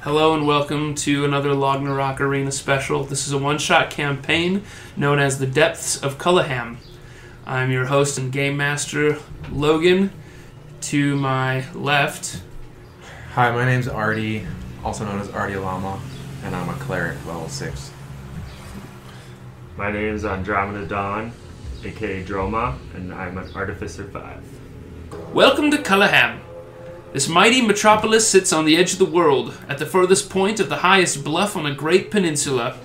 Hello and welcome to another Lognarok Arena special. This is a one-shot campaign known as the Depths of Cullaham. I'm your host and game master, Logan. To my left... Hi, my name's Artie, also known as Artie Lama, and I'm a cleric, level 6. My name is Andromeda Dawn, aka Droma, and I'm an Artificer 5. Welcome to Cullaham. This mighty metropolis sits on the edge of the world, at the furthest point of the highest bluff on a great peninsula.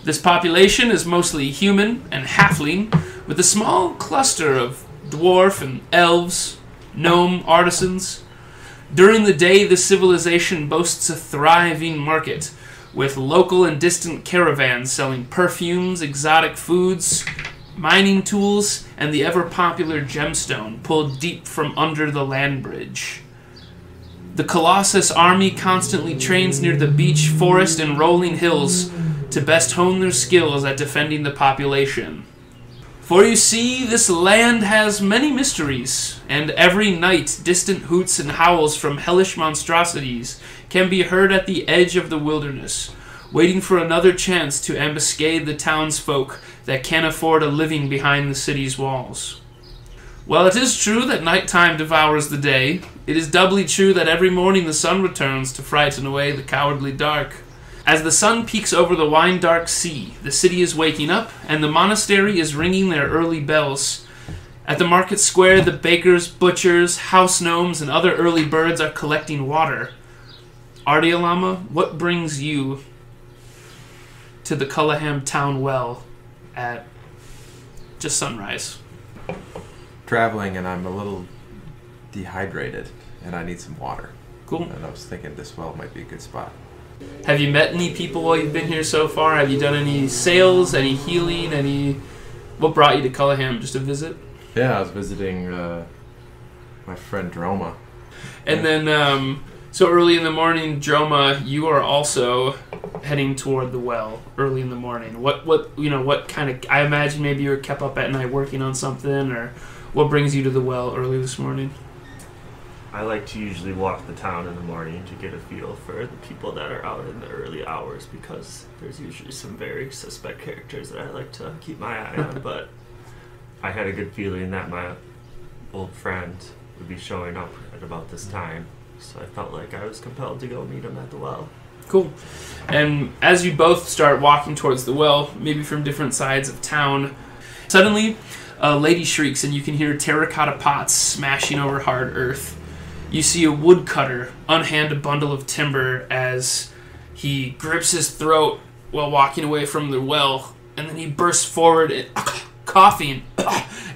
This population is mostly human and halfling, with a small cluster of dwarf and elves, gnome artisans. During the day, this civilization boasts a thriving market, with local and distant caravans selling perfumes, exotic foods, mining tools, and the ever-popular gemstone pulled deep from under the land bridge. The Colossus army constantly trains near the beach, forest, and rolling hills to best hone their skills at defending the population. For you see, this land has many mysteries, and every night distant hoots and howls from hellish monstrosities can be heard at the edge of the wilderness, waiting for another chance to ambuscade the townsfolk that can't afford a living behind the city's walls. While it is true that nighttime devours the day, it is doubly true that every morning the sun returns to frighten away the cowardly dark. As the sun peeks over the wine-dark sea, the city is waking up, and the monastery is ringing their early bells. At the market square, the bakers, butchers, house gnomes, and other early birds are collecting water. Artie Lama, what brings you to the Cullaham town well at just sunrise? Traveling, and I'm a little dehydrated, and I need some water. Cool. And I was thinking this well might be a good spot. Have you met any people while you've been here so far? Have you done any sales, any healing, What brought you to Cullaham? Just a visit? Yeah, I was visiting my friend Droma. And then, so early in the morning, Droma, you are also heading toward the well early in the morning. What kind of... I imagine maybe you were kept up at night working on something, or what brings you to the well early this morning? I like to usually walk the town in the morning to get a feel for the people that are out in the early hours, because there's usually some very suspect characters that I like to keep my eye on, but I had a good feeling that my old friend would be showing up at about this time, so I felt like I was compelled to go meet him at the well. Cool. And as you both start walking towards the well, maybe from different sides of town, suddenly a lady shrieks and you can hear terracotta pots smashing over hard earth. You see a woodcutter unhand a bundle of timber as he grips his throat while walking away from the well, and then he bursts forward coughing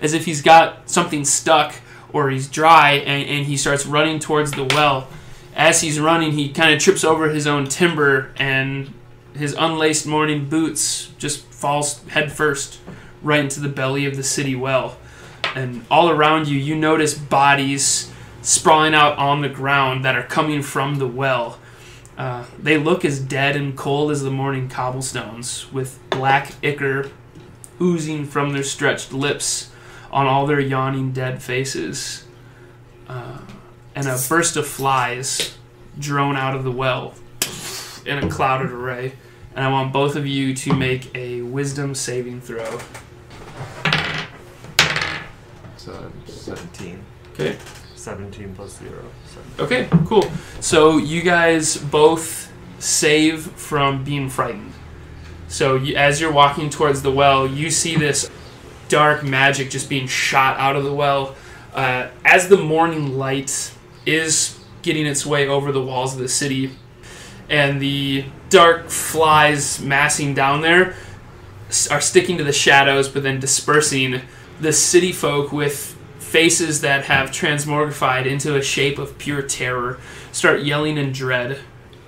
as if he's got something stuck or he's dry, and he starts running towards the well. As he's running, he kind of trips over his own timber, and his unlaced morning boots just falls headfirst right into the belly of the city well. And all around you, you notice bodies sprawling out on the ground that are coming from the well. They look as dead and cold as the morning cobblestones, with black ichor oozing from their stretched lips on all their yawning dead faces. And a burst of flies drone out of the well in a clouded array. And I want both of you to make a wisdom saving throw. So 17. Okay. 17 plus 0. 17. Okay, cool. So you guys both save from being frightened. So as you're walking towards the well, you see this dark magic just being shot out of the well. As the morning light is getting its way over the walls of the city, and the dark flies massing down there are sticking to the shadows but then dispersing, the city folk with faces that have transmogrified into a shape of pure terror start yelling in dread,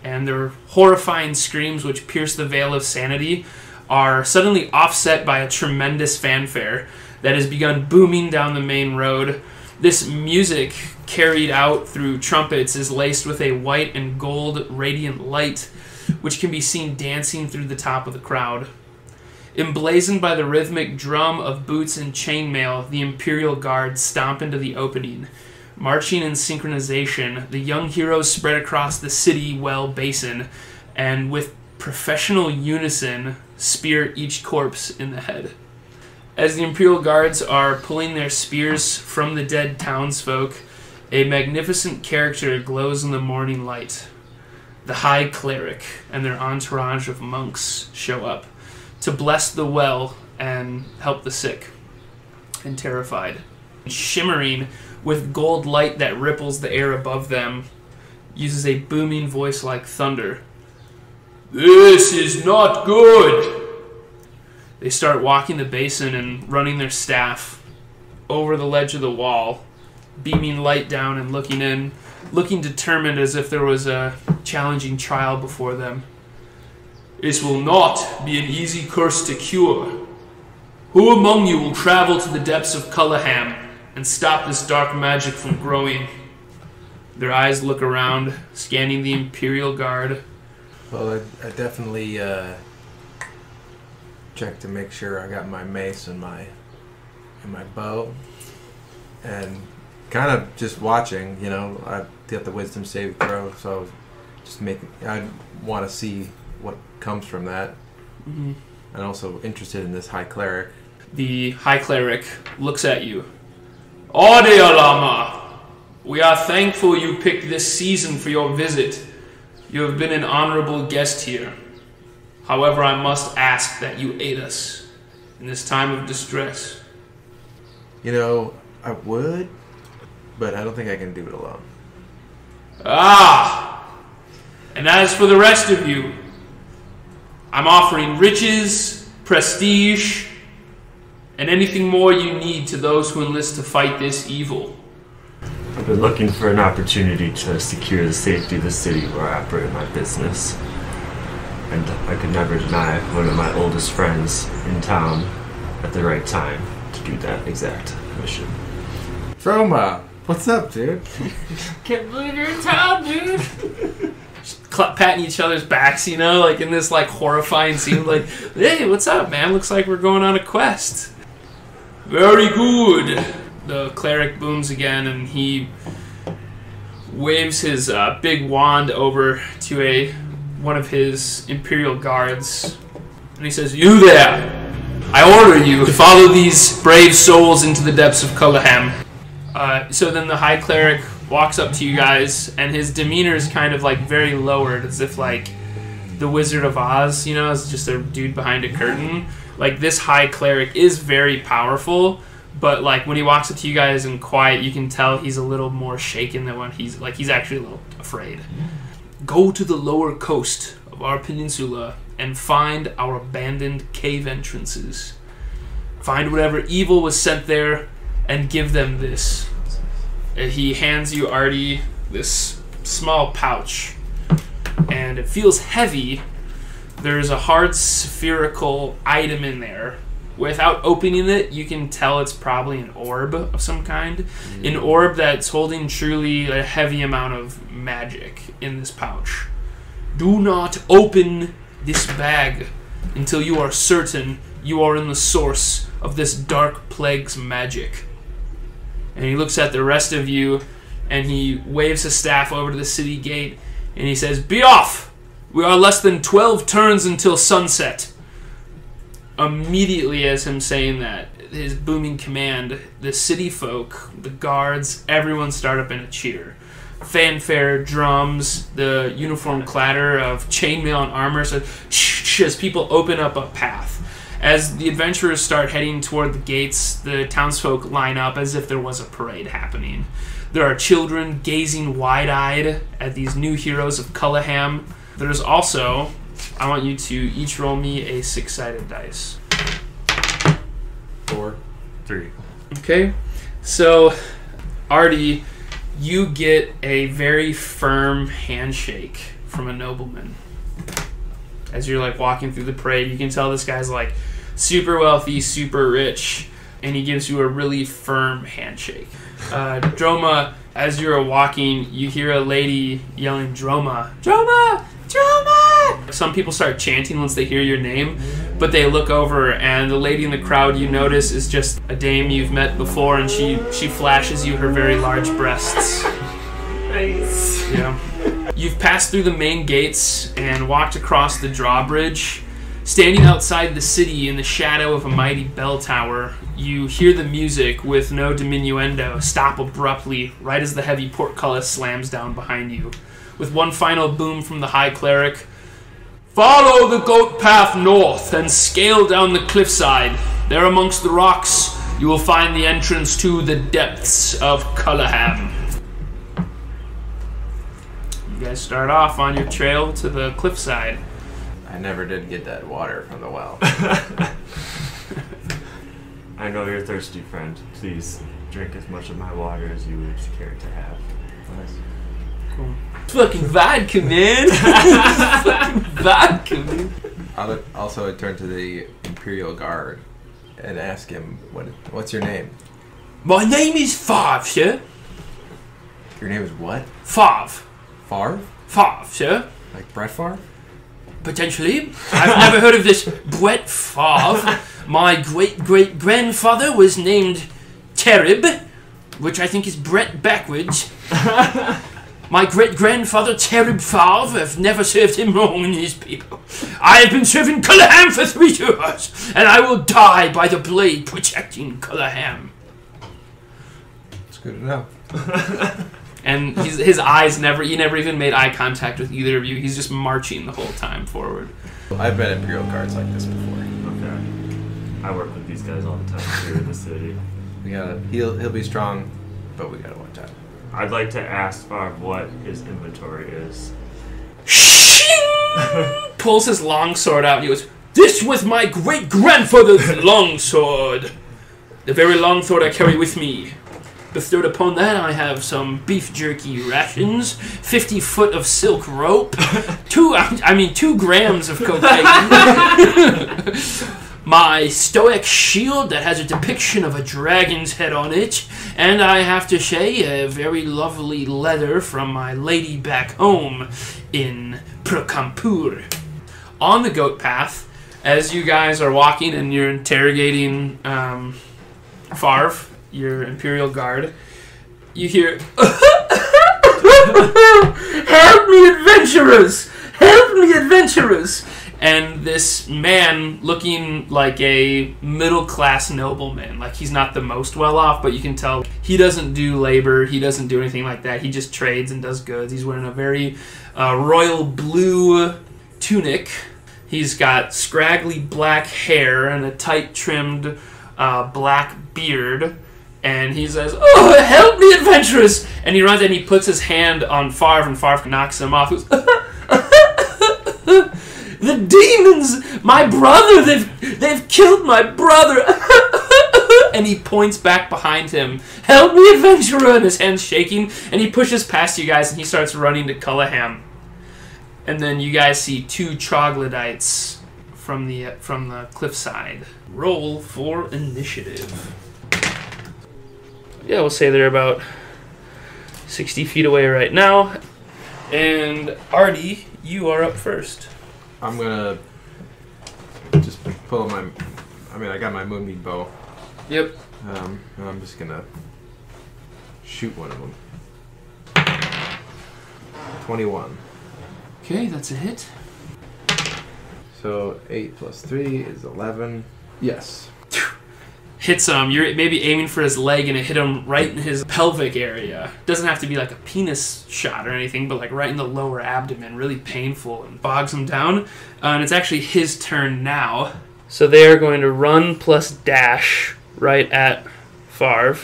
and their horrifying screams, which pierce the veil of sanity, are suddenly offset by a tremendous fanfare that has begun booming down the main road. This music, carried out through trumpets, is laced with a white and gold radiant light, which can be seen dancing through the top of the crowd. Emblazoned by the rhythmic drum of boots and chainmail, the Imperial Guard stomp into the opening, Marching in synchronization, the young heroes spread across the city well basin, and with professional unison, spear each corpse in the head. As the Imperial Guards are pulling their spears from the dead townsfolk, a magnificent character glows in the morning light. The High Cleric and their entourage of monks show up to bless the well and help the sick and terrified. Shimmering with gold light that ripples the air above them, uses a booming voice like thunder. "This is not good!" They start walking the basin and running their staff over the ledge of the wall, beaming light down and looking in, looking determined as if there was a challenging trial before them. "This will not be an easy curse to cure. Who among you will travel to the depths of Cullaham and stop this dark magic from growing?" Their eyes look around, scanning the Imperial Guard. Well, I definitely checked to make sure I got my mace and my bow, and kind of just watching. You know, I got the wisdom save throw, so I was just I want to see what comes from that, and also interested in this High Cleric. The High Cleric looks at you. "Ardialama, we are thankful you picked this season for your visit. You have been an honorable guest here. However, I must ask that you aid us in this time of distress." You know, I would, but I don't think I can do it alone. "Ah! And as for the rest of you, I'm offering riches, prestige, and anything more you need to those who enlist to fight this evil." I've been looking for an opportunity to secure the safety of the city where I operate my business. And I could never deny one of my oldest friends in town at the right time to do that exact mission. Troma, what's up, dude? Can't believe you're in town, dude. Patting each other's backs, you know, like in this like horrifying scene, like, "Hey, what's up, man? Looks like we're going on a quest." "Very good." The cleric booms again, and he waves his big wand over to one of his Imperial Guards, and he says, "You there! I order you to follow these brave souls into the depths of Cullaham." So then the High Cleric walks up to you guys, and his demeanor is kind of like very lowered, as if like the Wizard of Oz, you know, is just a dude behind a curtain. Like, this High Cleric is very powerful, but like when he walks up to you guys in quiet, you can tell he's a little more shaken than when he's actually a little afraid. "Go to the lower coast of our peninsula and find our abandoned cave entrances. Find whatever evil was sent there and give them this." He hands you, Artie, this small pouch, and it feels heavy. There's a hard spherical item in there. Without opening it, you can tell it's probably an orb of some kind. An orb that's holding truly a heavy amount of magic in this pouch. "Do not open this bag until you are certain you are in the source of this dark plague's magic." And he looks at the rest of you, and he waves his staff over to the city gate, and he says, "Be off! We are less than 12 turns until sunset." Immediately as him saying that, his booming command, the city folk, the guards, everyone start up in a cheer. Fanfare, drums, the uniform clatter of chainmail and armor, so as people open up a path. As the adventurers start heading toward the gates, the townsfolk line up as if there was a parade happening. There are children gazing wide-eyed at these new heroes of Cullaham. There's also, I want you to each roll me a 6-sided dice. 4. 3. Okay, so Artie, you get a very firm handshake from a nobleman. As you're like walking through the parade, you can tell this guy's like super wealthy, super rich, and he gives you a really firm handshake. Droma, as you're walking, you hear a lady yelling, "Droma! Droma! Droma! Some people start chanting once they hear your name, but they look over, and the lady in the crowd you notice is just a dame you've met before, and she flashes you her very large breasts. Nice. Yeah. You've passed through the main gates and walked across the drawbridge. Standing outside the city in the shadow of a mighty bell tower, you hear the music with no diminuendo stop abruptly right as the heavy portcullis slams down behind you. With one final boom from the high cleric, "Follow the goat path north and scale down the cliffside. There amongst the rocks you will find the entrance to the Depths of Cullaham." You guys start off on your trail to the cliffside. I never did get that water from the well. I know you're thirsty, friend. Please drink as much of my water as you would care to have. Nice. Cool. Fucking vodka, man. Fucking vodka, man. Also, I turned to the Imperial Guard and asked him, what's your name? My name is Favre, sir. Your name is what? Favre. Favre? Favre, sir. Like Brett Favre? Potentially. I've never heard of this Brett Favre. My great-great-grandfather was named Terib, which I think is Brett backwards. My great-grandfather, Terib Favre, have never served him wrong in his people. I have been serving Cullaham for 3 years, and I will die by the blade protecting Cullaham. It's good to know. And his eyes he never even made eye contact with either of you. He's just marching the whole time forward. I've met Imperial Guards like this before. Okay. I work with these guys all the time here in the city. He'll be strong, but we gotta watch out. I'd like to ask Favre what his inventory is. Pulls his longsword out and he goes, "This was my great-grandfather's longsword. The very longsword I carry with me. Bestowed upon that, I have some beef jerky rations, 50 foot of silk rope, 2 grams of cocaine, my stoic shield that has a depiction of a dragon's head on it, and I have to say, a very lovely leather from my lady back home in Prakampur." On the goat path, as you guys are walking and you're interrogating Favre, your Imperial Guard, you hear, "Help me, adventurers! Help me, adventurers!" And this man, looking like a middle-class nobleman, like he's not the most well-off, but you can tell he doesn't do labor, he doesn't do anything like that, he just trades and does goods. He's wearing a very royal blue tunic. He's got scraggly black hair and a tight-trimmed black beard. And he says, "Oh, help me, adventurers!" And he runs and he puts his hand on Favre, and Favre knocks him off. He goes, "The demons! My brother! They've killed my brother!" And he points back behind him. "Help me, adventurer!" And his hand's shaking. And he pushes past you guys and he starts running to Cullaham. And then you guys see 2 troglodytes from the cliffside. Roll for initiative. Yeah, we'll say they're about 60 feet away right now. And Artie, you are up first. I'm gonna just pull my... I got my moonmeat bow. Yep. And I'm just gonna shoot one of them. 21. Okay, that's a hit. So 8 plus 3 is 11. Yes. Hits him. You're maybe aiming for his leg and it hit him right in his pelvic area. Doesn't have to be like a penis shot or anything, but like right in the lower abdomen. Really painful and bogs him down. And it's actually his turn now. So they are going to run plus dash right at Favre.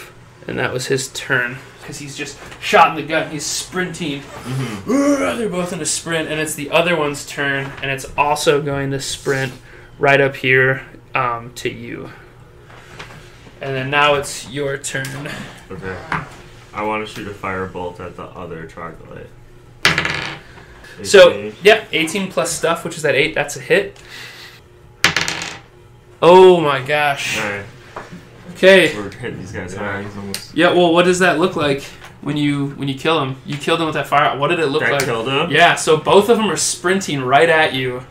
And that was his turn. Because he's just shot in the gut. He's sprinting. Mm-hmm. They're both in a sprint. And it's the other one's turn. And it's also going to sprint right up here to you. And then now it's your turn. Okay. I want to shoot a firebolt at the other troglodyte. So, yeah, 18 plus stuff, which is at 8. That's a hit. Oh my gosh. Alright. Okay. We're hitting these guys hard. He's almost... Yeah, well, what does that look like? when you kill him. You killed him with that fire. What did it look like? Killed him? Yeah, so both of them are sprinting right at you.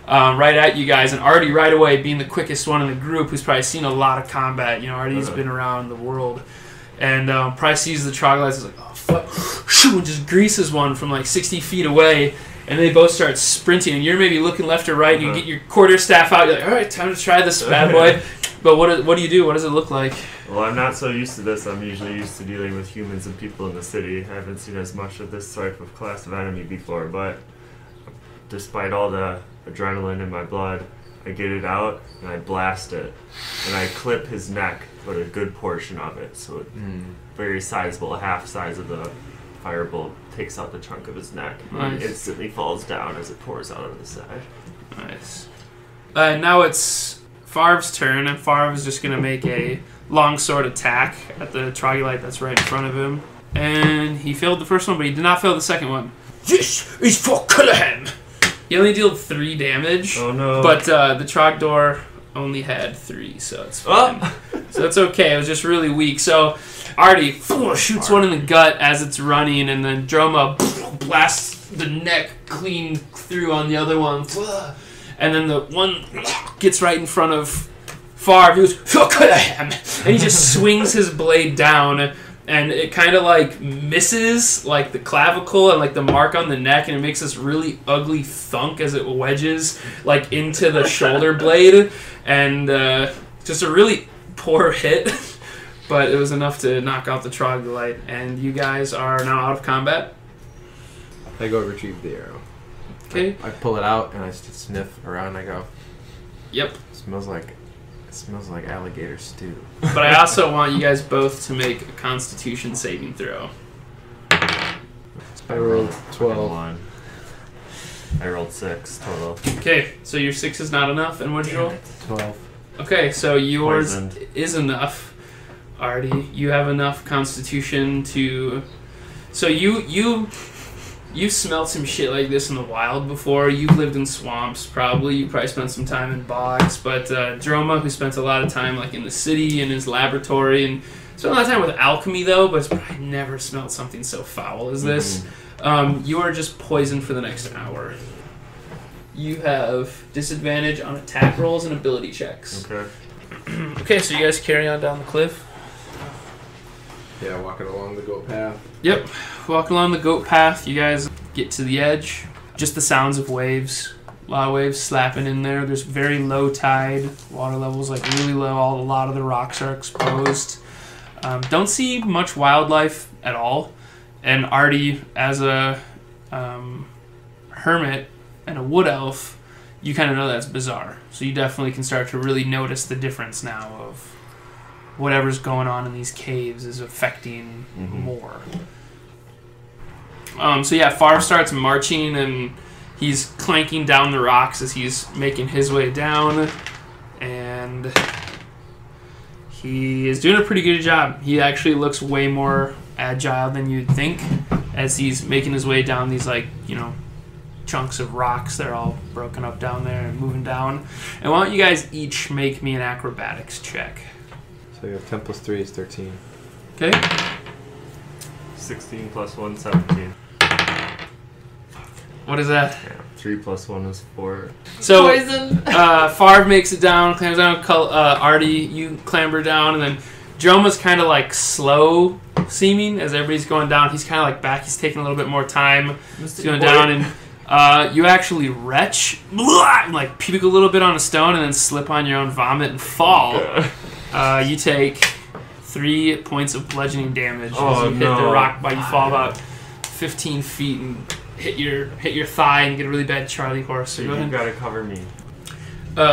Right at you guys, and Artie right away being the quickest one in the group, who's probably seen a lot of combat. You know, Artie's been around the world, and probably sees the troglodytes. Is like, oh fuck, shoo, and just greases one from like 60 feet away, and they both start sprinting. And you're maybe looking left or right, and you get your quarterstaff out. You're like, all right, time to try this bad boy. But what do you do? What does it look like? Well, I'm not so used to this. I'm usually used to dealing with humans and people in the city. I haven't seen as much of this type of class of enemy before, but despite all the adrenaline in my blood, I get it out and I blast it, and I clip his neck, but a good portion of it, so it very sizable, half size of the firebolt takes out the chunk of his neck. Nice. And instantly falls down as it pours out of the side. Nice. Now it's Favre's turn, and Favre is just gonna make a longsword attack at the troglodyte that's right in front of him, and he failed the first one, but he did not fail the second one. This is for Cullaham. He only dealt 3 damage. Oh no. But the Trogdor only had 3, so it's fine. So it's okay. It was just really weak. So Artie shoots one in the gut as it's running, and then Droma blasts the neck clean through on the other one. And then the one gets right in front of Favre. He goes, and he just swings his blade down. And it kind of like misses like the clavicle and like the mark on the neck, and it makes this really ugly thunk as it wedges like into the shoulder blade, and just a really poor hit, but it was enough to knock out the troglodyte. And you guys are now out of combat. I go retrieve the arrow. Okay. I pull it out and I just sniff around. And I go, Yep. Smells like alligator stew. But I also want you guys both to make a Constitution saving throw. I rolled 12. I rolled 6 total. Okay, so your 6 is not enough, and what'd you roll? 12. Okay, so yours Poisoned. is enough. Artie, you have enough Constitution to. So you've smelled some shit like this in the wild before. You've lived in swamps, probably. You probably spent some time in bogs. But Droma, who spent a lot of time like in the city in his laboratory, and spent a lot of time with alchemy though, but has probably never smelled something so foul as this. You are just poisoned for the next hour. You have disadvantage on attack rolls and ability checks. Okay. Okay, so you guys carry on down the cliff. Yeah, walking along the goat path. Yep, walking along the goat path, you guys get to the edge. Just the sounds of waves. A lot of waves slapping in there. There's very low tide. Water levels like really low. A lot of the rocks are exposed. Don't see much wildlife at all. And Artie, as a hermit and a wood elf, you kind of know that's bizarre. So you definitely can start to really notice the difference now of whatever's going on in these caves is affecting more. So yeah, Favre starts marching, and he's clanking down the rocks as he's making his way down, and he is doing a pretty good job. He actually looks way more agile than you'd think as he's making his way down these, like, you know, chunks of rocks. They're all broken up down there and moving down. And why don't you guys each make me an acrobatics check? So you have 10 plus 3 is 13. Okay. 16 plus 1, 17. What is that? Yeah, 3 plus 1 is 4. So, Poison. Favre makes it down, clambers down. Artie, you clamber down, and then Joma's kind of like slow seeming as everybody's going down. He's kind of like back. He's taking a little bit more time. He's going down, and you actually retch, and like puke a little bit on a stone, and then slip on your own vomit and fall. You take 3 points of bludgeoning damage as you hit the rock. You fall about 15 feet and hit your thigh and get a really bad Charlie horse. So You gotta cover me.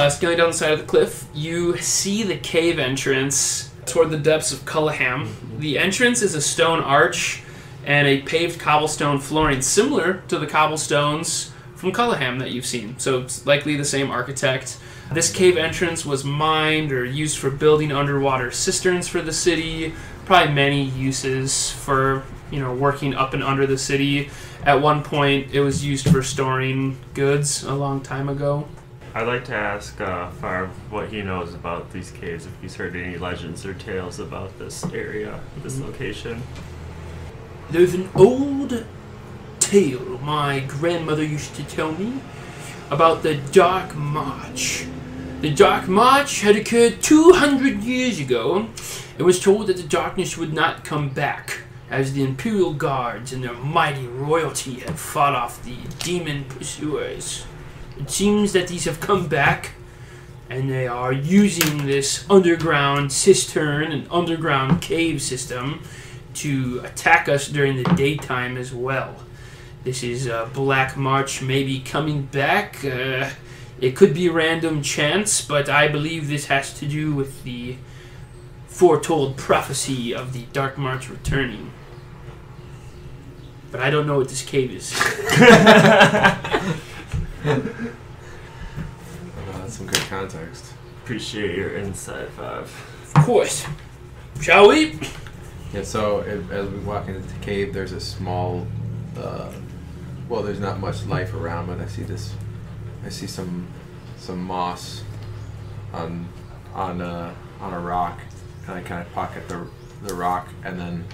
Scaling down the side of the cliff, you see the cave entrance toward the Depths of Cullaham. The entrance is a stone arch and a paved cobblestone flooring similar to the cobblestones from Cullaham that you've seen. So it's likely the same architect. This cave entrance was mined or used for building underwater cisterns for the city. Probably many uses for, you know, working up and under the city. At one point, it was used for storing goods a long time ago. I'd like to ask Favre what he knows about these caves, if he's heard any legends or tales about this area, this location. There's an old tale my grandmother used to tell me about the Dark March. The Dark March had occurred 200 years ago. It was told that the darkness would not come back, as the Imperial Guards and their mighty royalty had fought off the demon pursuers. It seems that these have come back, and they are using this underground cistern and underground cave system to attack us during the daytime as well. This is Black March maybe coming back. It could be random chance, but I believe this has to do with the foretold prophecy of the Dark March returning. But I don't know what this cave is. That's some good context. Appreciate your insight, Five. Of course. Shall we? Yeah, so as we walk into the cave, there's a small, well, there's not much life around, but I see some moss on a rock, and I kind of pocket the rock, and then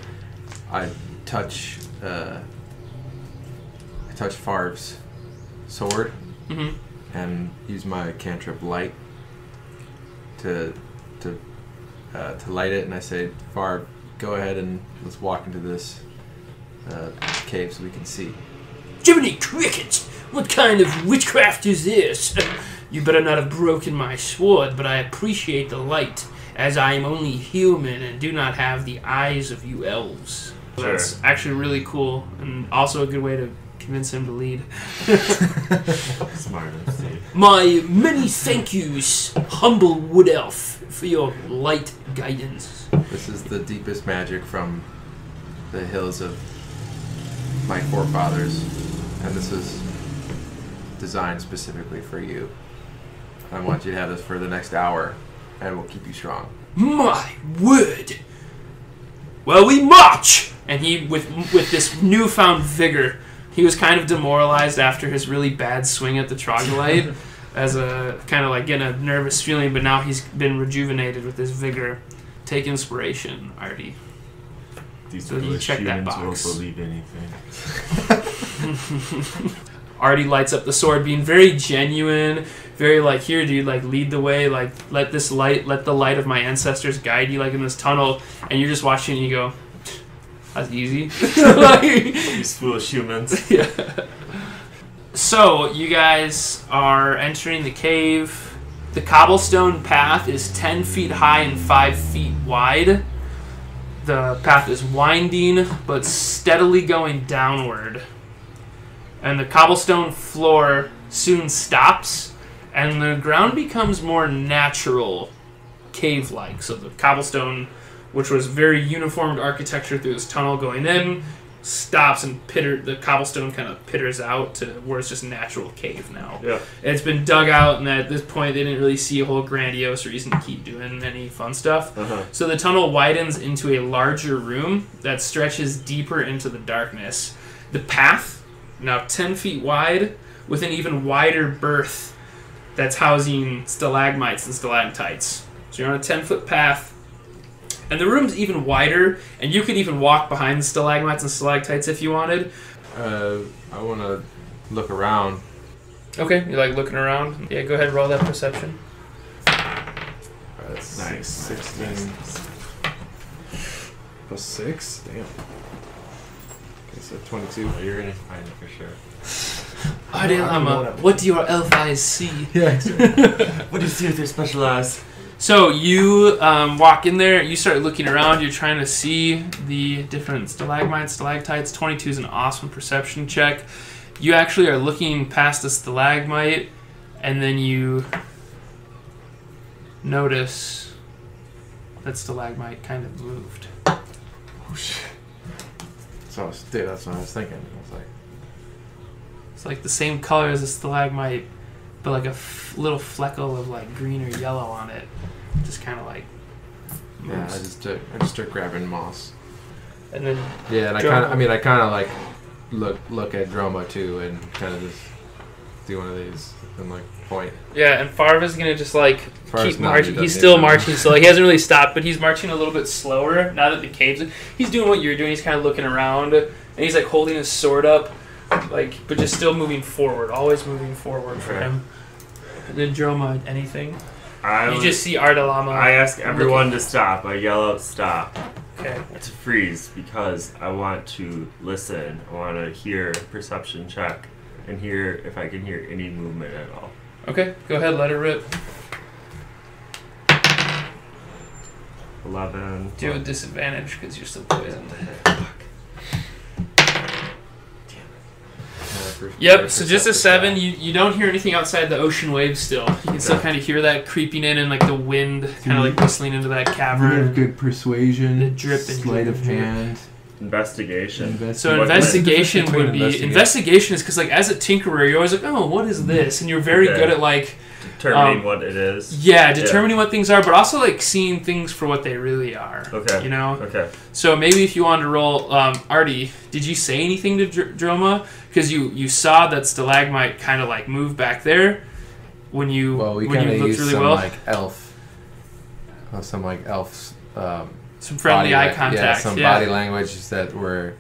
I touch Fav's sword, and use my cantrip light to light it, and I say, Fav, go ahead and let's walk into this cave so we can see. Jiminy Cricket! What kind of witchcraft is this? You better not have broken my sword, but I appreciate the light, as I am only human and do not have the eyes of you elves. Sure. That's actually really cool, and also a good way to convince him to lead. Smart and Steve. My many thank yous, humble wood elf, for your light guidance. This is the deepest magic from the hills of my forefathers, and this is designed specifically for you. I want you to have this for the next hour, and we'll keep you strong. My word! Well, we march! And he, with this newfound vigor, he was kind of demoralized after his really bad swing at the troglodyte, as a kind of like getting a nervous feeling, but now he's been rejuvenated with this vigor. Take inspiration, Artie. These So you check that box. Won't believe anything. Artie lights up the sword, being very genuine, very like, here, dude, like, lead the way, like, let the light of my ancestors guide you, like, in this tunnel, and you're just watching and you go, that's easy. Like, These foolish humans. yeah. So, you guys are entering the cave. The cobblestone path is 10 feet high and 5 feet wide. The path is winding, but steadily going downward. And the cobblestone floor soon stops, and the ground becomes more natural, cave-like. So the cobblestone, which was very uniformed architecture through this tunnel going in, stops and the cobblestone kind of pitters out to where it's just natural cave now. Yeah. It's been dug out, and at this point they didn't really see a whole grandiose reason to keep doing any fun stuff. So the tunnel widens into a larger room that stretches deeper into the darkness. The path, now 10 feet wide, with an even wider berth that's housing stalagmites and stalactites. So you're on a 10-foot path, and the room's even wider, and you could even walk behind the stalagmites and stalactites if you wanted. I want to look around. Okay, you like looking around? Yeah, go ahead and roll that perception. That's Nice. 16 plus 6. Damn. Okay, so 22. Oh, you're gonna find it for sure. Adelama, what do your elf eyes see? Yeah, exactly. What do you see with your special eyes? So you walk in there, you start looking around, you're trying to see the different stalagmites, stalactites. 22 is an awesome perception check. You actually are looking past the stalagmite, and then you notice that stalagmite kind of moved. Oh, shit. So, dude, that's what I was thinking. I was like, It's like the same color as a stalagmite, but like a little fleckle of like green or yellow on it. Just kind of like moves. yeah, I just start grabbing moss. And then Yeah, and I kind of like look at Droma too, and kind of just do one of these and like point. Yeah, and Farva's gonna just like Farva's keep not marching. do He's that, still yeah. marching, so like he hasn't really stopped, but he's marching a little bit slower now that the cave's. He's doing what you're doing. He's kind of looking around, and he's like holding his sword up, like, but just still moving forward, always moving forward for him. And then Droma, anything? You just see Ardalama. I ask everyone to stop. I yell out stop. Okay. To freeze because I want to listen. I want to hear perception check and hear if I can hear any movement at all. Okay, go ahead, let it rip. 11. Do a disadvantage because you're still poisoned. Yep, so just a 7. You don't hear anything outside the ocean waves still. You can still kind of hear that creeping in and like the wind kind of like whistling into that cavern. Good persuasion. The drip and sleight drip of and drip. hand. Investigation. So investigation would be... Investigation is because like as a tinkerer, you're always like, oh, what is this? And you're very good at like... Determining what it is. Yeah, determining what things are, but also like seeing things for what they really are. Okay. You know? Okay. So maybe if you wanted to roll... Artie, did you say anything to Droma? Because you saw that stalagmite kind of like move back there when you we when you looked used really some well. like elf, some like elf, Some friendly eye contact. Yeah, some body language that were,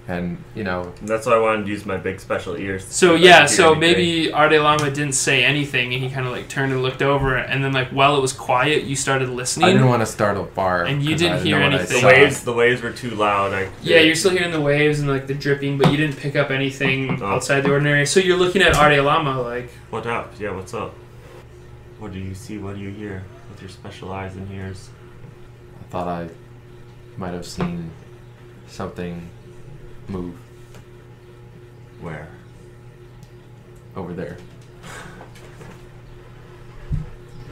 and you know. That's why I wanted to use my big special ears. So yeah, so maybe Ardalama didn't say anything, and he kind of like turned and looked over, and then like while it was quiet, you started listening. I didn't want to startle Barb, and you didn't hear anything. The waves were too loud. You're still hearing the waves and like the dripping, but you didn't pick up anything outside the ordinary. So you're looking at Ardalama like, what up? Yeah, what's up? What do you see? What do you hear with your special eyes and ears? I thought I might have seen something move. Where? Over there.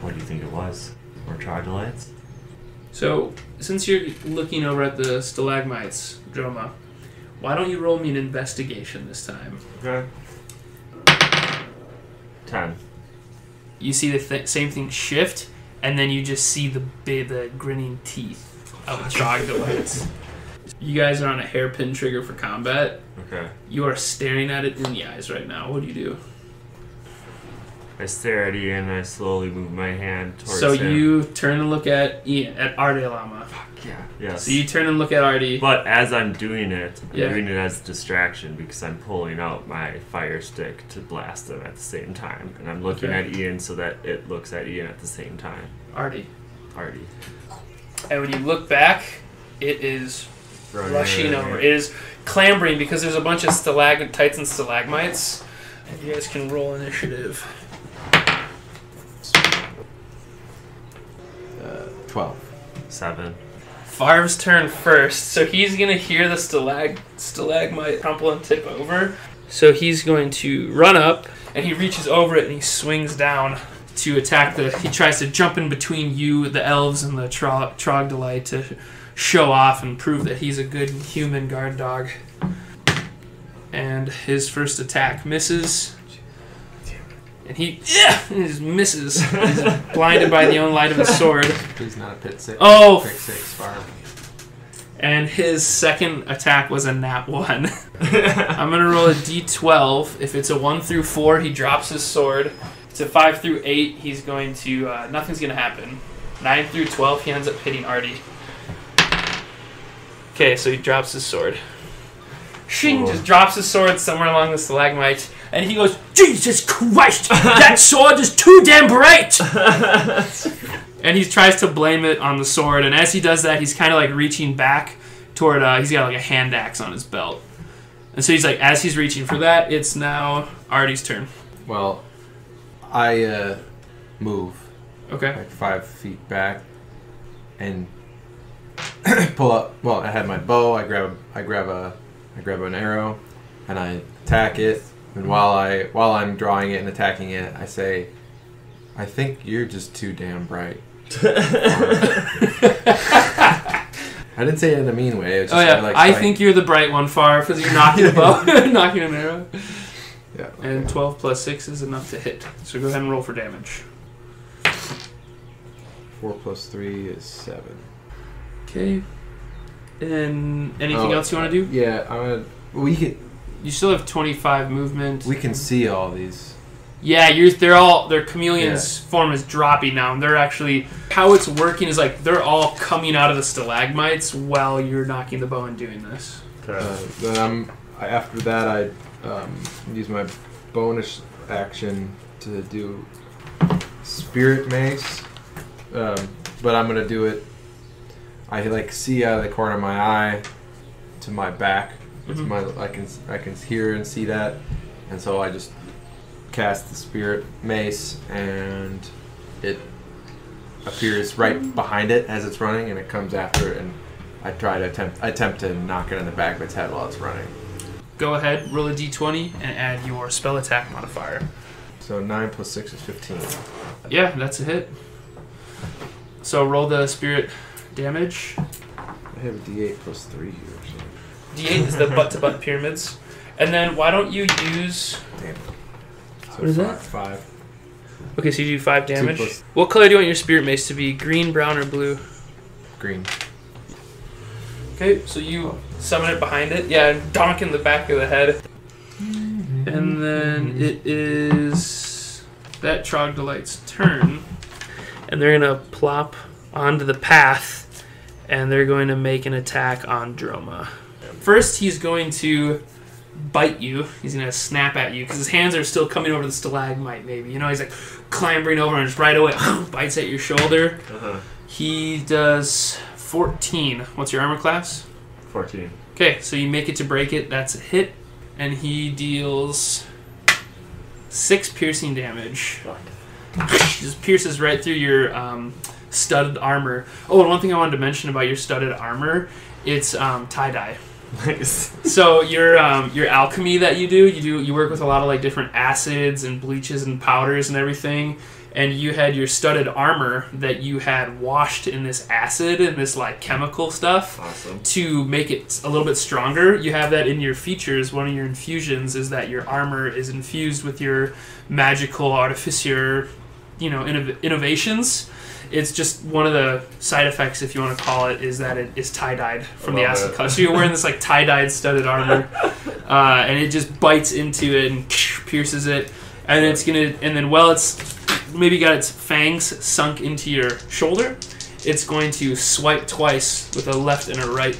What do you think it was? More troglodytes? So since you're looking over at the stalagmites, Droma, why don't you roll me an investigation this time? Okay. 10. You see the same thing shift, and then you just see the grinning teeth of the troglodytes. You guys are on a hairpin trigger for combat. Okay. You are staring at it in the eyes right now. What do you do? I stare at Ian and I slowly move my hand towards so him. You turn and look at Ian, at Ardalama. Fuck yeah. Yes. So you turn and look at Artie. But as I'm doing it, I'm doing it as a distraction because I'm pulling out my fire stick to blast them at the same time. And I'm looking at Ian so that it looks at Ian at the same time. Artie. And when you look back, it is rushing over. It is clambering because there's a bunch of stalactites and stalagmites. And you guys can roll initiative. 12. 7. Farv's turn first, so he's going to hear the stalagmite crumple and tip over. So he's going to run up, and he reaches over it, and he swings down to attack he tries to jump in between you, the elves, and the troglodyte to show off and prove that he's a good human guard dog. And his first attack misses. And he just misses. He's blinded by the own light of his sword. He's not a pit 6. Oh! Pick 6, Barb. And his second attack was a nat 1. I'm going to roll a d12. If it's a 1 through 4, he drops his sword. If it's a 5 through 8, he's going to... nothing's going to happen. 9 through 12, he ends up hitting Artie. Okay, so he drops his sword. Shing just drops his sword somewhere along the stalagmite. And he goes, Jesus Christ! That sword is too damn bright! And he tries to blame it on the sword. And as he does that, he's kind of like reaching back toward... he's got like a hand axe on his belt. And so he's like, as he's reaching for that, it's now Artie's turn. Well, I move. Okay. Like 5 feet back. And pull up... Well, I had my bow. I grab an arrow. And I attack it. And while I'm drawing it and attacking it, I say, I think you're just too damn bright. I didn't say it in a mean way. It was just I think you're the bright one, Far, because you're knocking a bow, knocking an arrow. Yeah. Okay. And 12 plus 6 is enough to hit. So go ahead and roll for damage. 4 plus 3 is 7. Okay. And anything else you want to do? Yeah, I'm gonna... You still have 25 movement. We can see all these. Yeah, their chameleon's form is dropping now, and they're actually, how it's working is like they're all coming out of the stalagmites while you're knocking the bow and doing this. Okay. Then after that I use my bonus action to do spirit mace, but I'm gonna do it. I like see out of the corner of my eye to my back. It's I can hear and see that, and so I just cast the spirit mace, and it appears right behind it as it's running, and it comes after it, and I attempt to knock it in the back of its head while it's running. Go ahead, roll a d20 and add your spell attack modifier. So 9 plus 6 is 15. Yeah, that's a hit. So roll the spirit damage. I have a D8 plus 3 here. So. D8 is the butt-to-butt pyramids. And then why don't you use... Damn. So what is that? 5. Okay, so you do 5 damage. 2 plus... What color do you want your spirit mace to be? Green, brown, or blue? Green. Okay, so you summon it behind it. Yeah, donk in the back of the head. And then it is that Troglodyte's turn. And they're going to plop onto the path, and they're going to make an attack on Droma. First, he's going to bite you. He's going to snap at you, because his hands are still coming over the stalagmite, maybe. You know, he's like clambering over, and just right away bites at your shoulder. He does 14. What's your armor class? 14. Okay, so you make it to break it. That's a hit. And he deals 6 piercing damage. Just pierces right through your studded armor. Oh, and one thing I wanted to mention about your studded armor, it's tie-dye. Nice. So your alchemy that you work with a lot of like different acids and bleaches and powders and everything. And you had your studded armor that you had washed in this acid and this like chemical stuff. Awesome. To make it a little bit stronger. You have that in your features. One of your infusions is that your armor is infused with your magical artificer, innovations. It's just one of the side effects, if you want to call it, is that it is tie-dyed from the acid color. So you're wearing this like tie-dyed studded armor, and it just bites into it and pierces it, and it's maybe got its fangs sunk into your shoulder. It's going to swipe twice with a left and a right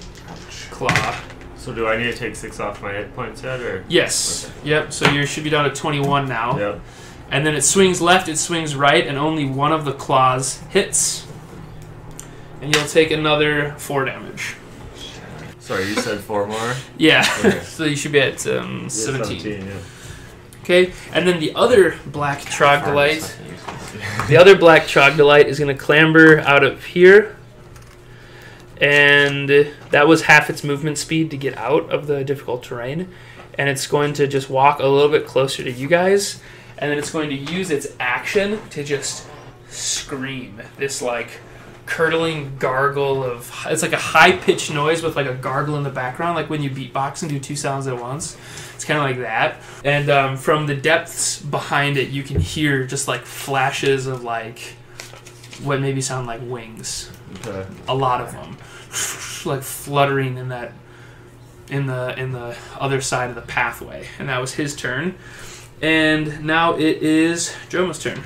claw. So do I need to take 6 off my hit points yet, or? Yes. Okay. Yep. So you should be down to 21 now. Yep. And then it swings left, it swings right, and only one of the claws hits. And you'll take another 4 damage. Sorry, you said 4 more? Yeah. Okay. So you should be at 17. 17, yeah. Okay, and then the other black troglodyte, is going to clamber out of here, and that was half its movement speed to get out of the difficult terrain, and it's going to just walk a little bit closer to you guys, and then it's going to use its action to just scream this like curdling gargle of, it's like a high-pitched noise with like a gargle in the background, like when you beatbox and do 2 sounds at once. It's kind of like that. And from the depths behind it, you can hear just like flashes of like what maybe sound like wings. Okay. A lot of them, like fluttering in the other side of the pathway. And that was his turn. And now it is Droma's turn.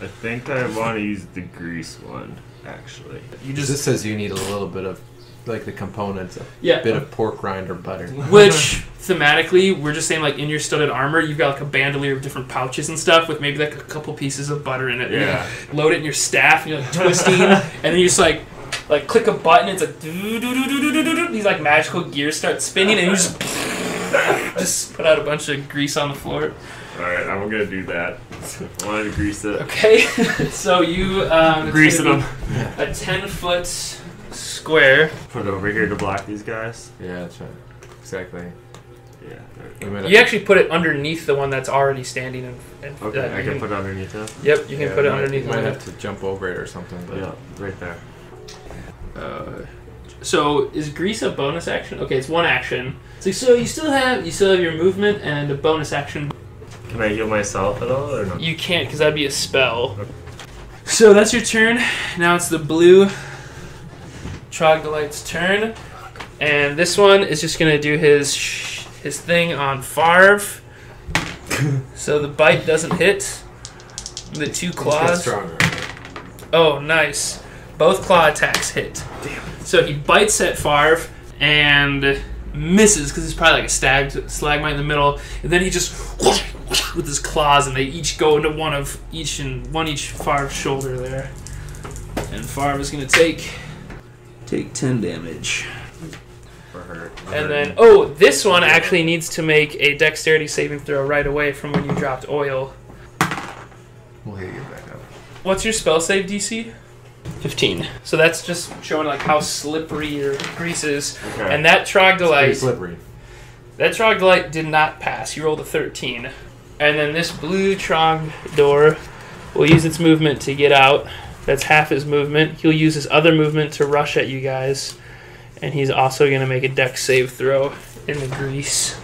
I think I want to use the grease one, actually. This says you need a little bit of, like, the components, a bit of pork rind or butter. Which, thematically, we're just saying, like, in your studded armor, you've got, like, a bandolier of different pouches and stuff with maybe, like, a couple pieces of butter in it. Yeah. You load it in your staff, and you're, like, twisting, and then you just, like click a button, it's like, these, like, magical gears start spinning, and you just put out a bunch of grease on the floor. Alright, I'm gonna do that. I wanted to grease it. Okay, so you grease them. A 10-foot square. Put it over here to block these guys. Yeah, that's right. Exactly. Yeah. You actually put it underneath the one that's already standing. Okay, I can put it underneath it. Yep, you can put it underneath. You might have to jump over it or something. But yeah, right there. So is grease a bonus action? Okay, it's one action. So you still have your movement and a bonus action. Can I heal myself at all, or not? You can't, because that'd be a spell. Okay. So that's your turn. Now it's the blue troglodyte's turn, and this one is just gonna do his thing on Farv. So the bite doesn't hit. The 2 claws. Stronger. Oh, nice. Both claw attacks hit. Damn. So he bites at Farv and misses because it's probably like a stalagmite in the middle. And then he just with his claws, and they each go into one each Farv's shoulder there. And Farv is going to take 10 damage. For her. And then, this one actually needs to make a dexterity saving throw right away from when you dropped oil. We'll hit you back up. What's your spell save DC? 15. So that's just showing like how slippery your grease is. Okay. And that Pretty troglodyte, slippery. did not pass. You rolled a 13. And then this blue Trogdor will use its movement to get out. That's half his movement. He'll use his other movement to rush at you guys. And he's also going to make a dex save throw in the grease.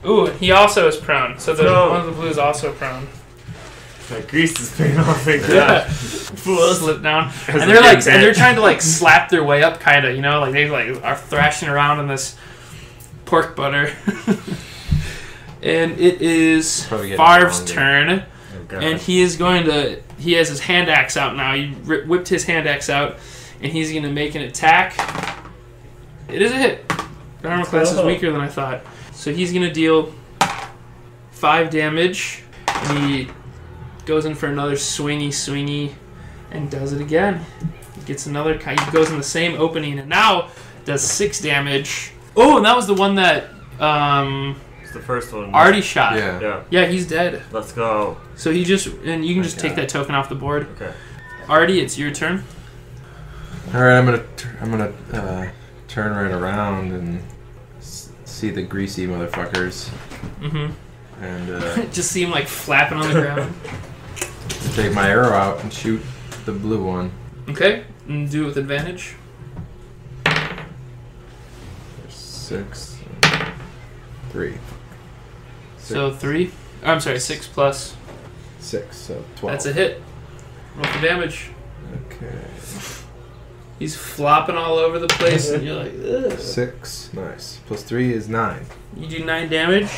Ooh, he also is prone. So one of the blues is also prone. That grease is paying off. Thank Yeah. God. Fools slip down. As And a they're big and man. they're trying to like slap their way up, kind of, you know, like they like are thrashing around in this pork butter. And it is Probably getting Farv's longer. turn, Oh, God. and he is going to. He has his hand axe out now. He whipped his hand axe out, and he's going to make an attack. It is a hit. The armor class is weaker than I thought, so he's going to deal 5 damage. And he goes in for another swingy, and does it again. He gets another. He goes in the same opening, and now does 6 damage. Oh, and that was the one that It's the first one. Artie shot. Yeah. Yeah. Yeah, he's dead. Let's go. So he just and you can just take that token off the board. Okay. Artie, it's your turn. All right, I'm gonna turn right around and see the greasy motherfuckers, Mm-hmm. and Just see him like flapping on the ground. take my arrow out and shoot the blue one. Okay, and do it with advantage. 6, 3. So 3. I'm sorry, 6 plus. 6, so 12. That's a hit. Roll for damage. Okay. He's flopping all over the place, and you're like, ugh. 6, nice. Plus 3 is 9. You do 9 damage.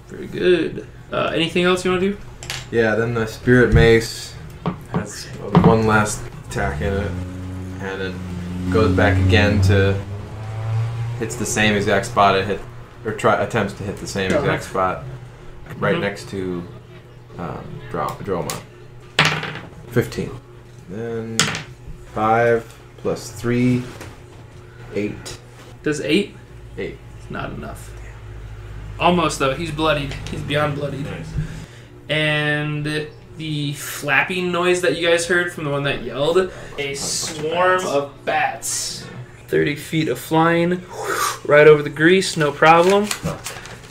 Very good. Anything else you want to do? Yeah, then the spirit mace has one last attack in it, and it goes back again to hits the same exact spot it hit, or attempts to hit the same exact spot right next to Droma. 15. Then 5 plus 3, 8. Does 8? 8. It's not enough. Almost though. He's bloodied. He's beyond bloodied. Nice. And the flapping noise that you guys heard from the one that yelled, a swarm of bats. 30 feet of flying, right over the grease, no problem.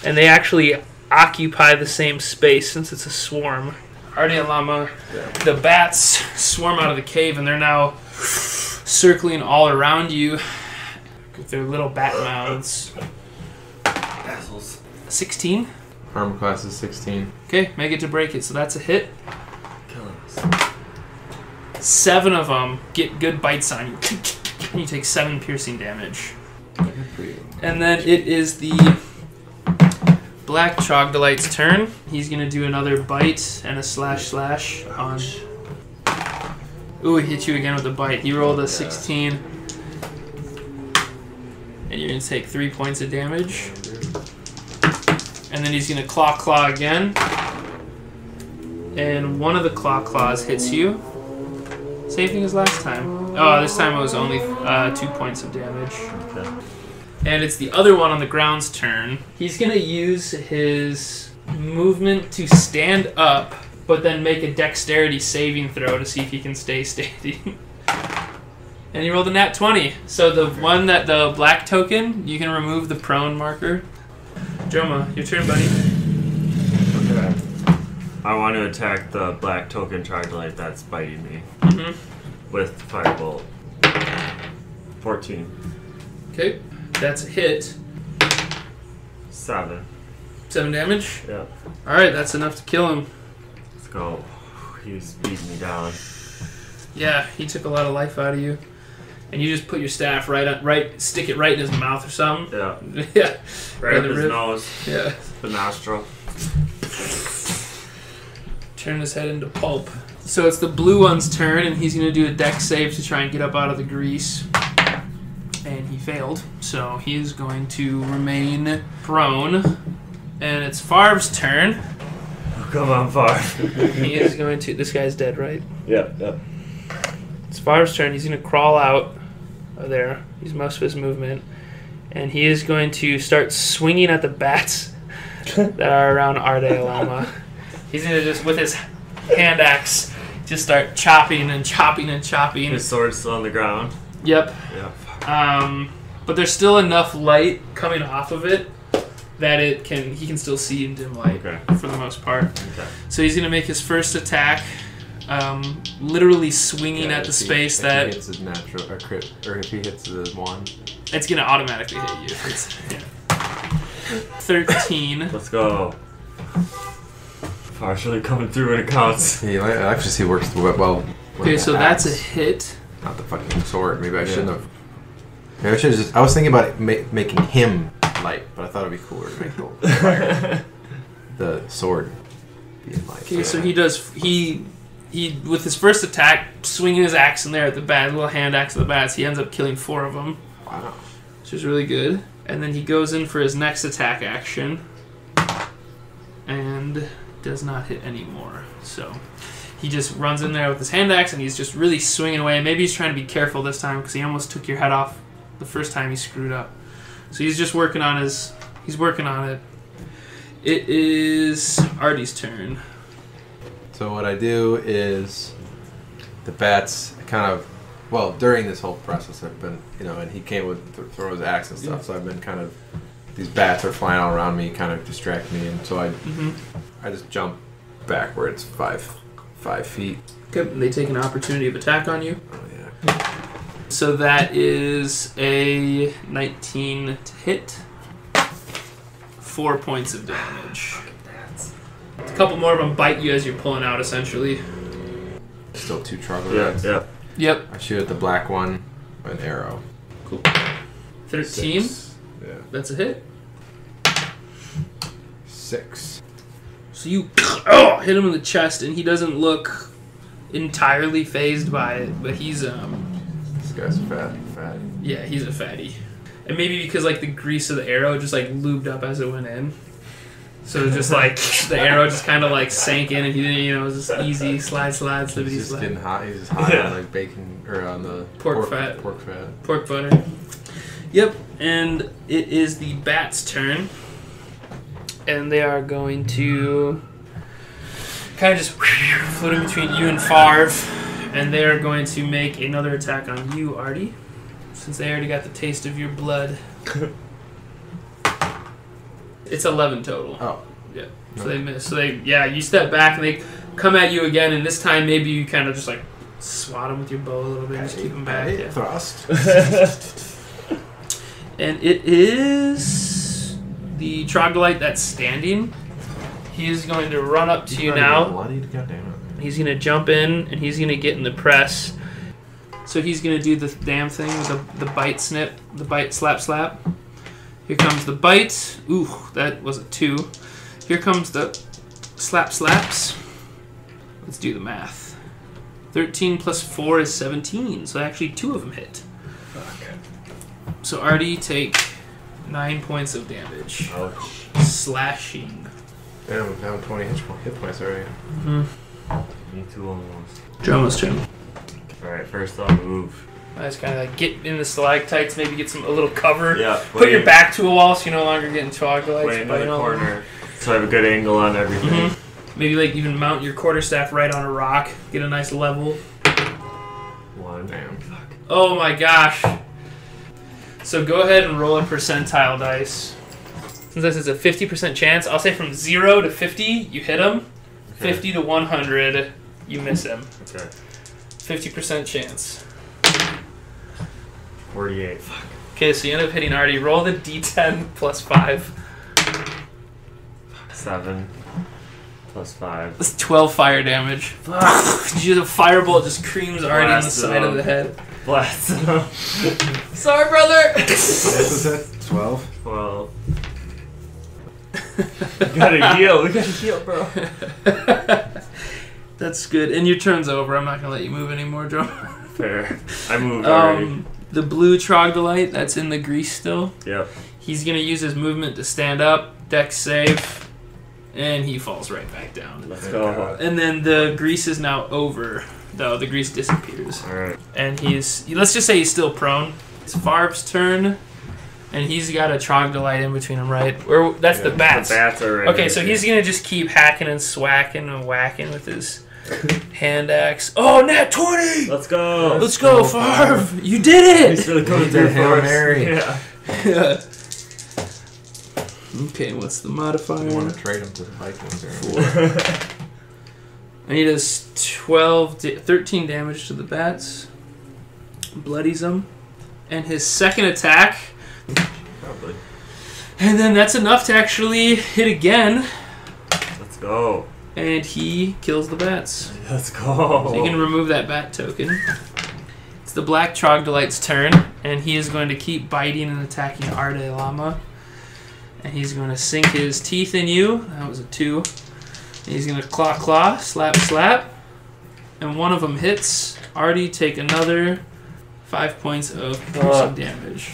And they actually occupy the same space since it's a swarm. Artie and Lama, the bats swarm out of the cave, and they're now circling all around you with their little bat mouths. Assholes. 16. Armor class is 16. Okay, make it to break it. So that's a hit. Killing us. 7 of them get good bites on you. And you take 7 piercing damage. And then it is the Black Troglodyte's turn. He's going to do another bite and a slash on... Ooh, he hit you again with a bite. He rolled a 16. And you're going to take 3 points of damage. And then he's going to claw again. And one of the claws hits you. Same thing as last time. Oh, this time it was only 2 points of damage. Okay. And it's the other one on the ground's turn. He's going to use his movement to stand up, but then make a dexterity saving throw to see if he can stay standing. And he rolled a nat 20. So the one that the black token, you can remove the prone marker. Joma, your turn, buddy. Okay. I want to attack the black token troglodyte that's biting me with firebolt. 14. Okay, that's a hit. 7. 7 damage. Yeah. Alright, that's enough to kill him. Let's go. He's beating me down. Yeah, he took a lot of life out of you. and you just put your staff stick it right in his mouth or something. Yeah. Yeah. Right up in the his rib. nose. Yeah. The nostril. Turn his head into pulp. So it's the blue one's turn, and he's going to do a dex save to try and get up out of the grease. And he failed, so he is going to remain prone. And it's Favre's turn. Oh, come on, Favre. He is going to... This guy's dead, right? Yep, yep. It's Favre's turn. He's going to crawl out of there. He's most of his movement. And he is going to start swinging at the bats that are around Ardealama. He's going to just, with his hand axe, just start chopping and chopping and chopping. His sword's still on the ground. Yep. Yeah. But there's still enough light coming off of it that he can still see in dim light for the most part. Okay. So he's going to make his first attack, literally swinging at the space that... If he hits his natural, or crit, or if he hits the one. It's going to automatically hit you. It's, 13. Let's go. Partially coming through when it counts. Yeah, actually, he works well. Okay, so that's a hit. Not the fucking sword. Maybe I shouldn't have. Maybe I should have just. I was thinking about making him light, but I thought it'd be cooler to make the sword being light. Okay, so he does. He with his first attack, swinging his axe in there at the bat, little hand axe at the bats, he ends up killing 4 of them. Wow. Which is really good. And then he goes in for his next attack action, and does not hit anymore. So he just runs in there with his hand axe, and he's just really swinging away. Maybe he's trying to be careful this time because he almost took your head off the first time he screwed up. So he's just working on his. He's working on it. It is Artie's turn. So what I do is the bats kind of. Well, during this whole process, I've been, and he came with throw his axe and stuff. So I've been kind of. These bats are flying all around me, kind of distract me, and so I just jump backwards 5 feet. Okay, they take an opportunity of attack on you. Oh yeah. So that is a 19 to hit. 4 points of damage. A couple more of them bite you as you're pulling out, essentially. Still 2 troglodytes. Yeah. Yep. I shoot at the black one with an arrow. Cool. 13. 6. Yeah. That's a hit. 6. So you hit him in the chest, and he doesn't look entirely phased by it, but he's This guy's fatty. yeah, he's a fatty. And maybe because the grease of the arrow just lubed up as it went in. So just the arrow just kind of sank in, and he didn't, it was just easy slide, slippity He's just slide. getting hot. He's just hot on bacon or on the Pork fat. Pork butter. Yep, and it is the bat's turn. And they are going to kind of just float in between you and Favre. And they are going to make another attack on you, Artie. Since they already got the taste of your blood. It's 11 total. Oh. Yeah. So they miss. So you step back and they come at you again. And this time maybe you kind of just swat them with your bow a little bit. Just keep them back. Yeah. Thrust. And it is the troglodyte that's standing. He is going to run up to you now. Bloodied? God damn it. He's going to jump in, and he's going to get in the press. So he's going to do the damn thing with the bite snip, the bite slap. Here comes the bite. Ooh, that was a 2. Here comes the slaps. Let's do the math. 13 plus 4 is 17, so actually 2 of them hit. Okay. So Artie, take 9 points of damage. Ouch. Damn, Slashing. I'm down 20 hit points already. Me too, almost. Drama's turn. Alright, first I'll move. I just kind of get in the stalactites, maybe get a little cover. Yeah. Put your back to a wall so you're no longer getting troglodytes. Way into the corner. So I have a good angle on everything. Maybe even mount your quarterstaff right on a rock. Get a nice level. 1. Damn. Fuck. Oh my gosh. So go ahead and roll a percentile dice. Since this is a 50% chance, I'll say from 0 to 50, you hit him. Okay. 50 to 100, you miss him. Okay. 50% chance. 48. Fuck. Okay, so you end up hitting Artie. Roll the d10 plus 5. 7 plus 5. That's 12 fire damage. A firebolt just creams Artie on the side of the head. Blast. Sorry, brother. This is it. 12. 12. We gotta heal. We gotta heal, bro. That's good. And your turn's over. I'm not gonna let you move anymore, Joe. Fair. I moved already. The blue troglodyte that's in the grease still. Yep. He's gonna use his movement to stand up. Dex save, and he falls right back down. Let's go. And then the grease is now over. Though the grease disappears. All right. And let's just say he's still prone. It's Favre's turn. And he's got a troglodyte in between him, right? That's the bats. The bats are right. Okay, so he's going to just keep hacking and swacking and whacking with his hand axe. Oh, nat 20! Let's go. Let's go, Favre! You did He's it! really coming He through did Hail for us. Mary. Yeah. Okay, what's the I modifier? want to trade him to the Vikings. Or And he does 13 damage to the bats. Bloodies them. And his second attack... Probably. And then that's enough to actually hit again. Let's go. And he kills the bats. Let's go. So you can remove that bat token. It's the black troglodyte's turn, and he is going to keep biting and attacking Arde Lama. And he's going to sink his teeth in you. That was a 2. And he's going to claw, slap, slap. And one of them hits. Artie, take another 5 points of piercing damage.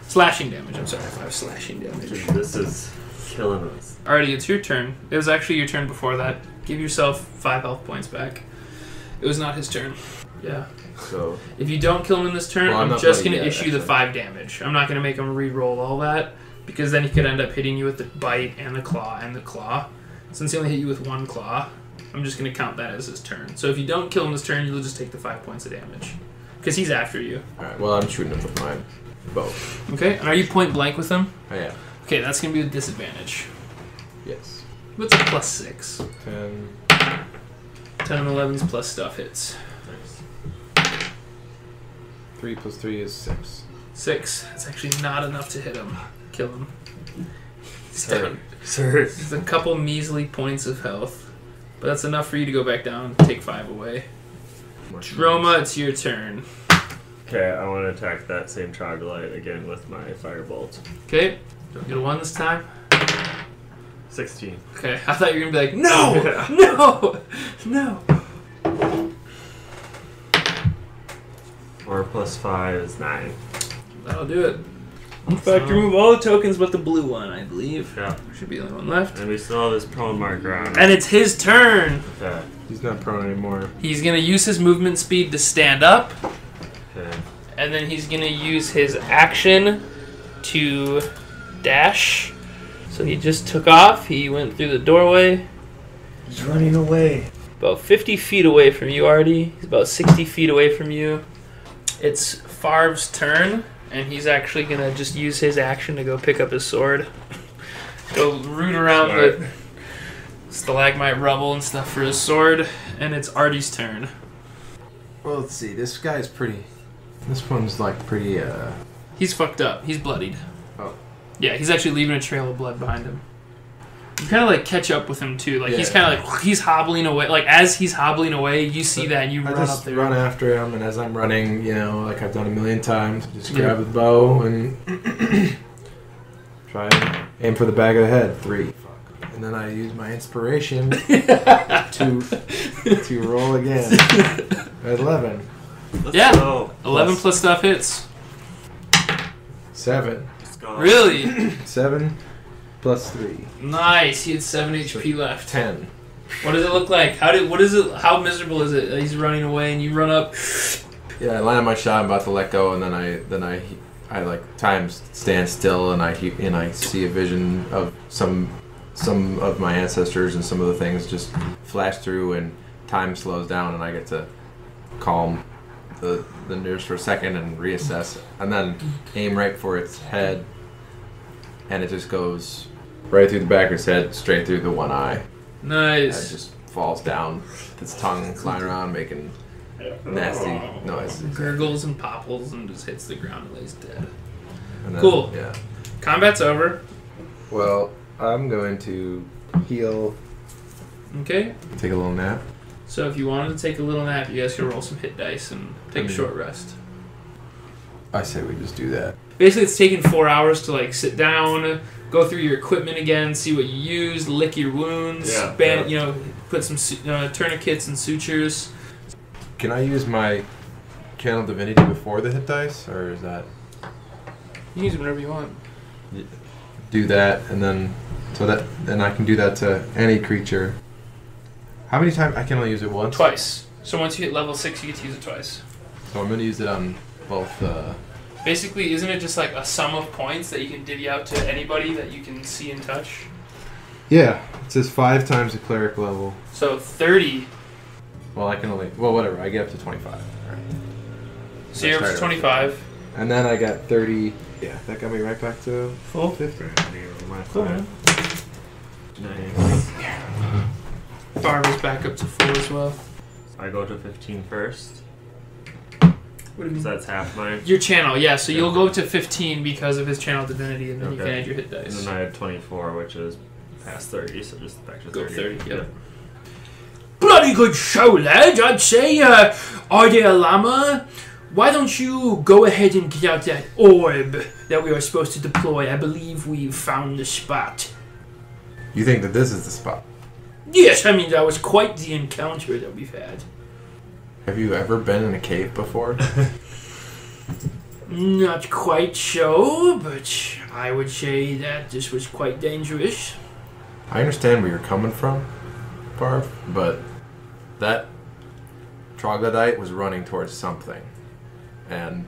Slashing damage, I'm sorry. 5 slashing damage. This is killing us. Artie, it's your turn. It was actually your turn before that. Give yourself 5 health points back. It was not his turn. Yeah. so If you don't kill him in this turn, Well, I'm I'm not just bloody going to yet, issue the actually. 5 damage. I'm not going to make him re-roll all that, because then he could end up hitting you with the bite and the claw and the claw. Since he only hit you with 1 claw, I'm just going to count that as his turn. So if you don't kill him this turn, you'll just take the 5 points of damage. Because he's after you. alright, well, I'm shooting him with my bow. Okay? And are you point blank with him? Oh, yeah. Okay, that's going to be with disadvantage. Yes. What's a +6? 10. 10 and 11's plus stuff hits. 3 plus 3 is 6. 6. That's actually not enough to hit him. Kill him. He's Sir. down. Sir. Just a couple measly points of health. But that's enough for you to go back down and take 5 away. Droma, it's your turn. Okay, I want to attack that same troglodyte again with my firebolt. Okay? Don't get a 1 this time. 16. Okay, I thought you were going to be like, no! No! No! 4 plus 5 is 9. That'll do it. In fact, remove all the tokens but the blue one, I believe. Yeah. There should be the only one left. And we still have this prone marker on. And it's his turn. Okay. He's not prone anymore. He's going to use his movement speed to stand up. Okay. And then he's going to use his action to dash. So he just took off. He went through the doorway. He's running away. About 50 feet away from you, Artie. He's about 60 feet away from you. It's Favre's turn. And he's actually going to just use his action to go pick up his sword. Go root around the stalagmite rubble and stuff for his sword. And it's Artie's turn. Well, let's see. This guy's pretty... This one's like pretty, He's fucked up. He's bloodied. Oh. Yeah, he's actually leaving a trail of blood behind him. You kind of like catch up with him too. Like he's Yeah. kind of like he's hobbling away. Like as he's hobbling away, you see that and you I run just up there. run after him, and as I'm running, you know, like I've done a million times, just Yeah. grab the bow and try and aim for the back of the head. 3. Fuck. And then I use my inspiration to roll again. 11. Let's Yeah. go. 11 plus stuff hits. 7. Let's go. Really 7 plus 3. nice. He had 7 HP left. 10. What does it look like? What is it? How miserable is it? He's running away and you run up. Yeah, I land my shot. I'm about to let go, and then I like time stands still, and I see a vision of some of my ancestors, and some of the things just flash through, and time slows down, and I get to calm the nerves for a second and reassess, and then aim right for its head, and it just goes right through the back of its head, straight through the one eye. And it Nice. just falls down, with its tongue flying around, making nasty noise. Gurgles and popples and just hits the ground and lays dead. And then, Cool. Yeah. Combat's over. Well, I'm going to heal. Okay. Take a little nap. So if you wanted to take a little nap, you guys could roll some hit dice and take a short rest. I say we just do that. Basically, it's taking 4 hours to like sit down, go through your equipment again, see what you use, lick your wounds, put some tourniquets and sutures. Can I use my Channel Divinity before the hit dice, or is that... You can use it whenever you want. Do that, and then... Then I can do that to any creature. How many times? I can only use it once? Twice. So once you hit level 6, you get to use it twice. So I'm going to use it on both... Basically, isn't it just like a sum of points that you can divvy out to anybody that you can see and touch? Yeah. It says 5 times the cleric level. So 30... Well, I can only... Well, whatever. I get up to 25. Right. So you're up to 25. And then I got 30... Yeah, that got me right back to... Full? 50. Cool, man. Nice. Barbara's back up to 4 as well. I go to 15 first. What do you mean? So that's half mine. Your channel, yeah. So you'll go to 15 because of his channel divinity, and then you can Okay. add your hit dice. And then I had 24, which is past 30, so just back to 30. Go 30, yep. Bloody good show, lads, I'd say. Ardea Lama, why don't you go ahead and get out that orb that we are supposed to deploy? I believe we've found the spot. You think that this is the spot? Yes, I mean, that was quite the encounter that we've had. Have you ever been in a cave before? Not quite so, but I would say that this was quite dangerous. I understand where you're coming from, Barb, but that troglodyte was running towards something. And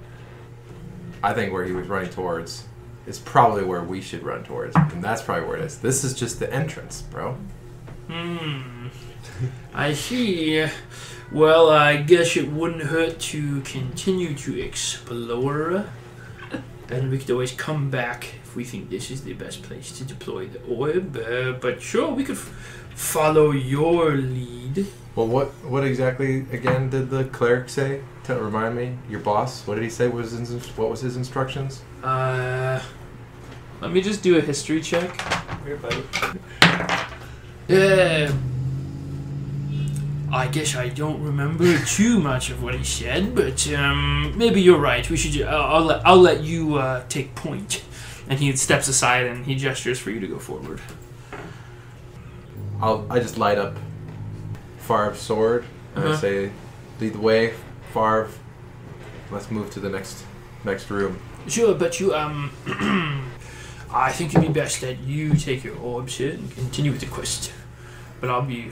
I think where he was running towards is probably where we should run towards. And that's probably where it is. This is just the entrance, bro. I see. Well, I guess it wouldn't hurt to continue to explore. And we could always come back if we think this is the best place to deploy the orb. But sure, we could follow your lead. Well, what exactly, again, did the cleric say? To remind me, your boss, what did he say what was his instructions? Let me just do a history check. Here, buddy. I guess I don't remember too much of what he said, but maybe you're right. We should. I'll let you take point. And he steps aside and he gestures for you to go forward. I just light up Farv's sword and I say, lead the way, Farv. Let's move to the next room. Sure, but you I think it'd be best that you take your orbs here and continue with the quest. But I'll be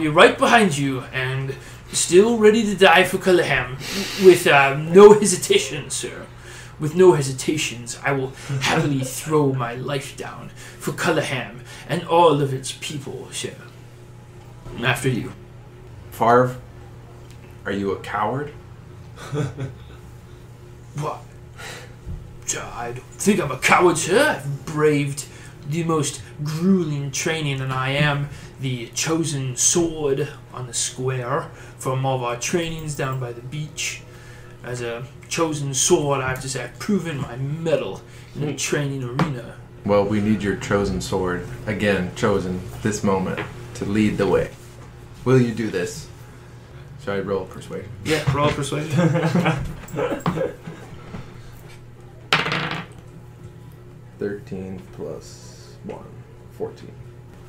right behind you and still ready to die for Cullaham with no hesitation, sir. With no hesitations, I will happily throw my life down for Cullaham and all of its people, sir. After you. Farv, are you a coward? What? I don't think I'm a coward, sir. I've braved the most grueling training, and I am the chosen sword on the square from all of our trainings down by the beach. As a chosen sword, I have to say I've proven my mettle in the training arena. Well, we need your chosen sword, again, chosen this moment, to lead the way. Will you do this? Should I roll persuasion? Yeah, roll persuasion. 13 plus 1, 14.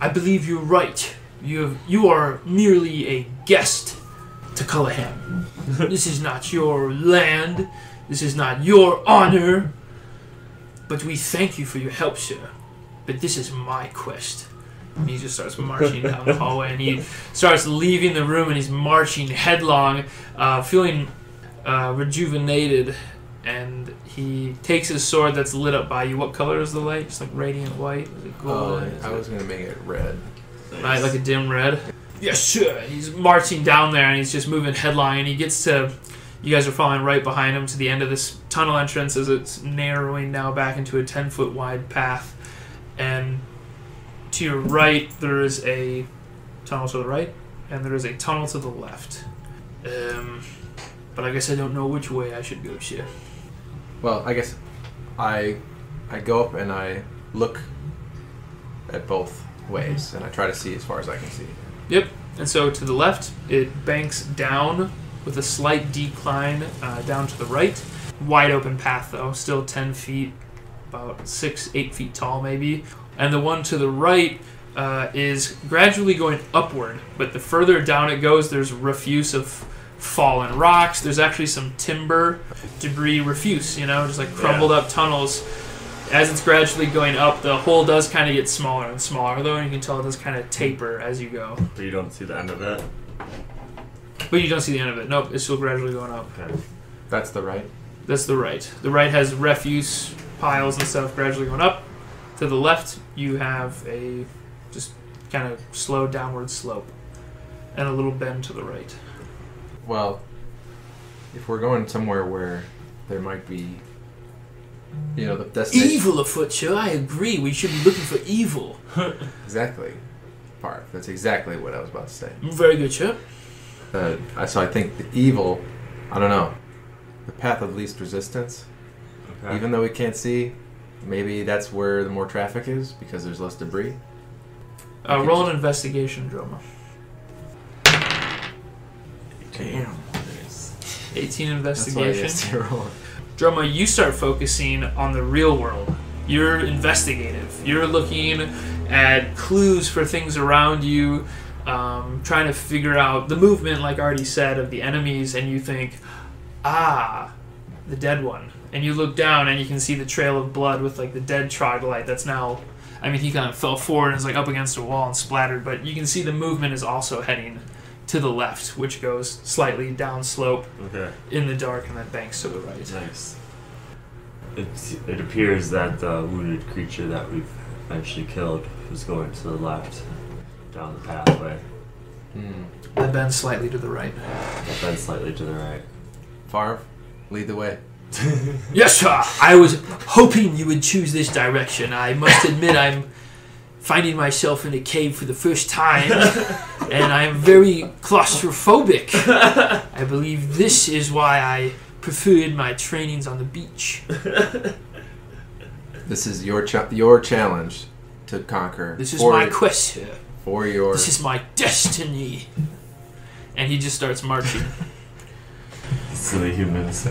I believe you're right. You are merely a guest to Cullaham. This is not your land. This is not your honor. But we thank you for your help, sir. But this is my quest. And he just starts marching down the hallway, and he starts leaving the room, and he's marching headlong, feeling rejuvenated. And he takes his sword that's lit up by you. What color is the light? Just like radiant white? Is it golden? I was going to make it red. Right, like a dim red. Yes, sir. He's marching down there, and he's just moving headlong, and he gets to... You guys are following right behind him to the end of this tunnel entrance as it's narrowing now back into a 10-foot wide path. And to your right, there is a tunnel to the right, and there is a tunnel to the left. But I guess I don't know which way I should go, sir. Well, I guess I go up and I look at both ways, and I try to see as far as I can see. Yep. And so to the left, it banks down with a slight decline down to the right. Wide open path, though. Still 10 feet, about 6-8 feet tall, maybe. And the one to the right is gradually going upward. But the further down it goes, there's refuse of fallen rocks. There's actually some timber, debris, refuse, just like crumbled up tunnels. As it's gradually going up, the hole does kind of get smaller and smaller, though, and you can tell it does kind of taper as you go. But you don't see the end of it? But you don't see the end of it. Nope, it's still gradually going up. Okay. That's the right. That's the right. The right has refuse piles and stuff gradually going up. To the left, you have a just kind of slow downward slope and a little bend to the right. Well, if we're going somewhere where there might be, the destination. Evil afoot, sir. I agree. We should be looking for evil. Exactly. Park. That's exactly what I was about to say. Very good, sir. So I think the evil, I don't know, the path of least resistance. Okay. Even though we can't see, maybe that's where the more traffic is because there's less debris. Roll an investigation, Droma. Damn. 18 That's why I investigation. guessed you're rolling. Droma, you start focusing on the real world. You're investigative. You're looking at clues for things around you, trying to figure out the movement, like Artie said, of the enemies, and you think, the dead one. And you look down and you can see the trail of blood with like the dead troglodyte that's now, he kind of fell forward and is like up against a wall and splattered, but you can see the movement is also heading to the left, which goes slightly down slope in the dark and then banks to the right. Nice. It appears that the wounded creature that we've eventually killed is going to the left down the pathway. That bends slightly to the right. Then slightly to the right. Favre, lead the way. Yes, sir. I was hoping you would choose this direction. I must admit I'm finding myself in a cave for the first time, and I'm very claustrophobic. I believe this is why I preferred my trainings on the beach. This is your challenge to conquer. This is my quest, sir. For your... This is my destiny. And he just starts marching. Silly humans.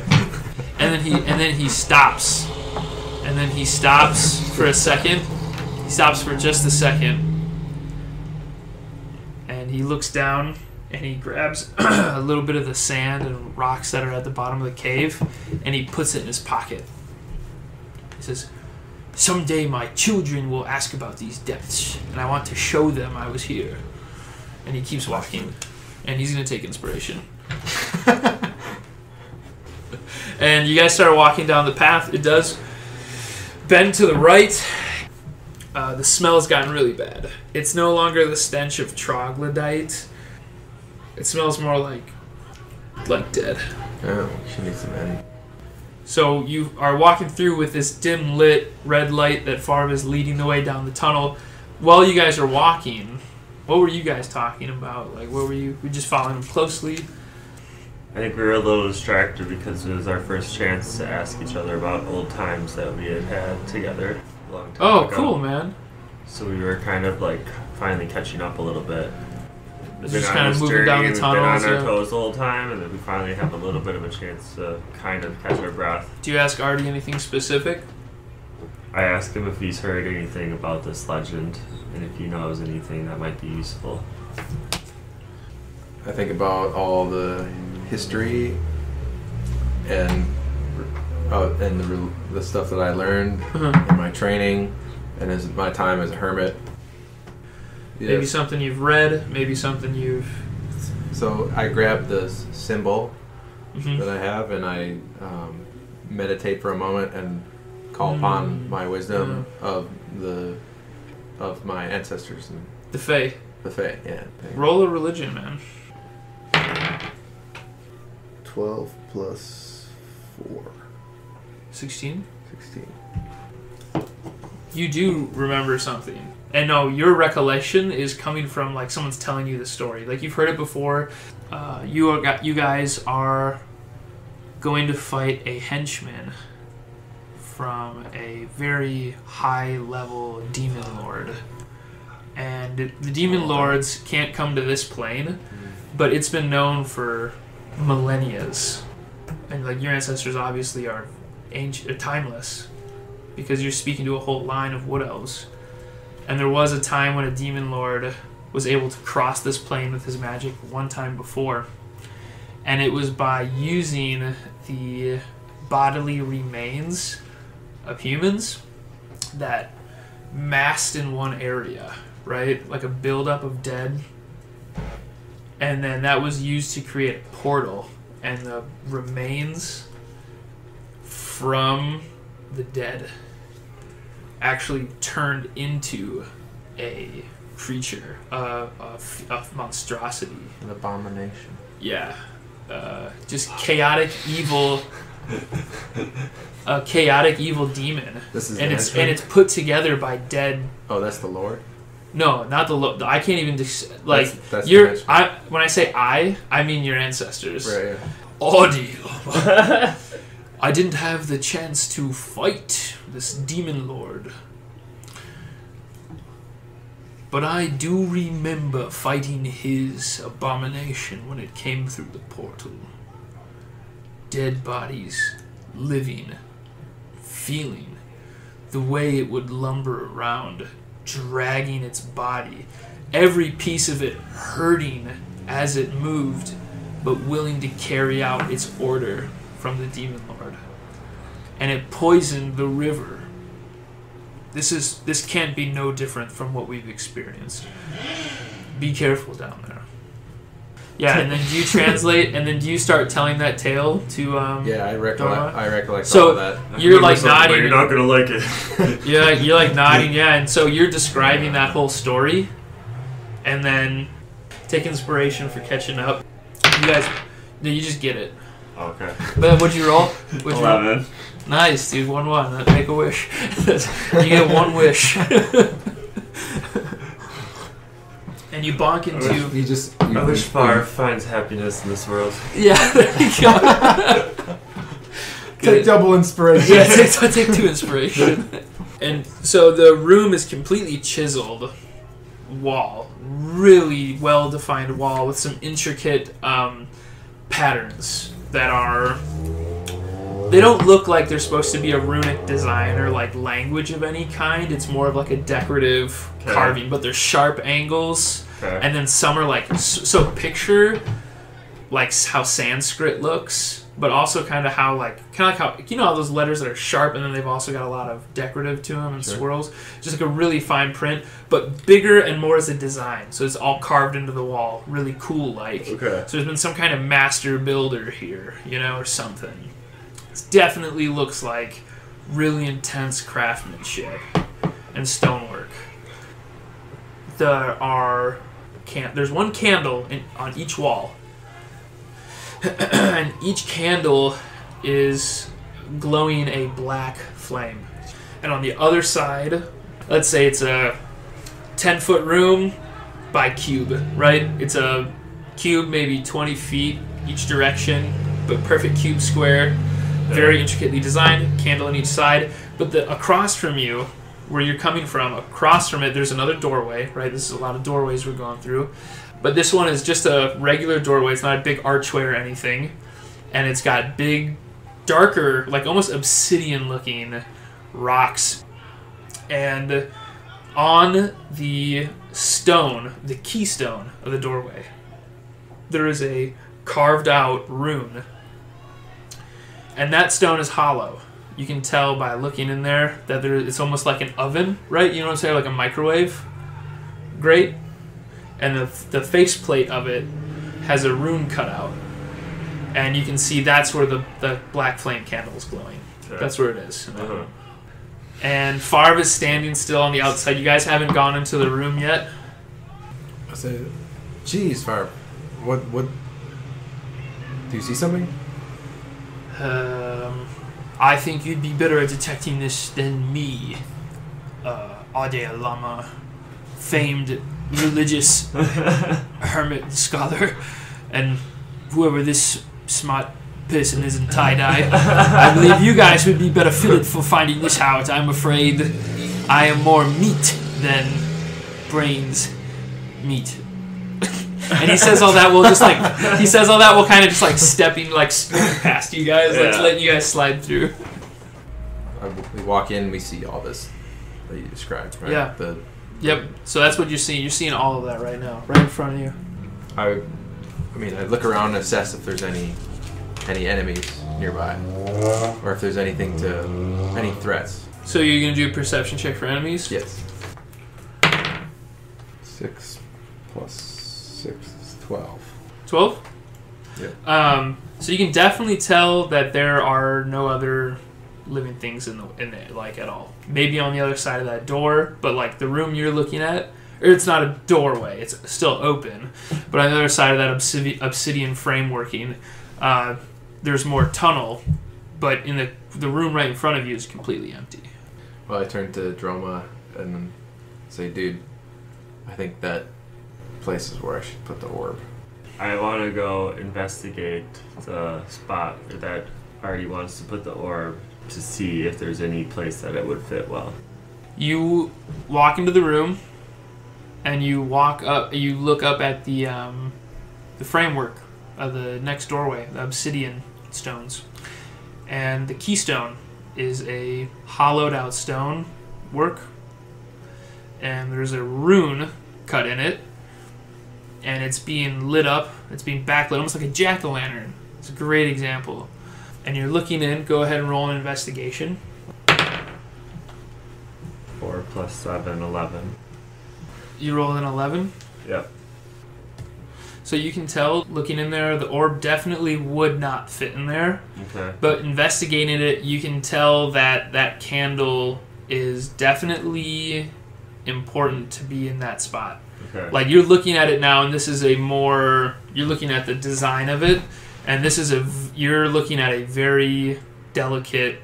And then he stops. And then he stops for a second. He stops for just a second. And he looks down and he grabs a little bit of the sand and rocks that are at the bottom of the cave and he puts it in his pocket. He says, "Someday my children will ask about these depths, and I want to show them I was here." And he keeps walking. And he's going to take inspiration. And you guys start walking down the path. It does bend to the right. The smell has gotten really bad. It's no longer the stench of troglodyte. It smells more like dead. Oh, she needs some end. So you are walking through with this dim lit red light that Favre is leading the way down the tunnel. While you guys are walking, what were you guys talking about? Like, what were you just following him closely? I think we were a little distracted because it was our first chance to ask each other about old times that we had together a long time ago. Cool, man. So we were kind of like finally catching up a little bit. Just kind of moving down the tunnels. We've been on our toes the whole time, and then we finally have a little bit of a chance to kind of catch our breath. Do you ask Artie anything specific? I asked him if he's heard anything about this legend, and if he knows anything that might be useful. I think about all the history and the stuff that I learned in my training and as my time as a hermit. Yes. Maybe something you've read, maybe something you've... So I grab the symbol that I have and I meditate for a moment and call upon my wisdom of my ancestors and the Fae. The Fae, yeah. Roll a religion, man. 12 plus 4. 16? 16. You do remember something. And no, your recollection is coming from like someone's telling you the story. Like you've heard it before. You guys are going to fight a henchman from a very high level demon lord. And the demon lords can't come to this plane, but it's been known for millennia And like your ancestors obviously are ancient, timeless, because you're speaking to a whole line of wood elves. And there was a time when a demon lord was able to cross this plane with his magic one time before, and it was by using the bodily remains of humans that massed in one area, right? Like a buildup of dead. And then that was used to create a portal, and the remains from the dead actually turned into a creature, a monstrosity. An abomination. Yeah. Just chaotic evil. A chaotic evil demon. This is and it's put together by dead. Oh, that's the Lord? No, not the I can't even like that's you're. When I say I mean your ancestors. Right. Yeah. Ordeal. I didn't have the chance to fight this demon lord, but I do remember fighting his abomination when it came through the portal. Dead bodies, living, feeling the way it would lumber around, dragging its body, every piece of it hurting as it moved, but willing to carry out its order from the demon lord. And it poisoned the river. This can't be no different from what we've experienced. Be careful down there. Yeah, and then do you translate, and then do you start telling that tale to Yeah, I recollect so all of that. You're like nodding. You're not gonna like it. Yeah, you're like nodding, yeah, and so you're describing that whole story, and then take inspiration for catching up. You guys, no, you just get it. Okay. But what'd you roll? What'd you roll? 11. Nice, dude. 1-1. Make a wish. You get one wish. And you bonk into. I wish Far finds happiness in this world. Yeah, there you go. Take double inspiration. Yeah, take 2 inspiration. And so the room is completely chiseled wall, really well defined wall with some intricate patterns that are. They don't look like they're supposed to be a runic design or like language of any kind. It's more of like a decorative carving, but they're sharp angles. Okay. And then some are like so picture like how Sanskrit looks, but also kind of like how you know all those letters that are sharp and then they've also got a lot of decorative to them and swirls. Just like a really fine print, but bigger and more as a design. So it's all carved into the wall, really cool like. Okay. So there's been some kind of master builder here, you know, or something. It definitely looks like really intense craftsmanship and stonework. There's one candle on each wall, and each candle is glowing a black flame. And on the other side, let's say it's a 10-foot room by cube, right? It's a cube, maybe 20 feet each direction, but perfect cube square. Very intricately designed, candle on each side. But across from you, where you're coming from, across from it, there's another doorway, right? This is a lot of doorways we're going through. But this one is just a regular doorway. It's not a big archway or anything. And it's got big, darker, like almost obsidian-looking rocks. And on the stone, the keystone of the doorway, there is a carved-out rune. And that stone is hollow. You can tell by looking in there that it's almost like an oven, right? You know what I'm saying? Like a microwave grate. And the faceplate of it has a rune cut out. And you can see that's where the black flame candle is glowing. Okay. That's where it is. Uh-huh. And Farv is standing still on the outside. You guys haven't gone into the room yet? I say, geez, Farv, what, do you see something? I think you'd be better at detecting this than me, Ade Lama, famed religious hermit scholar, and whoever this smart person is in tie-dye. I believe you guys would be better fitted for finding this out. I'm afraid I am more meat than brains meat. And he says all that while kind of just like stepping past you guys, like letting you guys slide through. We walk in, we see all this that you described, right? Yeah. Yep. So that's what you're seeing. You're seeing all of that right now, right in front of you. I look around and assess if there's any enemies nearby, or if there's any threats. So you're gonna do a perception check for enemies? Yes. 6 plus 6 is 12. 12? Yeah. So you can definitely tell that there are no other living things in there, like, at all. Maybe on the other side of that door, but like the room you're looking at, or it's not a doorway, it's still open, but on the other side of that obsidian frameworking, there's more tunnel, but in the room right in front of you is completely empty. Well, I turn to Droma and say, dude, I think that place is where I should put the orb. I want to go investigate the spot that Artie wants to put the orb to see if there's any place that it would fit well. You walk into the room, and you look up at the framework of the next doorway, the obsidian stones. And the keystone is a hollowed out stone work. And there's a rune cut in it. And it's being lit up. It's being backlit, almost like a jack-o'-lantern. It's a great example. And you're looking in. Go ahead and roll an investigation. 4 plus 7, 11. You roll an 11? Yep. So you can tell, looking in there, the orb definitely would not fit in there. Okay. But investigating it, you can tell that that candle is definitely important to be in that spot. Okay. Like, you're looking at it now, and this is you're looking at the design of it, and you're looking at a very delicate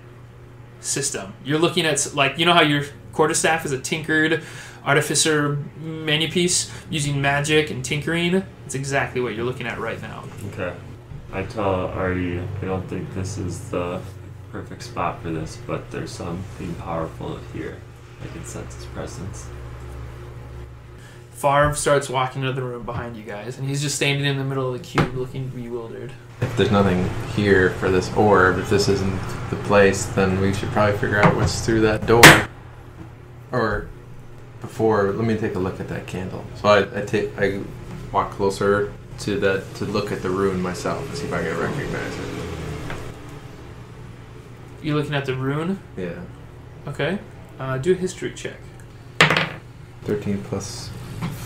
system. You're looking at, like, you know how your quarterstaff is a tinkered artificer manupiece using magic and tinkering? It's exactly what you're looking at right now. Okay. I tell Artie, I don't think this is the perfect spot for this, but there's something powerful here. I can sense his presence. Favre starts walking into the room behind you guys, and he's just standing in the middle of the cube looking bewildered. If there's nothing here for this orb, if this isn't the place, then we should probably figure out what's through that door. Or before, let me take a look at that candle. So I walk closer to look at the rune myself and see if I can recognize it. You're looking at the rune? Yeah. Okay. Do a history check. 13 plus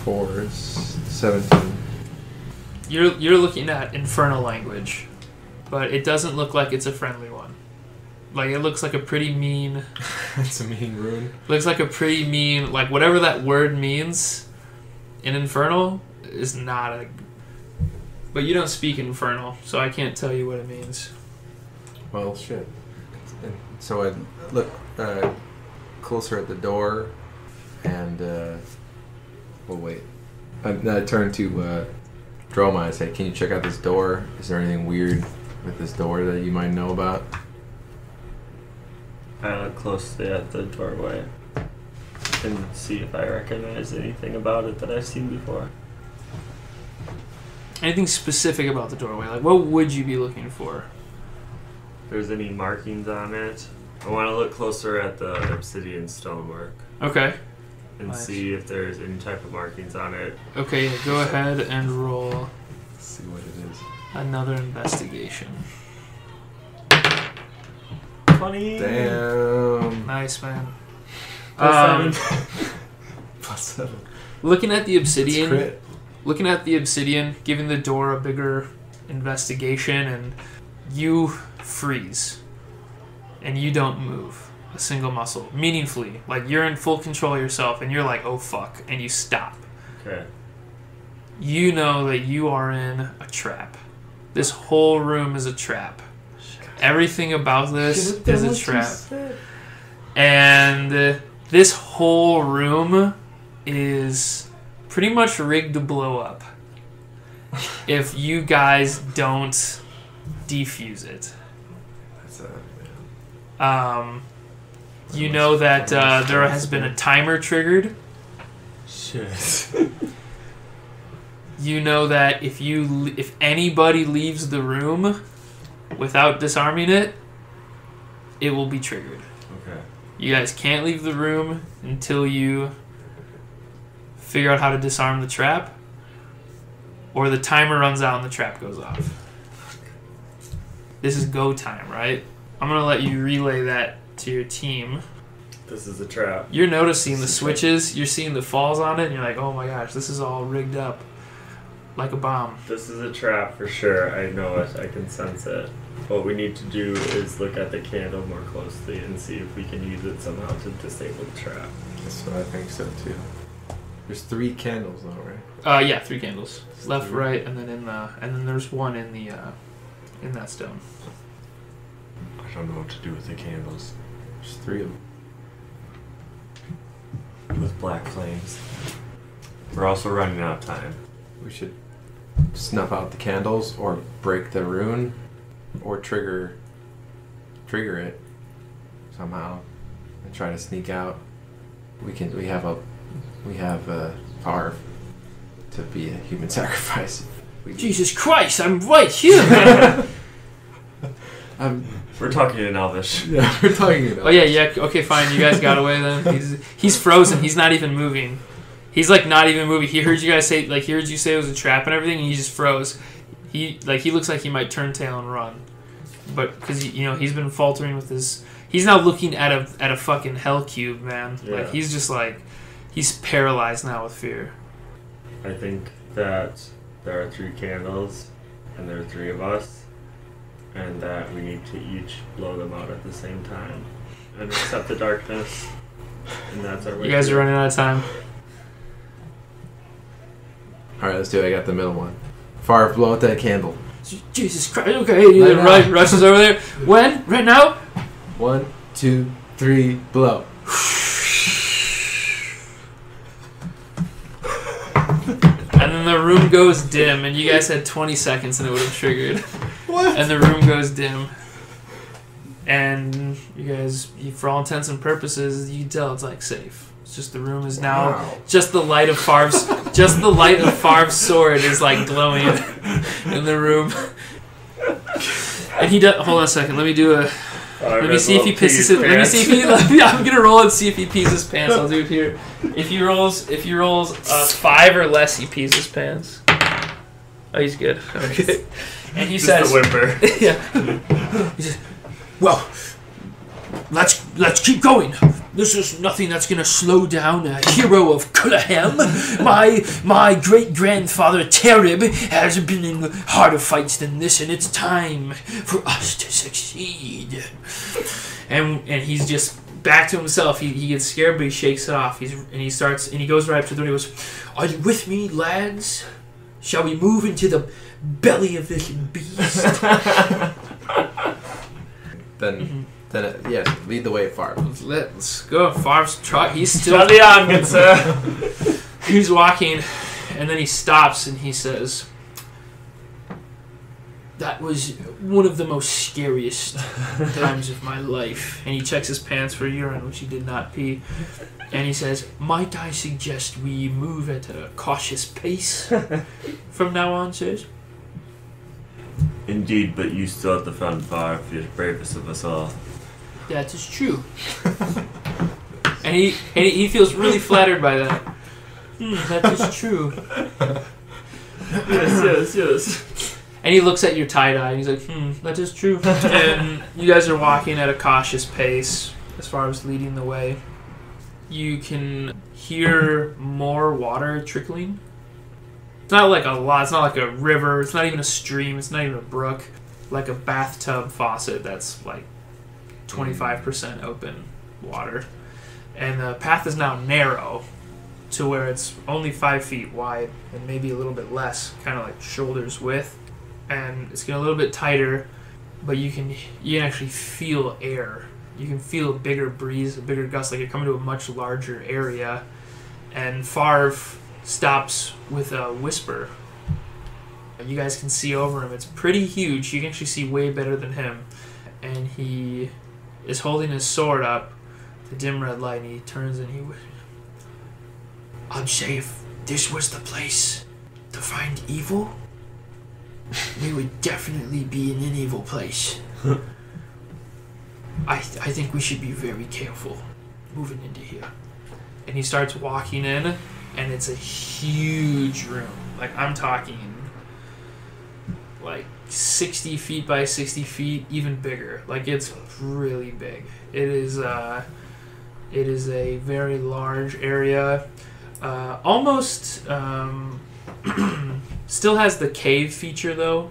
4 is 17. You're looking at infernal language, but it doesn't look like it's a friendly one. Like, it looks like a pretty mean... It's a mean rune. Looks like a pretty mean... Like, whatever that word means in infernal is not a... But you don't speak infernal, so I can't tell you what it means. Well, shit. And so I look closer at the door, and we'll wait. I turn to Droma and say, "Can you check out this door? Is there anything weird with this door that you might know about?" I look closely at the doorway and see if I recognize anything about it that I've seen before. Anything specific about the doorway? Like, what would you be looking for? If there's any markings on it, I want to look closer at the obsidian stonework Okay. and Nice. see if there's any type of markings on it. Okay, go ahead and roll Let's see what it is. another investigation. 20. Damn. Nice, man. Plus 7. Plus 7. Looking at the It's obsidian, crit. giving the door a bigger investigation, and you freeze. And you don't move a single muscle, meaningfully. Like, you're in full control of yourself, and you're like, oh fuck, and you stop. Okay. You know that you are in a trap. This whole room is a trap. Everything about this is a trap. And this whole room is pretty much rigged to blow up if you guys don't defuse it. That's You know that there has been a timer triggered. Shit. you know that if anybody leaves the room without disarming it, it will be triggered. Okay. You guys can't leave the room until you figure out how to disarm the trap, or the timer runs out and the trap goes off. This is go time, right? I'm going to let you relay that to your team. This is a trap. You're noticing the switches, you're seeing the falls on it, and you're like, oh my gosh, this is all rigged up like a bomb. This is a trap for sure. I know it. I can sense it. What we need to do is look at the candle more closely and see if we can use it somehow to disable the trap. That's what I think so too. There's 3 candles though, right? Yeah, 3 candles. Left, right, and then there's one in the in that stone. I don't know what to do with the candles. There's 3 of them. With black flames. We're also running out of time. We should snuff out the candles or break the rune or trigger it somehow and try to sneak out. We have Farv to be a human sacrifice. Jesus Christ, I'm right here, man. We're talking in Elvish. Yeah, we're talking about. Oh yeah, okay, fine. You guys got away then. He's frozen. He's not even moving. He's like not even moving. He heard you guys say he heard you say it was a trap and everything, and he just froze. He looks like he might turn tail and run, but because he's been faltering with his. He's now looking at a fucking hell cube, man. Yeah. Like he's just like he's paralyzed now with fear. I think that there are 3 candles, and there are 3 of us, and that we need to each blow them out at the same time and accept the darkness. And that's our way. You guys are running out of time. Alright, let's do it. I got the middle one. Farv, blow out that candle. Jesus Christ. Okay, right, rushes over there. When? Right now? 1, 2, 3, blow. And then the room goes dim, and you guys had 20 seconds and it would have triggered. What? And the room goes dim. And you guys, for all intents and purposes, you can tell it's like safe. It's just the room is now just the light of Farv's sword is like glowing in the room. And he does. Hold on a second. Let me do a. Let me see if he pisses it. Let me see if he. I'm gonna roll and see if he pees his pants. I'll do it here. If he rolls 5 or less, he pees his pants. Oh, he's good. Okay. And he says, the whimper. Yeah. He says, well, let's keep going. This is nothing that's gonna slow down a hero of Cullaham. My great grandfather Terib has been in harder fights than this, and it's time for us to succeed. And he's just back to himself. He gets scared, but he shakes it off. He goes right up to them. He goes, "Are you with me, lads? Shall we move into the belly of this beast?" Then, yes, lead the way, Farv. Let's go. Farv's he's still. Shut on, good sir. He's walking, and then he stops and he says, "That was one of the most scariest times of my life." And he checks his pants for urine, which he did not pee. And he says, "Might I suggest we move at a cautious pace from now on, sirs?" Indeed, but you still at the front, Farv. You're the bravest of us all. That is true. and he feels really flattered by that. That is true. Yes. And he looks at your tie-dye and he's like, that is true. And you guys are walking at a cautious pace as far as leading the way. You can hear more water trickling. It's not like a lot. It's not like a river. It's not even a stream. It's not even a brook. Like a bathtub faucet that's like 25% open water. And the path is now narrow to where it's only 5 feet wide and maybe a little bit less, kind of like shoulders width. And it's getting a little bit tighter, but you can actually feel air. You can feel a bigger breeze, a bigger gust, like you're coming to a much larger area. And Farv stops with a whisper. You guys can see over him. It's pretty huge. You can actually see way better than him. And he is holding his sword up, the dim red light, and he turns and I'd say if this was the place To find evil? We would definitely be in an evil place. I think we should be very careful moving into here. And he starts walking in, and it's a huge room. Like, I'm talking like 60 feet by 60 feet, even bigger. Like, it's really big. It is a very large area. Almost still has the cave feature though,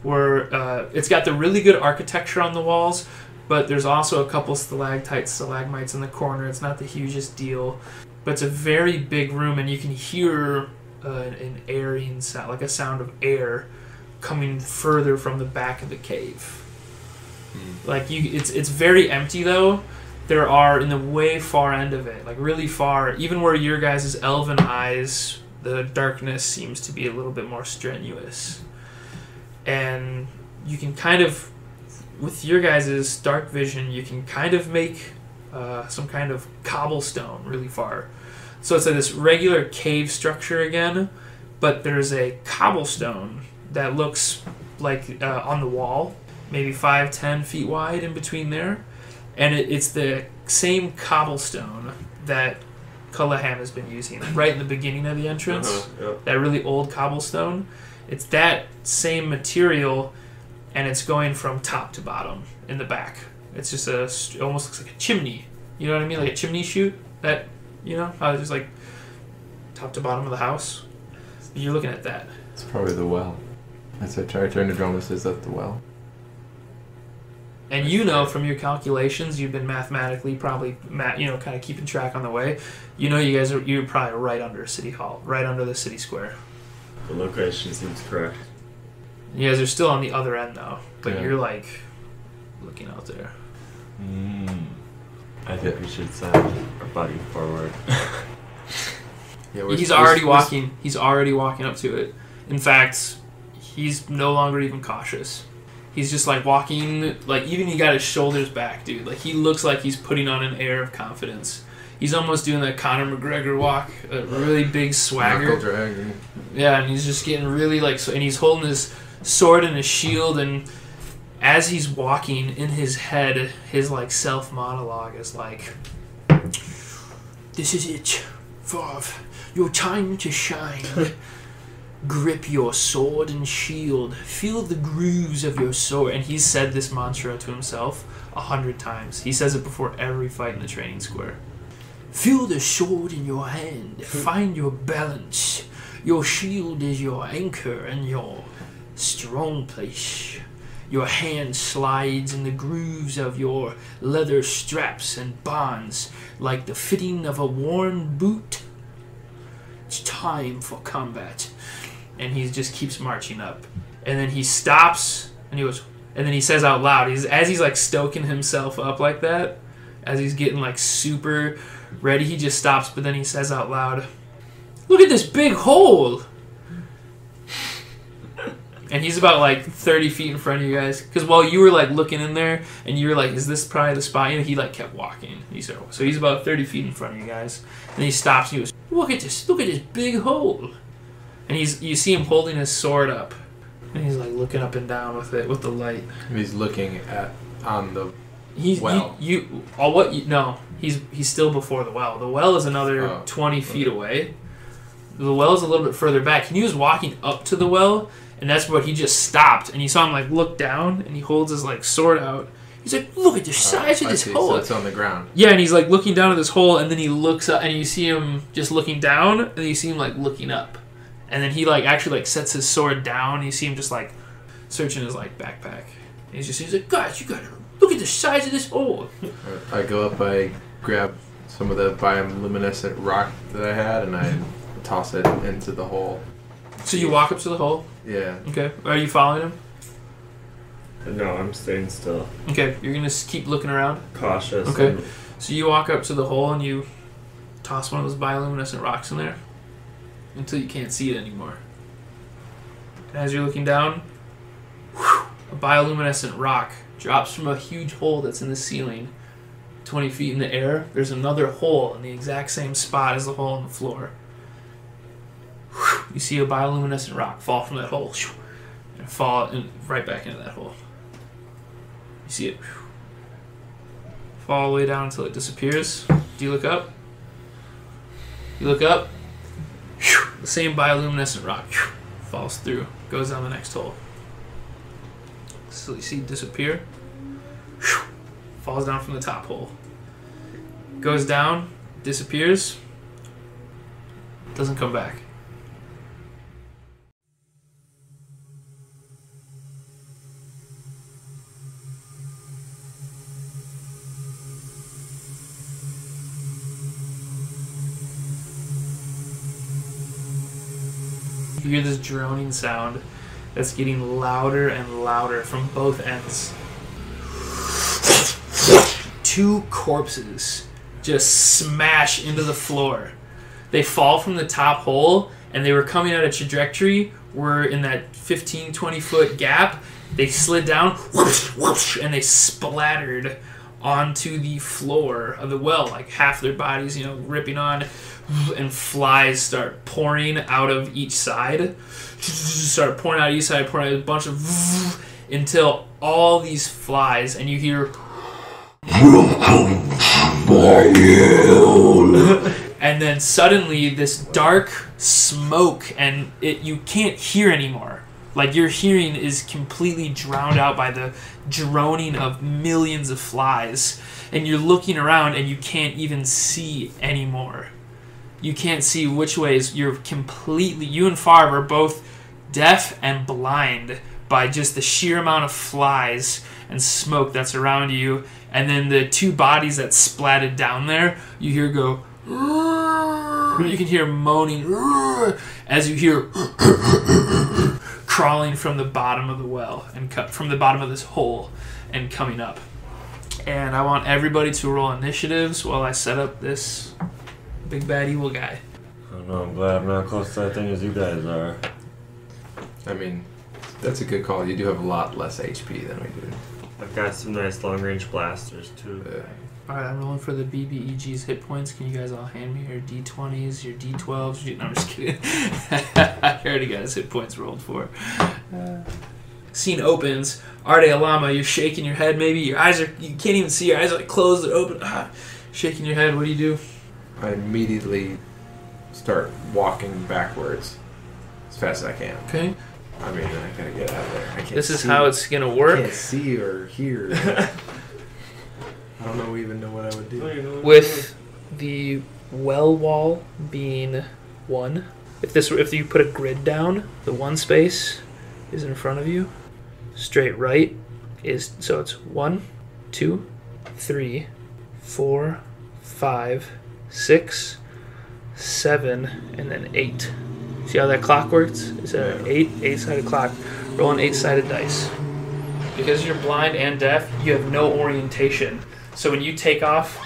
where it's got the really good architecture on the walls, but there's also a couple stalactites, stalagmites in the corner. It's not the hugest deal, but it's a very big room, and you can hear an airing sound, like a sound of air coming further from the back of the cave. Like it's very empty though. There are, in the way far end of it, like really far, even where your guys' elven eyes, the darkness seems to be a little bit more strenuous. And you can kind of, with your guys' dark vision, you can kind of make some kind of cobblestone really far. So it's like this regular cave structure again, but there's a cobblestone that looks like on the wall, maybe 5-10 feet wide in between there. And it's the same cobblestone that Cullaham has been using, right in the beginning of the entrance. Yep. That really old cobblestone. It's that same material, and it's going from top to bottom in the back. It's just it almost looks like a chimney. You know what I mean? Like a chimney chute. That, you know, how it's just like top to bottom of the house. You're looking at that. It's probably the well. As I try to turn to Dromus, is that the well? And you know from your calculations, you've been mathematically probably, kind of keeping track on the way. You know you're probably right under City Hall, right under the city square. The location seems correct. You guys are still on the other end though, but Yeah. you're like looking out there. I think we should send our buddy forward. Yeah, He's already walking. He's already walking up to it. In fact, he's no longer even cautious. He's just like walking, like even he got his shoulders back, dude. Like he looks like he's putting on an air of confidence. He's almost doing that Conor McGregor walk, a really big swagger. Knuckle dragging. Yeah, and he's just getting really like, and he's holding his sword and his shield, and as he's walking in his head, his like self monologue is like, "This is it, Varv. Your time to shine. Grip your sword and shield. Feel the grooves of your sword." And he's said this mantra to himself 100 times. He says it before every fight in the training square. Feel the sword in your hand. Find your balance. Your shield is your anchor and your strong place. Your hand slides in the grooves of your leather straps and bonds like the fitting of a worn boot. It's time for combat. And he just keeps marching up. And then he stops, and then he says out loud, as he's like stoking himself up like that, as he's getting like super ready, he just stops, but then he says out loud, "Look at this big hole!" And he's about like 30 feet in front of you guys. Because while you were like looking in there, and you were like, "Is this probably the spot?" He like kept walking. So he's about 30 feet in front of you guys. And he stops, and he goes, look at this big hole." And you see him holding his sword up, and he's like looking up and down with it, with the light. And he's looking on the well. He's still before the well. The well is another 20 feet away. The well is a little bit further back. And he was walking up to the well, and that's where he just stopped. And you saw him like look down, and he holds his like sword out. He's like, "Look at the size of this hole." So it's on the ground. Yeah, and he's like looking down at this hole, and then he looks up, and you see him just looking down, and then you see him like looking up. And then he like actually like sets his sword down. And you see him just like searching his like backpack. And he's like, "Guys, you gotta look at the size of this hole." I go up, I grab some of the bioluminescent rock that I had, and I toss it into the hole. So you walk up to the hole. Yeah. Okay. Are you following him? No, I'm staying still. Okay. You're gonna keep looking around. Cautious. Okay. So you walk up to the hole and you toss one of those bioluminescent rocks in there until you can't see it anymore. And as you're looking down, a bioluminescent rock drops from a huge hole that's in the ceiling, 20 feet in the air. There's another hole in the exact same spot as the hole in the floor. you see a bioluminescent rock fall from that hole and fall right back into that hole. You see it fall all the way down until it disappears. Do you look up? You look up. The same bioluminescent rock falls through, goes down the next hole. So you see it disappear. Falls down from the top hole. Goes down, disappears, doesn't come back. You hear this droning sound that's getting louder and louder from both ends. 2 corpses just smash into the floor. They fall from the top hole, and they were coming at a trajectory where in that 15-20 foot gap, they slid down, whoosh, whoosh, and they splattered onto the floor of the well, like half their bodies, ripping on, and flies start pouring out of each side. Start pouring out each side, pouring out a bunch of, until all these flies, and you hear and then suddenly this dark smoke, and you can't hear anymore. Like, your hearing is completely drowned out by the droning of millions of flies, and you're looking around and you can't even see anymore. You can't see which ways. You and Favre are both deaf and blind by just the sheer amount of flies and smoke that's around you. And then the 2 bodies that splatted down there, you hear go, you can hear moaning as you hear crawling from the bottom of the well and from the bottom of this hole and coming up. And I want everybody to roll initiatives while I set up this big bad evil guy. I don't know, I'm glad I'm not close to that thing as you guys are. I mean, that's a good call. You do have a lot less HP than we do. I've got some nice long-range blasters, too. Alright, I'm rolling for the BBEG's hit points. Can you guys all hand me your D20s, your D12s? No, I'm just kidding. I already got his hit points rolled for. Scene opens. Arde Alama, you're shaking your head maybe. Your eyes are, you can't even see. Your eyes are like closed or open. Shaking your head. What do you do? I immediately start walking backwards as fast as I can. Okay. I mean, I gotta get out of there. I can't This is see. how it's going to work. I can't see or hear. I don't even know what I would do. With the well wall being 1. If you put a grid down, the 1 space is in front of you. Straight right is, so it's 1, 2, 3, 4, 5, 6, 7, and then 8. See how that clock works? It's an 8-sided clock. Roll an 8-sided dice. Because you're blind and deaf, you have no orientation. So when you take off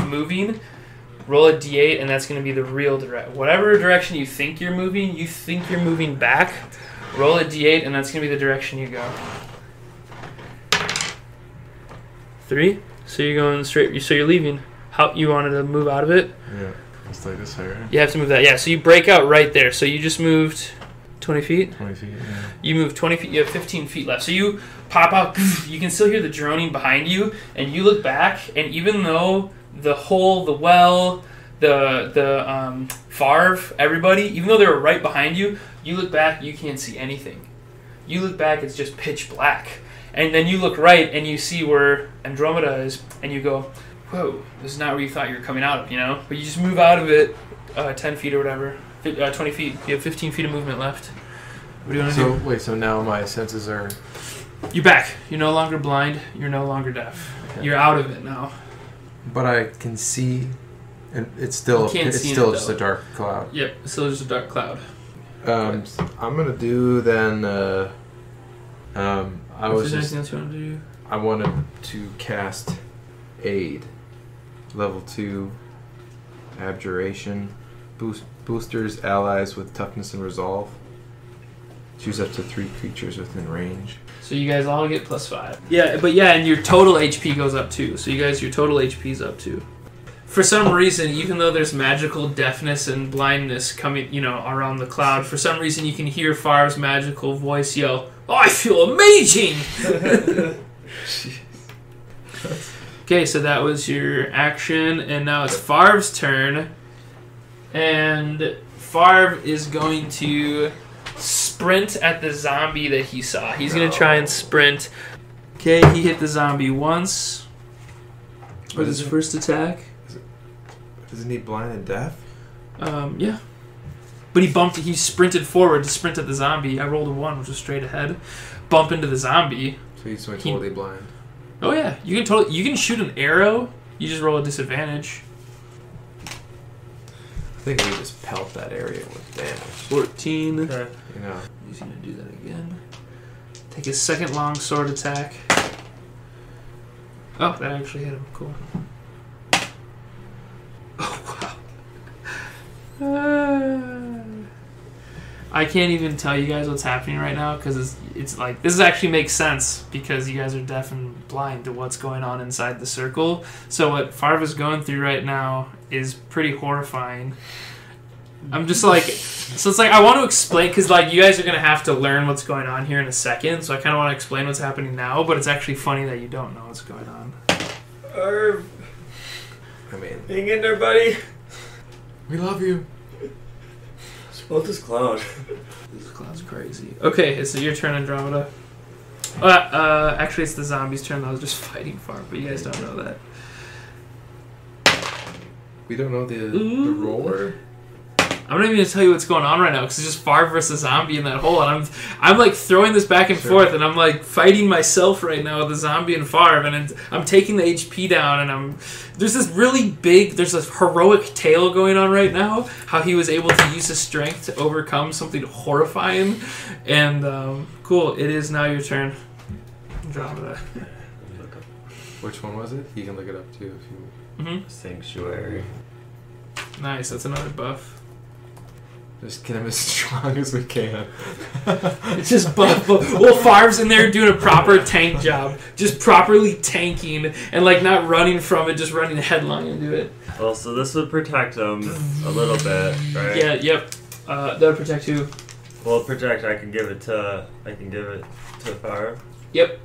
moving, roll a d8, and that's going to be the real direction. Whatever direction you think you're moving back, roll a d8, and that's going to be the direction you go. 3. So you're going straight. So you're leaving. How you wanted to move out of it? Yeah, it's like this way, right? You have to move that. Yeah. So you break out right there. So you just moved 20 feet. 20 feet. Yeah. You move 20 feet. You have 15 feet left. So you pop out. You can still hear the droning behind you, and you look back, and even though the hole, the well, the Favre, everybody, even though they were right behind you, you look back, you can't see anything. You look back, it's just pitch black. And then you look right, and you see where Andromeda is, and you go, whoa, this is not where you thought you were coming out of, But you just move out of it 10 feet or whatever, 20 feet. You have 15 feet of movement left. What do you want to do? Wait, so now my senses are... You're back. You're no longer blind. You're no longer deaf. Okay. You're out of it now. But I can see, and it's still just a dark cloud. Yep, it's still just a dark cloud. I'm gonna do then. I was just. Anything else you want to do? I wanted to cast Aid, level 2, Abjuration, boosters allies with toughness and resolve. Choose up to 3 creatures within range. So you guys all get +5. Yeah, and your total HP goes up too. So you guys, your total HP is up too. for some reason, even though there's magical deafness and blindness coming, around the cloud, for some reason you can hear Farv's magical voice yell, "I feel amazing!" Okay, so that was your action, and now it's Farv's turn. And Farv is going to sprint at the zombie that he saw. He's going to try and sprint. Okay, he hit the zombie once with his first attack. Doesn't he blind and deaf? Yeah. But he sprinted forward to sprint at the zombie. I rolled a 1, which was straight ahead. Bump into the zombie. So he's totally blind. Oh yeah, you can shoot an arrow. You just roll a disadvantage. I think we just pelt that area with damage. 14. Okay. He's gonna do that again. Take his second long sword attack. Oh, that actually hit him. Cool. Oh wow. I can't even tell you guys what's happening right now because it's like this actually makes sense because you guys are deaf and blind to what's going on inside the circle. So what Farv is going through right now is pretty horrifying. I'm just like, so it's like I want to explain because like you guys are gonna have to learn what's going on here in a second. So I kind of want to explain what's happening now, but it's actually funny that you don't know what's going on. Hang in there, buddy. We love you. Smoke this cloud. This cloud's crazy. Okay, so your turn, Andromeda. Actually, it's the zombie's turn. I was just fighting Farv, but you guys don't know that. We don't know the roller. I'm not even gonna tell you what's going on right now because it's just Farv versus zombie in that hole, and I'm like throwing this back and forth, and I'm like fighting myself right now with the zombie and Farv, and I'm taking the HP down, and there's this heroic tale going on right now. How he was able to use his strength to overcome something horrifying, and cool. It is now your turn. Andromeda. Which one was it? You can look it up too if you. Sanctuary. Nice. That's another buff. Just get him as strong as we can. It's just buff. Well, Farv's in there doing a proper tank job. Just properly tanking and like not running from it, just running headlong into it. Well, so this would protect him a little bit, right? Yeah, yep. That would protect who? Well, protect, I can give it to Farv. Yep.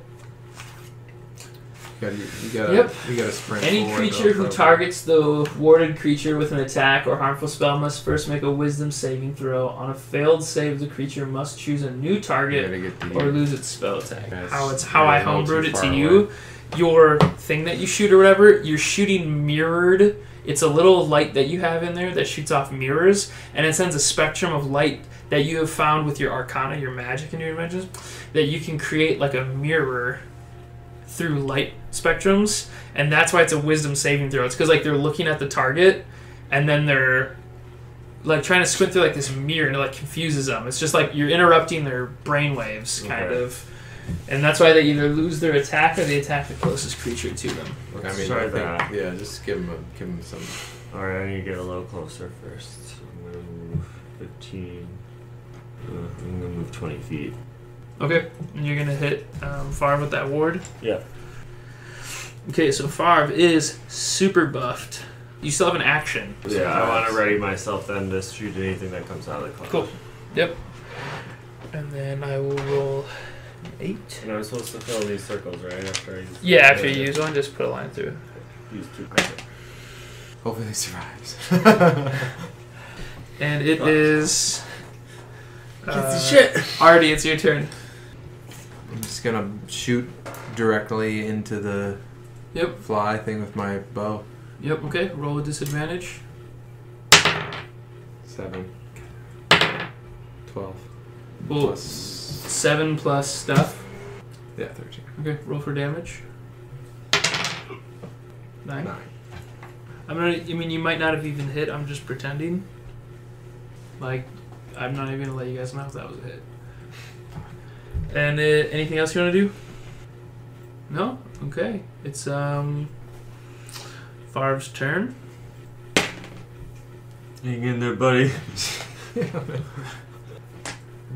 You gotta sprint. Any forward, creature who though, targets the warded creature with an attack or harmful spell must first make a wisdom saving throw. On a failed save, the creature must choose a new target or lose its spell attack. How I homebrewed it to you. Your thing that you shoot or whatever, you're shooting mirrored. It's a little light that you have in there that shoots off mirrors, and it sends a spectrum of light that you have found with your arcana, your magic, and your dimensions, that you can create like a mirror through light spectrums, and that's why it's a wisdom saving throw. It's because like they're looking at the target, and then they're like trying to squint through like this mirror, and it like confuses them. It's just like you're interrupting their brain waves, kind of, and that's why they either lose their attack or they attack the closest creature to them. I mean, try that. Yeah, just give him some. All right, I need to get a little closer first. I'm gonna move 15. I'm gonna move 20 feet. Okay, and you're gonna hit Farv with that ward. Yeah. Okay, so Farv is super buffed. You still have an action. Yeah, I want to ready myself then to shoot anything that comes out of the cloud. Cool. Yep. And then I will roll 8. And I'm supposed to fill these circles, right? After you use one, just put a line through. Use 2. Hopefully he survives. And it is. Shit. Artie, it's your turn. I'm just gonna shoot directly into the fly thing with my bow. Yep, okay. Roll a disadvantage. 7. 12. Well, Plus 7 plus stuff. Yeah, 13. Okay, roll for damage. 9. 9. You might not have even hit. I'm just pretending. Like, I'm not even gonna let you guys know if that was a hit. And anything else you want to do? No? Okay. It's Farv's turn. Hang in there, buddy.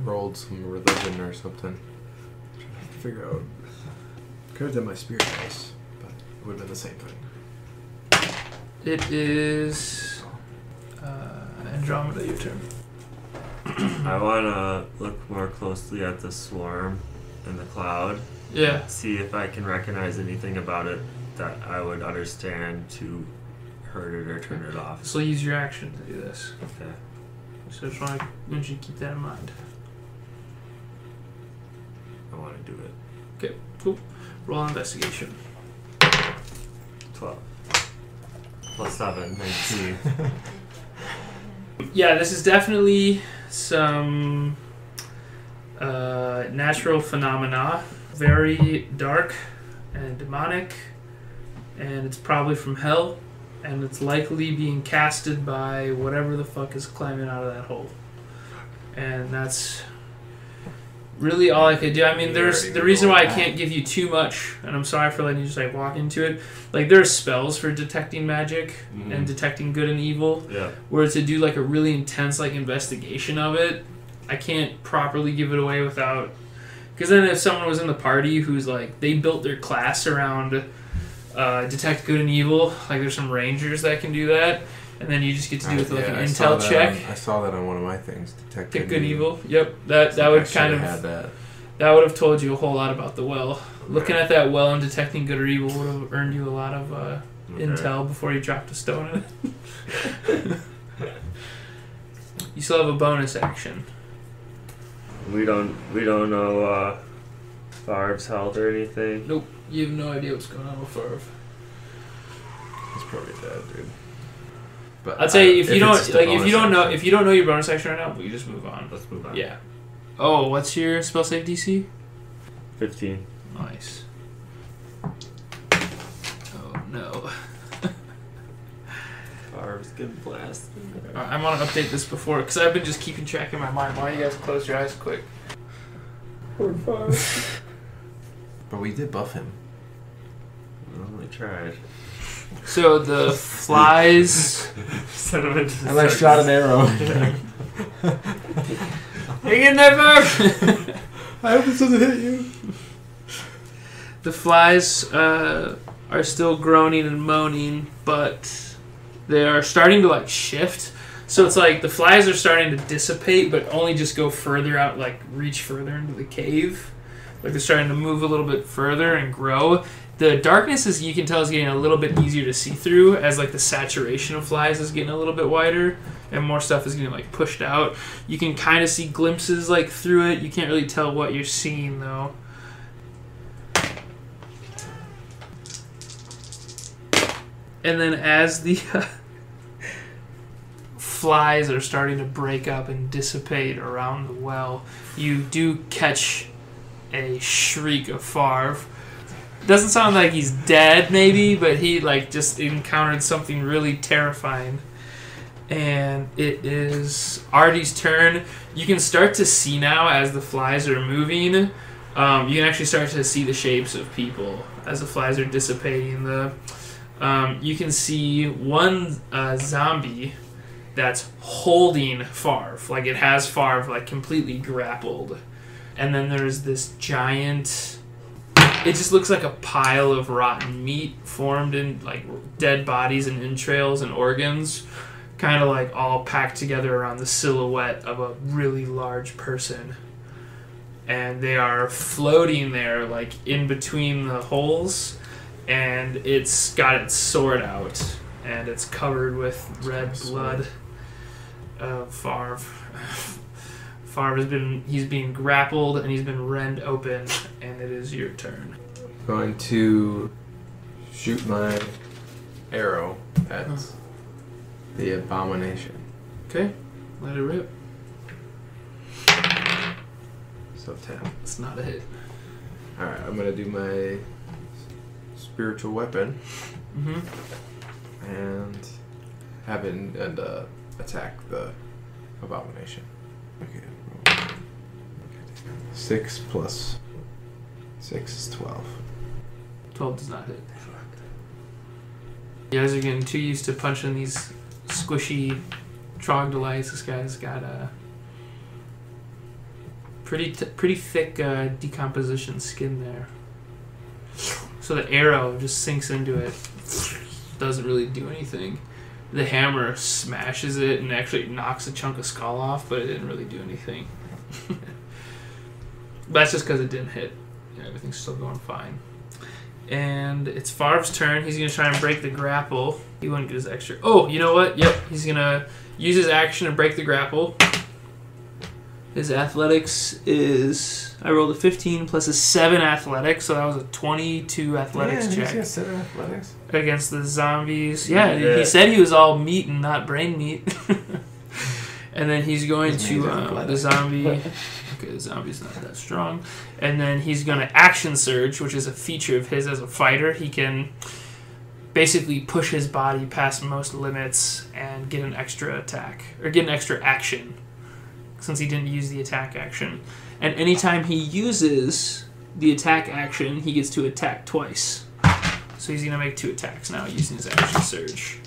Rolled some religion or something. Trying to figure out. Could have done my spirit dice, but it would have been the same thing. It is Andromeda, your turn. I want to look more closely at the swarm in the cloud. Yeah. See if I can recognize anything about it that I would understand to hurt it or turn it off. So use your action to do this. Okay. So I just want you to keep that in mind. I want to do it. Okay, cool. Roll investigation. 12. Plus 7, 19. Yeah, this is definitely some natural phenomena. Very dark and demonic, and it's probably from hell, and it's likely being casted by whatever the fuck is climbing out of that hole. And that's really all I could do. I mean, there's the reason why I can't give you too much, and I'm sorry for letting you just like walk into it. Like, there's spells for detecting magic and detecting good and evil. Yeah. Where to do like a really intense like investigation of it, I can't properly give it away without. Because then if someone was in the party who's like they built their class around detect good and evil, like there's some rangers that can do that, and then you just get to do it with like an intel check. I saw that on one of my things. Detect good and evil. Yep, that would kind of had that would have told you a whole lot about the well. Looking at that well and detecting good or evil would have earned you a lot of intel before you dropped a stone in it. You still have a bonus action. We don't know Favre's health or anything. Nope, you have no idea what's going on with Favre. He's probably dead, dude. But I'd say if you don't know your bonus action right now, we just move on. Let's move on. Yeah. Oh, what's your spell save DC? 15. Nice. Oh no. Favre's getting blasted. Alright, I want to update this before, because I've been just keeping track in my mind. Why don't you guys close your eyes quick? Poor Favre. But we did buff him. Well, we tried. So the flies. And I shot an arrow. Hang in there, Favre! I hope this doesn't hit you. The flies are still groaning and moaning, but they are starting to like shift. So it's like the flies are starting to dissipate, but only just go further out, like reach further into the cave. Like they're starting to move a little bit further and grow. The darkness, is you can tell, is getting a little bit easier to see through as like the saturation of flies is getting a little bit wider and more stuff is getting like pushed out. You can kind of see glimpses like through it. You can't really tell what you're seeing though. And then as the flies are starting to break up and dissipate around the well, you do catch a shriek of Favre. Doesn't sound like he's dead, maybe, but he like just encountered something really terrifying. And it is Artie's turn. You can start to see now as the flies are moving. You can actually start to see the shapes of people as the flies are dissipating. You can see one zombie that's holding Favre, like it has Favre like completely grappled. And then there's this giant. It just looks like a pile of rotten meat formed in like dead bodies and entrails and organs, kind of like all packed together around the silhouette of a really large person. And they are floating there like in between the holes, and it's got its sword out and it's covered with red blood. Favre. He's being grappled and he's been rent open, and it is your turn. Going to shoot my arrow at the abomination. Okay, let it rip. So 10. It's not a hit. Alright, I'm gonna do my spiritual weapon and have it and attack the abomination. Okay. 6 plus 6 is 12. 12 does not hit. You guys are getting too used to punching these squishy troglodytes. This guy's got a pretty thick decomposition skin there. So the arrow just sinks into it doesn't really do anything. The hammer smashes it and actually knocks a chunk of skull off, but it didn't really do anything. That's just because it didn't hit. Everything's still going fine. And it's Favre's turn. He's going to try and break the grapple. He wouldn't get his extra. Oh, you know what? Yep. He's going to use his action to break the grapple. His athletics is... I rolled a 15 plus a 7 athletics, so that was a 22 athletics check. He's got 7 athletics. Against the zombies. Yeah, he said he was all meat and not brain meat. And then he's going to... the zombie... Okay, the zombie's not that strong. And then he's going to action surge, which is a feature of his as a fighter. He can basically push his body past most limits and get an extra attack. Or get an extra action, since he didn't use the attack action. And anytime he uses the attack action, he gets to attack twice. So he's going to make 2 attacks now using his action surge.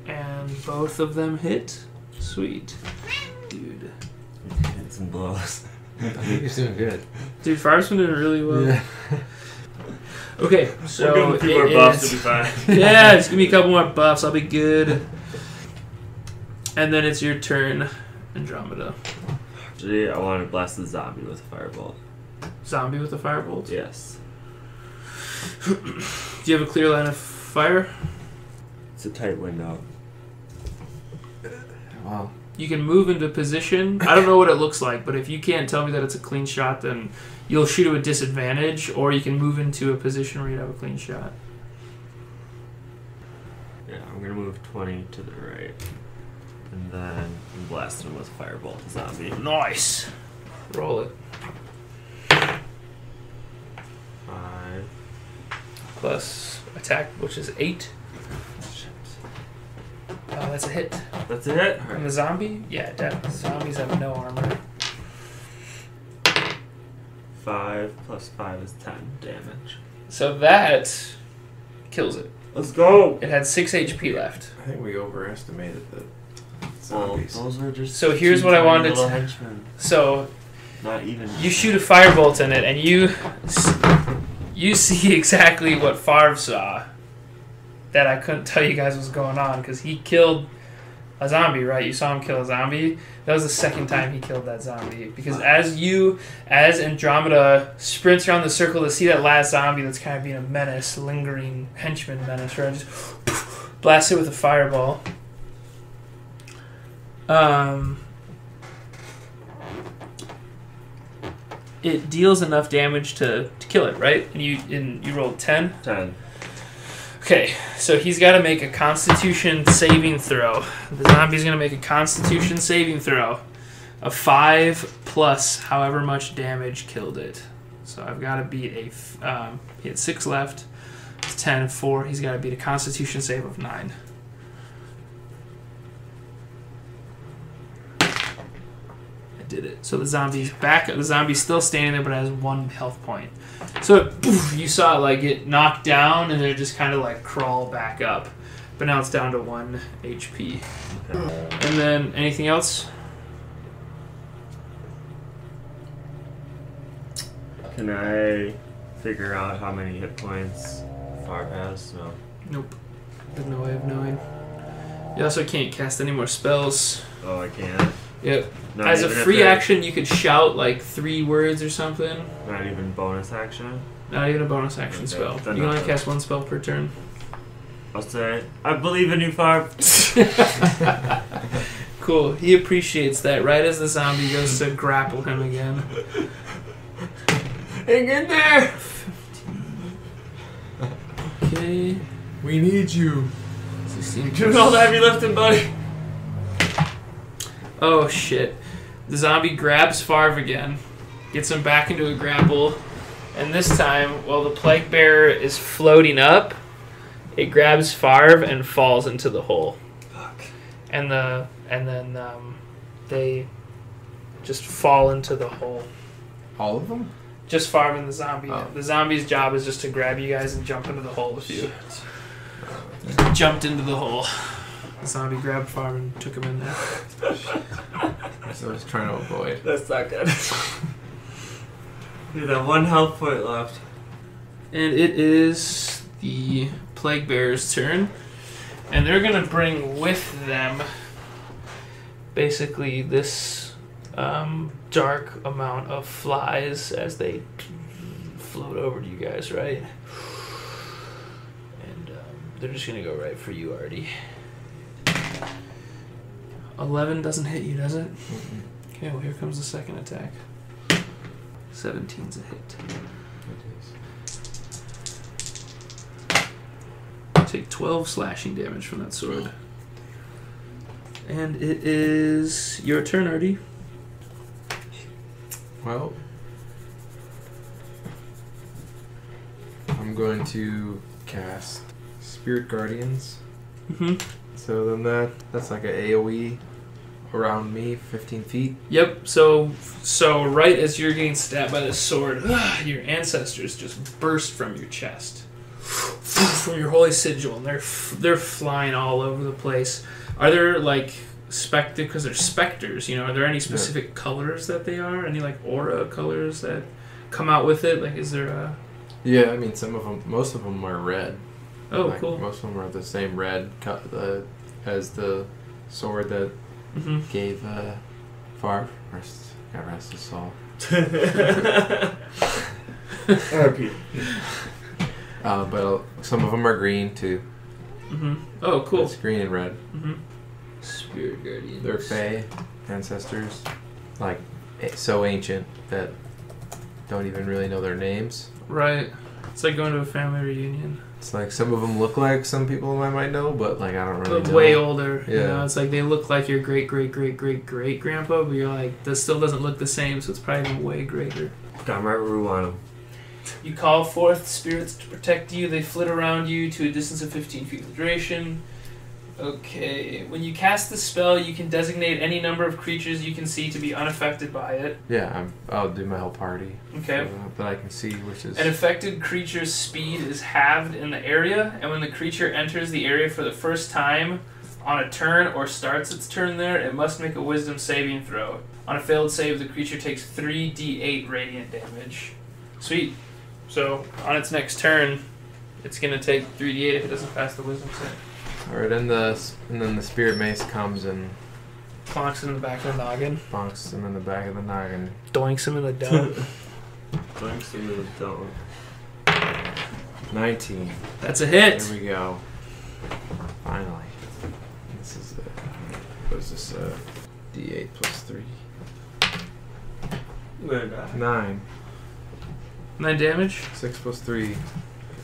And both of them hit. Sweet. Dude. Hit some blows. I think he's doing good. Dude, Favre's been doing really well. Yeah. Okay, so we'll give him a few more buffs to be fine. Yeah, just give me a couple more buffs. I'll be good. And then it's your turn, Andromeda. Actually, I want to blast the zombie with a firebolt. Zombie with a firebolt? Yes. Do you have a clear line of fire? It's a tight window. Wow. You can move into position. I don't know what it looks like, but if you can't tell me that it's a clean shot, then you'll shoot at a disadvantage, or you can move into a position where you have a clean shot. Yeah, I'm going to move 20 to the right. And then blast him with firebolt the zombie. Nice. Roll it. 5. Plus attack, which is 8. That's a hit. That's it? And the zombie? Yeah, definitely. Zombies have no armor. 5 plus 5 is 10 damage. So that kills it. Let's go! It had 6 HP left. I think we overestimated the Well, zombies. those are just So here's 2 what I tiny wanted little to- henchmen. So Not even. you shoot a firebolt in it, and you see exactly what Favre saw. That I couldn't tell you guys was going on, because he killed a zombie, right? You saw him kill a zombie. That was the second time he killed that zombie. Because as Andromeda sprints around the circle to see that last zombie that's kind of being a menace, lingering henchman menace, right? Just blast it with a fireball. It deals enough damage to kill it, right? And you rolled 10? 10. Okay, so he's got to make a Constitution saving throw. The zombie's going to make a Constitution saving throw. A 5 plus however much damage killed it. So I've got to beat he had 6 left. It's 10 and 4. He's got to beat a Constitution save of 9. I did it. So the zombie's back. The zombie's still standing there, but has 1 health point. So you saw it like get knocked down, and then it just kind of like crawl back up. But now it's down to 1 HP. And then anything else? Can I figure out how many hit points Favre has? No. Nope. There's no way of knowing. You also can't cast any more spells. Oh, I can't. Yep. Not As a even if free they're- action, you could shout like 3 words or something. Not even bonus action. Not even a bonus action Okay, spell. You then can only nothing. cast 1 spell per turn. I'll say, I believe in you, Favre. Cool. He appreciates that. Right as the zombie goes to grapple him again. Hang in there! Okay. We need you. 16. Doing all the heavy lifting, buddy. Oh shit. The zombie grabs Favre again, gets him back into a grapple, and this time, while the plague bearer is floating up, it grabs Favre and falls into the hole. Fuck. And then they just fall into the hole. All of them? Just Favre and the zombie. Oh. The zombie's job is just to grab you guys and jump into the hole with you. Jumped into the hole. The zombie grabbed Favre and took him in there. So I was trying to avoid. That's not good. Dude, that 1 health point left. And it is the Plague Bearer's turn. And they're going to bring with them basically this dark amount of flies as they float over to you guys, right? And they're just going to go right for you, Artie. 11 doesn't hit you, does it? Mm-mm. Okay, well, here comes the second attack. 17's a hit. Take 12 slashing damage from that sword. And it is your turn, Artie. Well, I'm going to cast Spirit Guardians. Mm-hmm. So then that's like an AoE around me, 15 feet. Yep. So right as you're getting stabbed by this sword, your ancestors just burst from your chest, from your holy sigil, and they're flying all over the place. Are there like because they're specters? Are there any specific colors that they are? Any like aura colors that come out with it? Like, is there a? Yeah, I mean, most of them are red. Oh, like, cool. Most of them are the same red as the sword that gave Farf. Rest his soul. RP. But some of them are green too. Mm-hmm. Oh, cool. It's green and red. Mm-hmm. Spirit Guardians. They're Fae ancestors, like so ancient that don't even really know their names. Right. It's like going to a family reunion. It's like some of them look like some people I might know, but like I don't really But know. way older. Yeah. It's like they look like your great grandpa, but you're like, this still doesn't look the same, so it's probably even way greater. Got 'em right where we want 'em. You call forth spirits to protect you. They flit around you to a distance of 15 feet of duration. Okay. When you cast the spell, you can designate any number of creatures you can see to be unaffected by it. Yeah, I'll do my whole party. Okay. So that I can see, which is... An affected creature's speed is halved in the area, and when the creature enters the area for the first time on a turn or starts its turn there, it must make a wisdom saving throw. On a failed save, the creature takes 3d8 radiant damage. Sweet. So, on its next turn, it's going to take 3d8 if it doesn't pass the wisdom save. Alright, and then the spirit mace comes and Clonks him in the back of the noggin. bonks him in the back of the noggin. Doinks him in the dome. Thanks to the don't. 19. That's a hit. There we go. Finally. This is what is this? D8 plus 3. Where'd I? 9. 9 damage. 6 plus 3.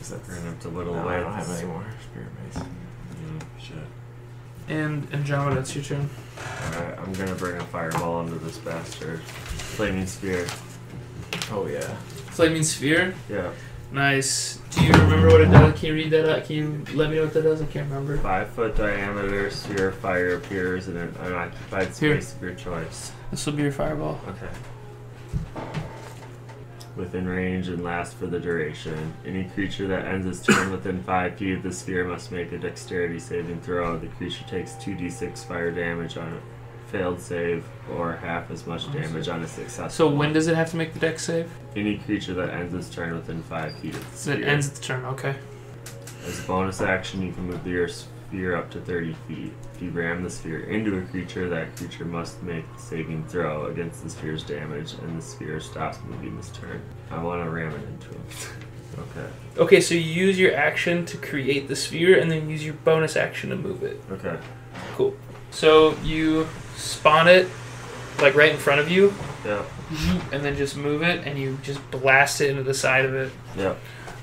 Is that... We're gonna have to whittle No, away. I don't have any more spirit mace. Shit. And Andromeda, it's your turn. Alright, I'm gonna bring a fireball into this bastard. Flaming spear. Oh yeah. Flaming Sphere. Yeah. Nice. Do you remember what it does? Can you read that out? Can you let me know what that does? I can't remember. 5-foot diameter sphere of fire appears in an unoccupied space of your choice. This will be your fireball. Okay. Within range and last for the duration. Any creature that ends its turn within 5 feet of the sphere must make a dexterity saving throw. The creature takes 2d6 fire damage on a failed save, or half as much damage on a successful. So when one. does it have to make the dex save? Any creature that ends its turn within 5 feet of the So sphere. it ends its turn, okay. As a bonus action, you can move your sphere up to 30 feet. If you ram the sphere into a creature, that creature must make the saving throw against the sphere's damage, and the sphere stops moving this turn. I want to ram it into him. Okay. Okay, so you use your action to create the sphere, and then use your bonus action to move it. Okay. Cool. So you spawn it, like right in front of you, Yeah. and then just move it, and you just blast it into the side of it. Yeah.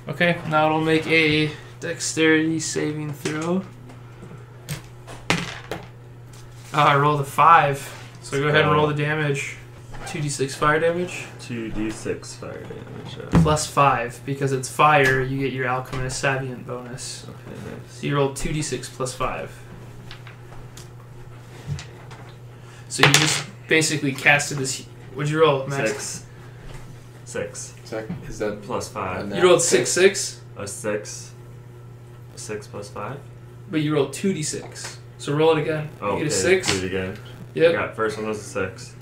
Okay, now it'll make a dexterity saving throw. Oh, I rolled a 5. So go ahead and roll the damage. 2d6 fire damage. 2d6 fire damage. Yeah. Plus 5. Because it's fire, you get your Alchemist Savient bonus. Okay, nice. So you roll 2d6 plus 5. So you just basically casted this... What'd you roll, Max? 6. Is that Plus 5. You rolled 6-6, A 6. 6 plus 5? but you rolled 2d6. So roll it again. Oh, You get a okay. 6. Do it again. Yep. Yeah, first one was a 6.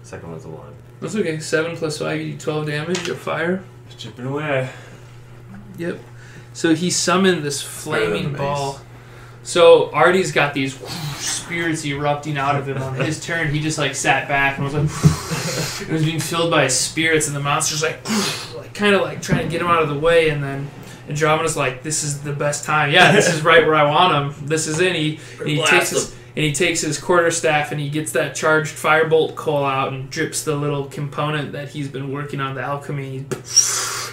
Second one's a 1. That's okay. 7 plus 5, you do 12 damage of fire. Chipping away. Yep. So he summoned this flaming mace. ball. So Artie's got these spirits erupting out of him. On his turn, he just like sat back and was like, it was being filled by spirits, and the monster's like kind of like trying to get him out of the way, and then Andromeda's like, this is the best time. Yeah, this is right where I want him. This is it. He takes his quarterstaff and he gets that charged firebolt coal out and drips the little component that he's been working on, the alchemy. He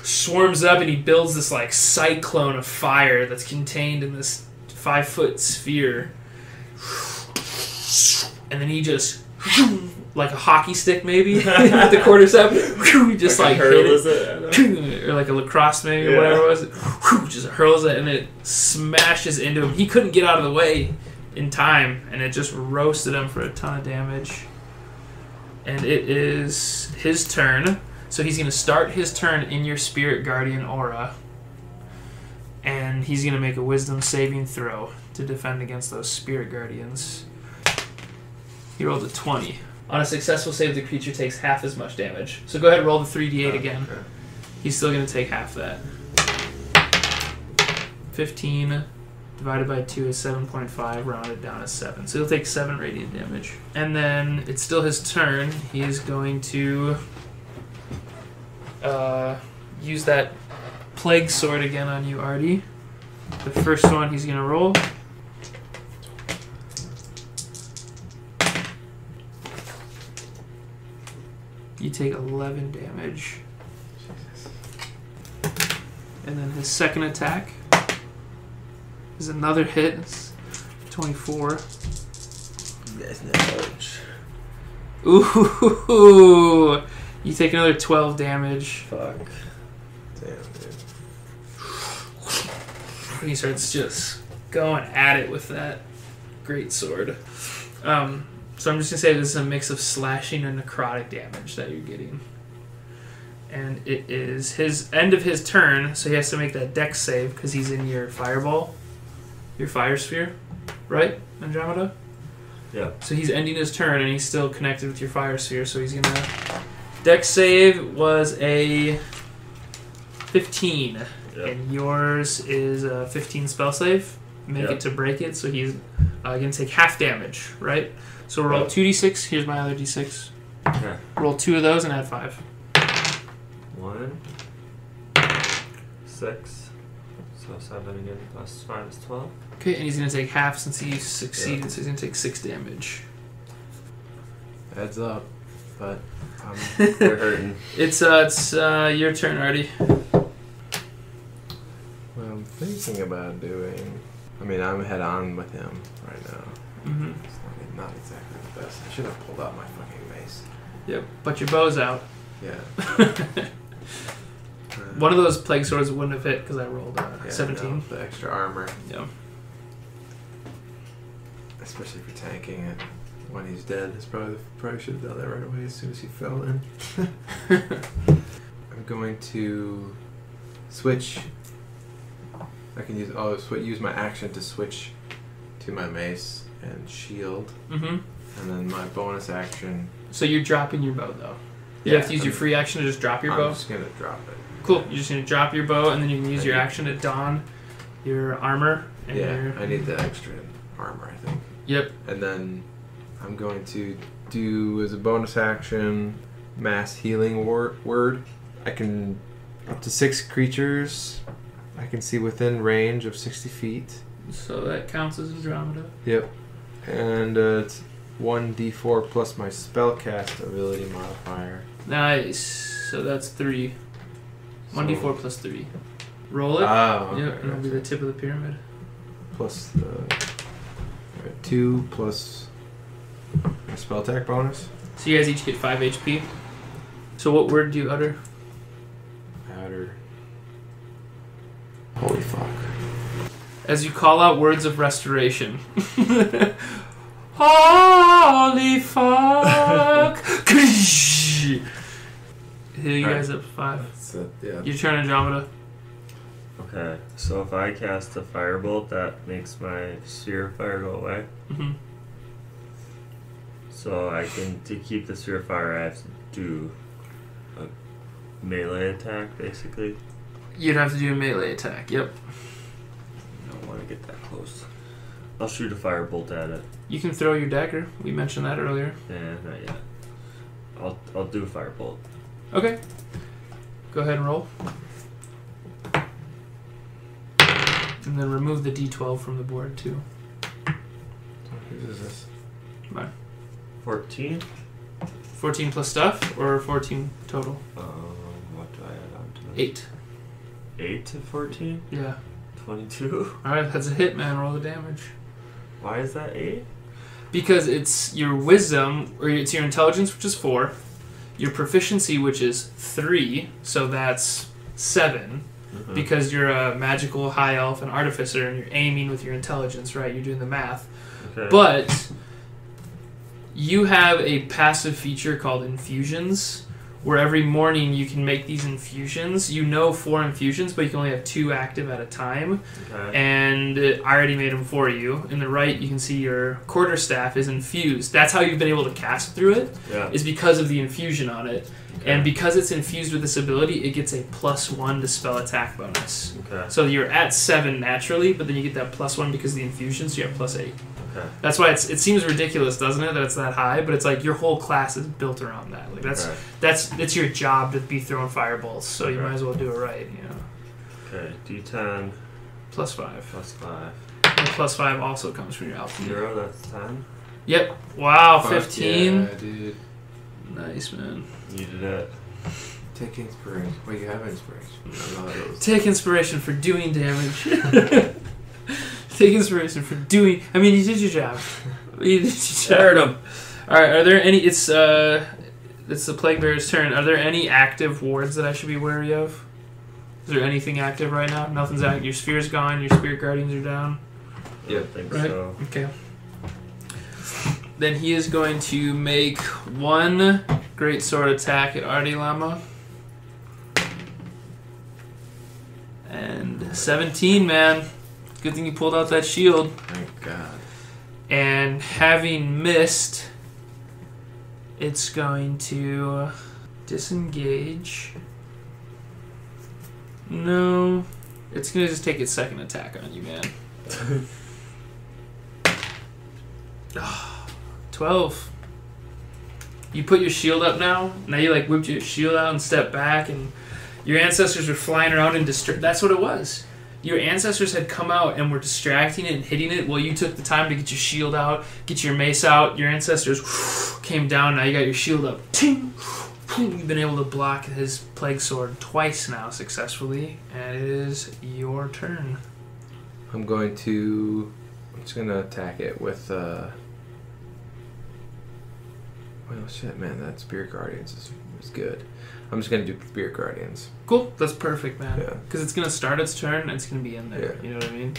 swarms up and he builds this like cyclone of fire that's contained in this 5-foot sphere. And then he just, like a hockey stick maybe, with the quarterstaff, he just like hurls it. Or like a lacrosse maybe, or whatever it was. Just hurls it and it smashes into him. He couldn't get out of the way in time, and it just roasted him for a ton of damage. And it is his turn. So he's going to start his turn in your Spirit Guardian aura. And he's going to make a Wisdom saving throw to defend against those Spirit Guardians. He rolled a 20. On a successful save, the creature takes half as much damage. So go ahead and roll the 3d8 again. Okay. He's still going to take half that. 15 divided by 2 is 7.5, rounded down is 7. So he'll take 7 radiant damage. And then it's still his turn. He is going to use that Plague Sword again on you, Artie. The first one he's going to roll. You take 11 damage. And then his second attack is another hit. It's 24. That's not much. Ooh! You take another 12 damage. Fuck. Damn, dude. And he starts just going at it with that great sword. So I'm just going to say this is a mix of slashing and necrotic damage that you're getting. And it is his end of his turn, so he has to make that dex save because he's in your fireball, your fire sphere, right, Andromeda? Yeah. So he's ending his turn and he's still connected with your fire sphere, so he's going to... Dex save was a 15, Yep. and yours is a 15 spell save. Make Yep. it to break it, so he's going to take half damage, right? So roll Yep. 2d6. Here's my other d6. Okay. Roll 2 of those and add 5. 1, 6, so 7 again, plus 5 is 12. Okay, and he's going to take half since he succeeded, so he's going to take 6 damage. Heads up, but They're hurting. It's your turn, Artie. what I'm thinking about doing. I mean, I'm head on with him right now. Mm-hmm. It's not exactly the best. I should have pulled out my fucking mace. Yep, but your bow's out. Yeah. One of those plague swords wouldn't have hit because I rolled Yeah, 17. no, the extra armor, Yeah. especially for tanking it when he's dead. It's probably should have done that right away as soon as he fell in. I'm going to switch. I can use my action to switch to my mace and shield, Mm-hmm. and then my bonus action. So you're dropping your bow, though. You Yeah, have to use your free action to just drop your I'm bow. just gonna drop it. Cool. You're just going to drop your bow, and then you can use your action to don your armor. And Yeah, your... I need the extra armor, I think. Yep. And then I'm going to do, as a bonus action, mass healing word. I can, up to 6 creatures, I can see within range of 60 feet. So that counts as Andromeda. Yep. And it's 1d4 plus my spellcast ability modifier. Nice. So that's 3. 1d4 plus 3. Roll it. Oh, Yep, okay, and it'll be the tip of the pyramid. plus the 2 plus my spell attack bonus. So you guys each get 5 HP. So what word do you utter? Outer. Holy fuck. As you call out words of restoration. Holy fuck! Heal you guys up 5. That's it, yeah. Your turn, Andromeda. Okay, so if I cast a firebolt, that makes my sphere of fire go away. Mm-hmm. So to keep the sphere of fire, I have to do a melee attack, basically. You'd have to do a melee attack. Yep. I don't want to get that close. I'll shoot a firebolt at it. You can throw your dagger. We mentioned that earlier. Yeah, not yet. I'll do a firebolt. Okay. Go ahead and roll. And then remove the d12 from the board, too. Whose is this? Mine. 14. 14 plus stuff, or 14 total? What do I add on to that? 8. 8 to 14? Yeah. 22. Alright, that's a hit, man. Roll the damage. Why is that 8? Because it's your wisdom, or it's your intelligence, which is 4. Your proficiency, which is 3, so that's 7. Mm-hmm. Because you're a magical high elf and artificer, and you're aiming with your intelligence, right? You're doing the math. Okay. But you have a passive feature called infusions, where every morning you can make these infusions. You know 4 infusions, but you can only have 2 active at a time. Okay. And I already made them for you. In the right, you can see your quarterstaff is infused. That's how you've been able to cast through it, Yeah. is because of the infusion on it. Okay. And because it's infused with this ability, it gets a +1 to spell attack bonus. Okay. So you're at 7 naturally, but then you get that +1 because of the infusion, so you have +8. Okay. That's why it seems ridiculous, doesn't it, that it's that high? But it's like your whole class is built around that. Like that's it's your job to be throwing fireballs, so you Okay. might as well do it right, you know. Okay. D10 +5. plus 5. And +5 also comes from your alchemy. 0, that's 10. Yep. Wow, Fuck 15. Yeah, dude. Nice, man. Needed it. Take inspiration. Wait, you have inspiration. I don't know how those- Take inspiration for doing damage. Take inspiration for doing. I mean, you did your job. You did your job. Heard him. All right. Are there any? It's the plague bearer's turn. Are there any active wards that I should be wary of? Is there anything active right now? Nothing's active. Your sphere's gone. Your spirit guardians are down. I don't think Right. so. Okay. Then he is going to make 1 great sword attack at Artie Lama. And 17, man. Good thing you pulled out that shield. Thank God. And having missed, it's going to disengage. No. It's going to just take its second attack on you, man. 12. You put your shield up now. Now you like whipped your shield out and stepped back, and your ancestors were flying around and That's what it was. Your ancestors had come out and were distracting it and hitting it while you took the time to get your shield out, get your mace out. Your ancestors came down. Now you got your shield up. Ting! You've been able to block his plague sword twice now successfully, and it is your turn. I'm just gonna attack it with well shit, man, that Spirit Guardians is good. I'm just gonna do Spirit Guardians. Cool. That's perfect, man. Yeah. Because it's going to start its turn and it's going to be in there. Yeah. You know what I mean?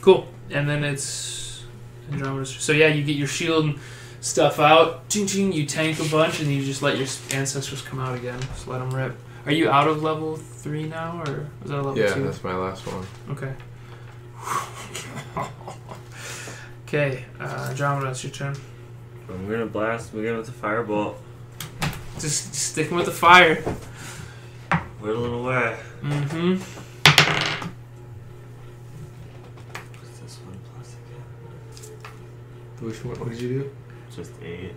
Cool. And then it's Andromeda's. So yeah, you get your shield and stuff out. Ching ching. You tank a bunch and you just let your ancestors come out again. Just let them rip. Are you out of level 3 now, or was that a level 2? Yeah, that's my last one. Okay. Okay, Andromeda, it's your turn. I'm gonna blast again with the firebolt. Just sticking with the fire. Whittling away. Mm-hmm. What's this one plus again? Which one? What did you do? Just 8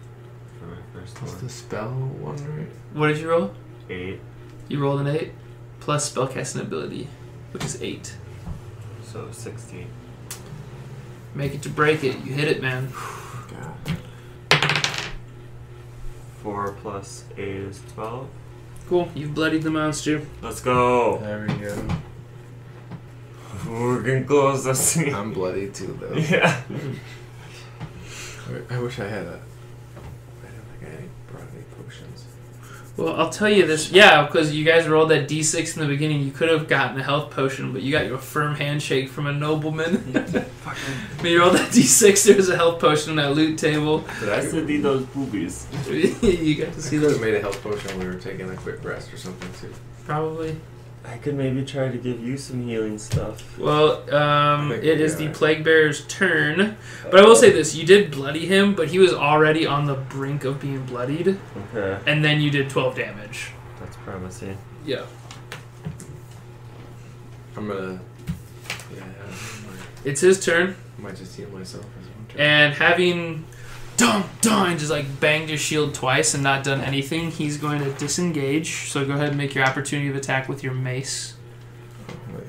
for my first What's one. the spell one, right? What did you roll? 8. You rolled an 8 plus spellcasting ability, which is 8. So 16. Make it to break it. You hit it, man. God. 4 plus 8 is 12. Cool. You've bloodied the monster. Let's go. There we go. We're getting close. Let's see. I'm bloody too, though. Yeah. I wish I had I don't think I brought any potions. Well, I'll tell you this. Yeah, because you guys rolled that d6 in the beginning. You could have gotten a health potion, but you got your firm handshake from a nobleman. When you rolled that d6, there was a health potion on that loot table. But I still need those boobies. You got to see I could those. have made a health potion when we were taking a quick rest or something, too. Probably. I could maybe try to give you some healing stuff. Well, think it we is got the it. Plague Bearer's turn. But I will say this. You did bloody him, but he was already on the brink of being bloodied. Okay. And then you did 12 damage. That's promising. Yeah. I'm gonna. Yeah, It's his turn. I might just heal myself as one turn. And having and just like banged your shield twice and not done anything, he's going to disengage. So go ahead and make your opportunity of attack with your mace. Oh, yeah.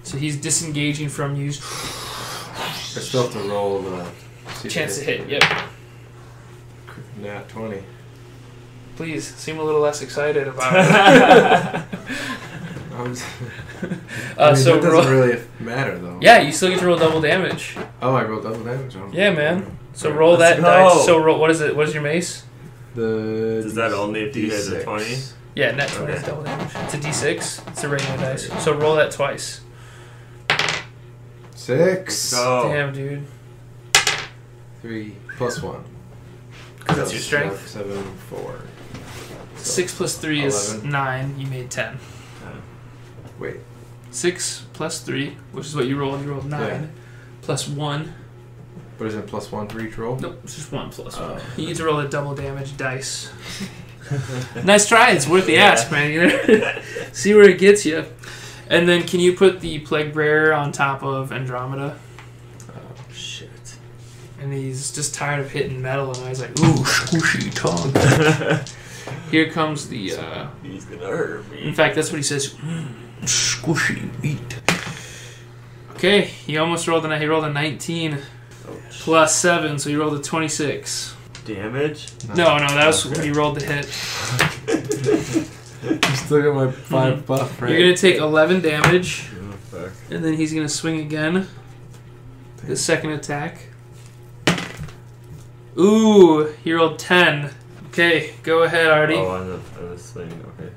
So he's disengaging from you. I still have to roll the Chance to hit, yep. Nat 20. Please, seem a little less excited about it. So it doesn't roll, really matter though. yeah, you still get to roll double damage. Oh, I rolled double damage on. Yeah, man. So Alright, roll that let's dice. go. So roll. What is it? What is your mace? The Does that only if you hit a 20? Yeah, net 20 is Okay. double damage. It's a d6. It's a regular dice. So roll that twice. 6. Go. Damn, dude. 3 plus 1. Because that's your strength. 7, 4. 6 plus 3 is 11. 9. You made 10. Wait. 6 plus 3, which is what you rolled. You rolled 9. Yeah. Plus 1. But is it plus 1 for each roll? Nope, it's just 1 plus 1. Oh. You get to roll a double damage dice. Nice try. It's worth the ask, man. You know? See where it gets you. And then can you put the Plague Bearer on top of Andromeda? Oh, shit. And he's just tired of hitting metal, and he's like, ooh, squishy tongue. Here comes the, He's gonna hurt me. in fact, that's what he says, squishy meat. Okay, he almost rolled he rolled a 19 plus 7, so he rolled a 26. Damage? No, that was when he rolled the hit. I still got my 5 buff, right? You're going to take 11 damage, Oh, fuck. and then he's going to swing again. His second attack. Ooh, he rolled 10. Okay, go ahead, Artie. Oh, on the swing, okay.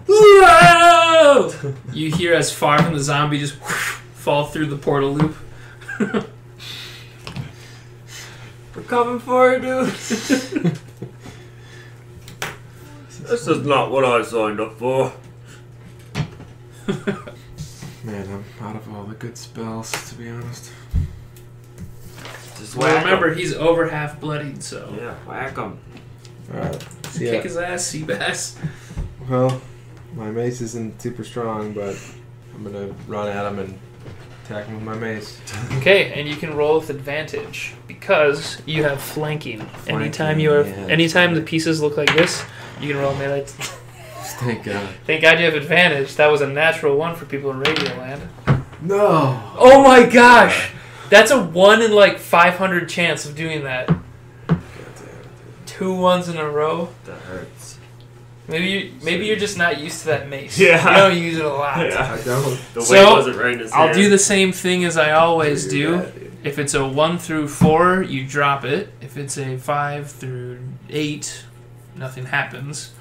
Whoa! You hear as far from the zombie just fall through the portal loop. We're coming for you, dude. This is not what I signed up for. Man, I'm out of all the good spells, to be honest. Just Well, whack 'em. remember, he's over half bloodied, so Yeah, whack him. Alright. kick his ass, Seabass. Well, my mace isn't super strong, but I'm gonna run at him and attack him with my mace. Okay, and you can roll with advantage because you have flanking. Anytime you have, yeah. anytime the pieces look like this, you can roll melee. Thank God. Thank God you have advantage. That was a natural one for people in Radioland. No! Oh my gosh, that's a 1 in like 500 chance of doing that. God damn it, 2 ones in a row. That hurts. Maybe you're just not used to that mace. Yeah. You don't use it a lot. dude. Yeah. I don't. The weight So, wasn't right in his I'll hand. do the same thing as I always You're do. bad, dude. If it's a 1 through 4, you drop it. If it's a 5 through 8, nothing happens.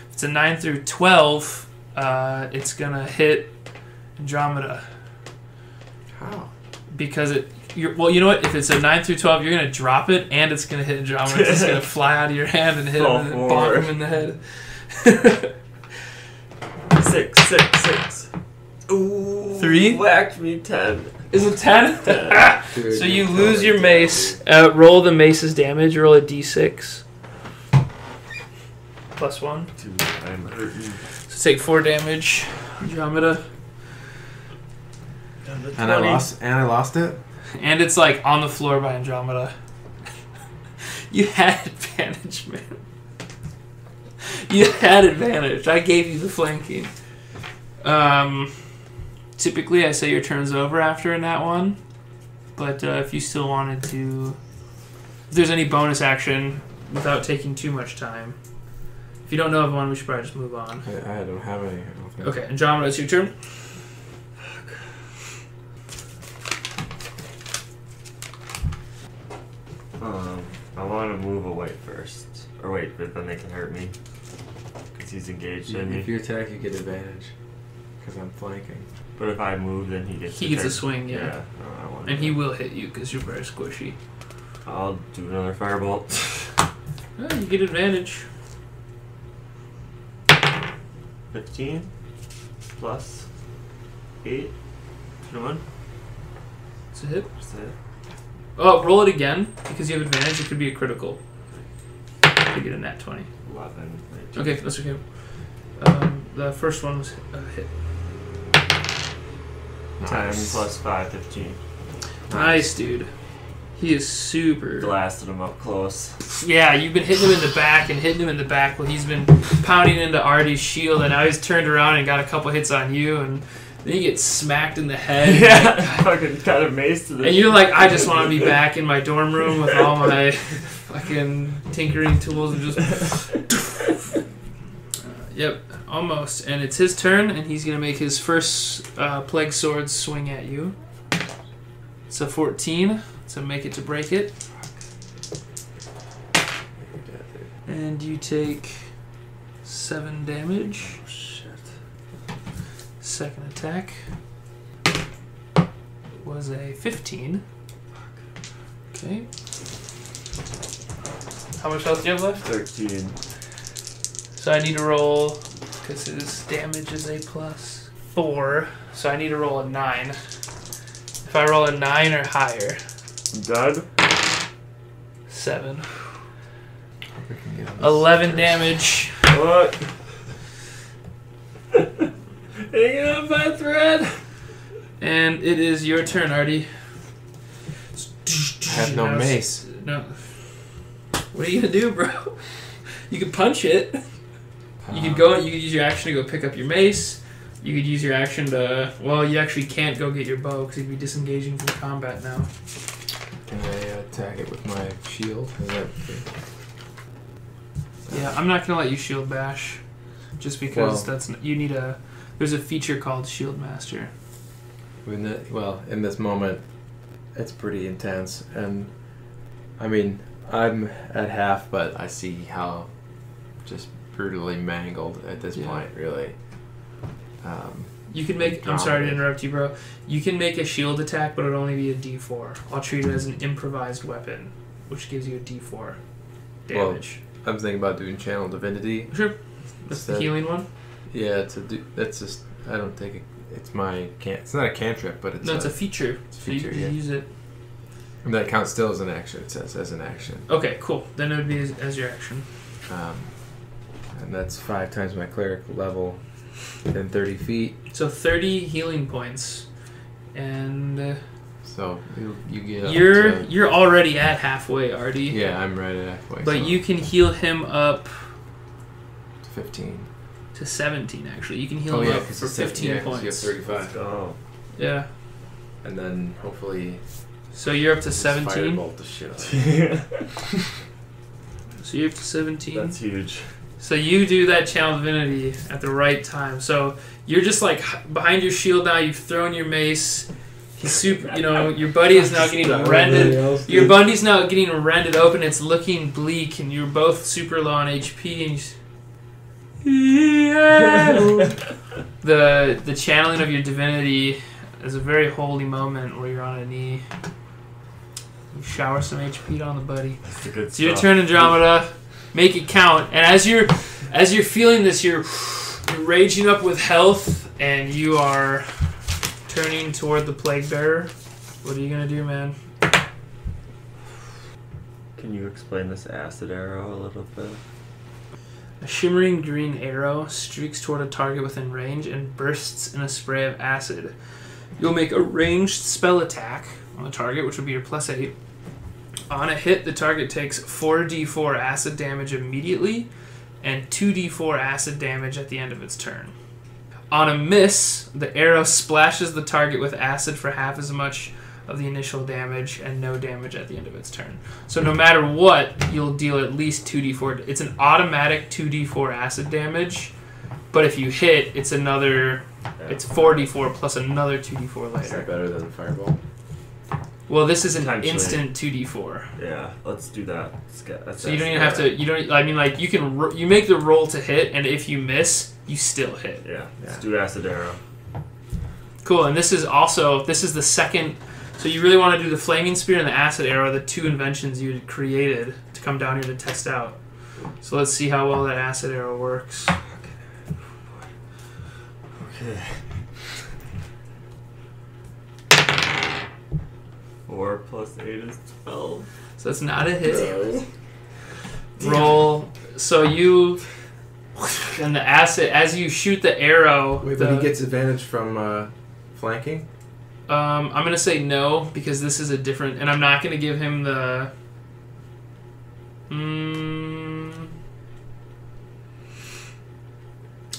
If it's a 9 through 12, it's gonna hit Andromeda How? because well, you know what? If it's a 9 through 12, you're gonna drop it, and it's gonna hit Andromeda. It's just gonna fly out of your hand and hit him and Fall bonk forward. him in the head. 6, 6, 6. Ooh. 3? Whacked me 10. Is it 10? Dude, So you you're lose your totally mace. Roll the mace's damage. Roll a d6. Plus 1. Dude, I'm hurting. So take 4 damage. Andromeda. And I lost it? And it's like on the floor by Andromeda. You had advantage, man. You had advantage. I gave you the flanking. Typically, I say your turn's over after a nat 1. But if you still wanted to... If there's any bonus action without taking too much time. If you don't know of one, we should probably just move on. I don't have any. I don't think. Okay, Andromeda, it's your turn. I want to move away first. Or wait, but then they can hurt me. Because he's engaged in me. If you attack, you get advantage. Because I'm flanking. But if I move, then he gets He gets a turn. swing, yeah. No, I don't want And he will hit you because you're very squishy. I'll do another firebolt. Oh, you get advantage. 15 plus 8. 21. It's a hit. Is that it? Oh, roll it again because you have advantage. It could be a critical. You get a nat 20. 11. Okay, that's okay. The first one was a hit. 10 plus 5, 15. Nice, dude. He is super. Blasted him up close. Yeah, you've been hitting him in the back and hitting him in the back while he's been pounding into Artie's shield, and now he's turned around and got a couple hits on you, and then you get smacked in the head. Yeah, fucking kind of maced to the. And you're like, I just want to be back in my dorm room with all my fucking tinkering tools and just. Yep, almost. And it's his turn, and he's going to make his first Plague Sword swing at you. It's a 14, so make it to break it. And you take 7 damage. Oh, shit. Second attack was a 15. Okay. How much health do you have left? 13. So I need to roll, because his damage is a plus 4, so I need to roll a 9. If I roll a 9 or higher, I'm dead. 7. We can get on this 11 first. damage. What? Hanging on by a thread. And it is your turn, Artie. I have no mace. No. What are you gonna do, bro? You could punch it. You could go. You could use your action to go pick up your mace. You could use your action to. Well, you actually can't go get your bow because you'd be disengaging from combat now. Can I attack it with my shield? Is that Yeah, I'm not gonna let you shield bash, just because you need a. There's a feature called Shield Master. in this moment, it's pretty intense, and I mean, I'm at half, but I see how just brutally mangled at this point, really. You can make. I'm sorry to interrupt you, bro. You can make a shield attack, but it'll only be a D4. I'll treat it as an improvised weapon, which gives you a D4 damage. Well, I'm thinking about doing Channel Divinity. Sure. That's the healing one. Yeah, that's just. I don't think it's my It's not a cantrip, but it's. No, it's a feature. It's a So feature, you can use it. And that counts still as an action. It says as an action. Okay, cool. Then it would be as your action. And that's 5 times my cleric level, then 30 feet. So 30 healing points, and So you get. Up you're already at halfway, Artie. Yeah, I'm right at halfway. But so you can heal him up 15. to 17. Actually, you can heal him up for 15 points. You have 35. Oh. Yeah. And then hopefully. So you're up to just 17. Firebolt the shit out of it. So you're up to 17. That's huge. So you do that Channel Divinity at the right time. So you're just like behind your shield now. You've thrown your mace. He's super. Your buddy is now getting rended. Your buddy's now getting rended open. It's looking bleak, and you're both super low on HP. And the channeling of your divinity is a very holy moment where you're on a knee. You shower some HP on the buddy. That's the good It's your stuff. turn, Andromeda. Make it count. And as you're feeling this, you're raging up with health, and you are turning toward the plague bearer. What are you gonna do, man? Can you explain this acid arrow a little bit? A shimmering green arrow streaks toward a target within range and bursts in a spray of acid. You'll make a ranged spell attack on the target, which will be your +8. On a hit, the target takes 4d4 acid damage immediately and 2d4 acid damage at the end of its turn. On a miss, the arrow splashes the target with acid for half as much of the initial damage and no damage at the end of its turn. So no matter what, you'll deal at least 2d4. It's an automatic 2d4 acid damage, but if you hit, it's another. It's 4d4 plus another 2d4 Is that later. better than Fireball? Well, this is an Potentially. instant 2d4. Yeah, let's do that. So you don't even have to. You don't. I mean, like you can. You make the roll to hit, and if you miss, you still hit. Yeah, let's do acid arrow. Cool. And this is the second. So you really want to do the flaming spear and the acid arrow, the 2 inventions you had created to come down here to test out. So let's see how well that acid arrow works. Okay. 4 plus 8 is 12. So that's not a hit. Roll. So you and the acid as you shoot the arrow. Wait, but he gets advantage from flanking? I'm gonna say no because this is a different, and I'm not gonna give him the.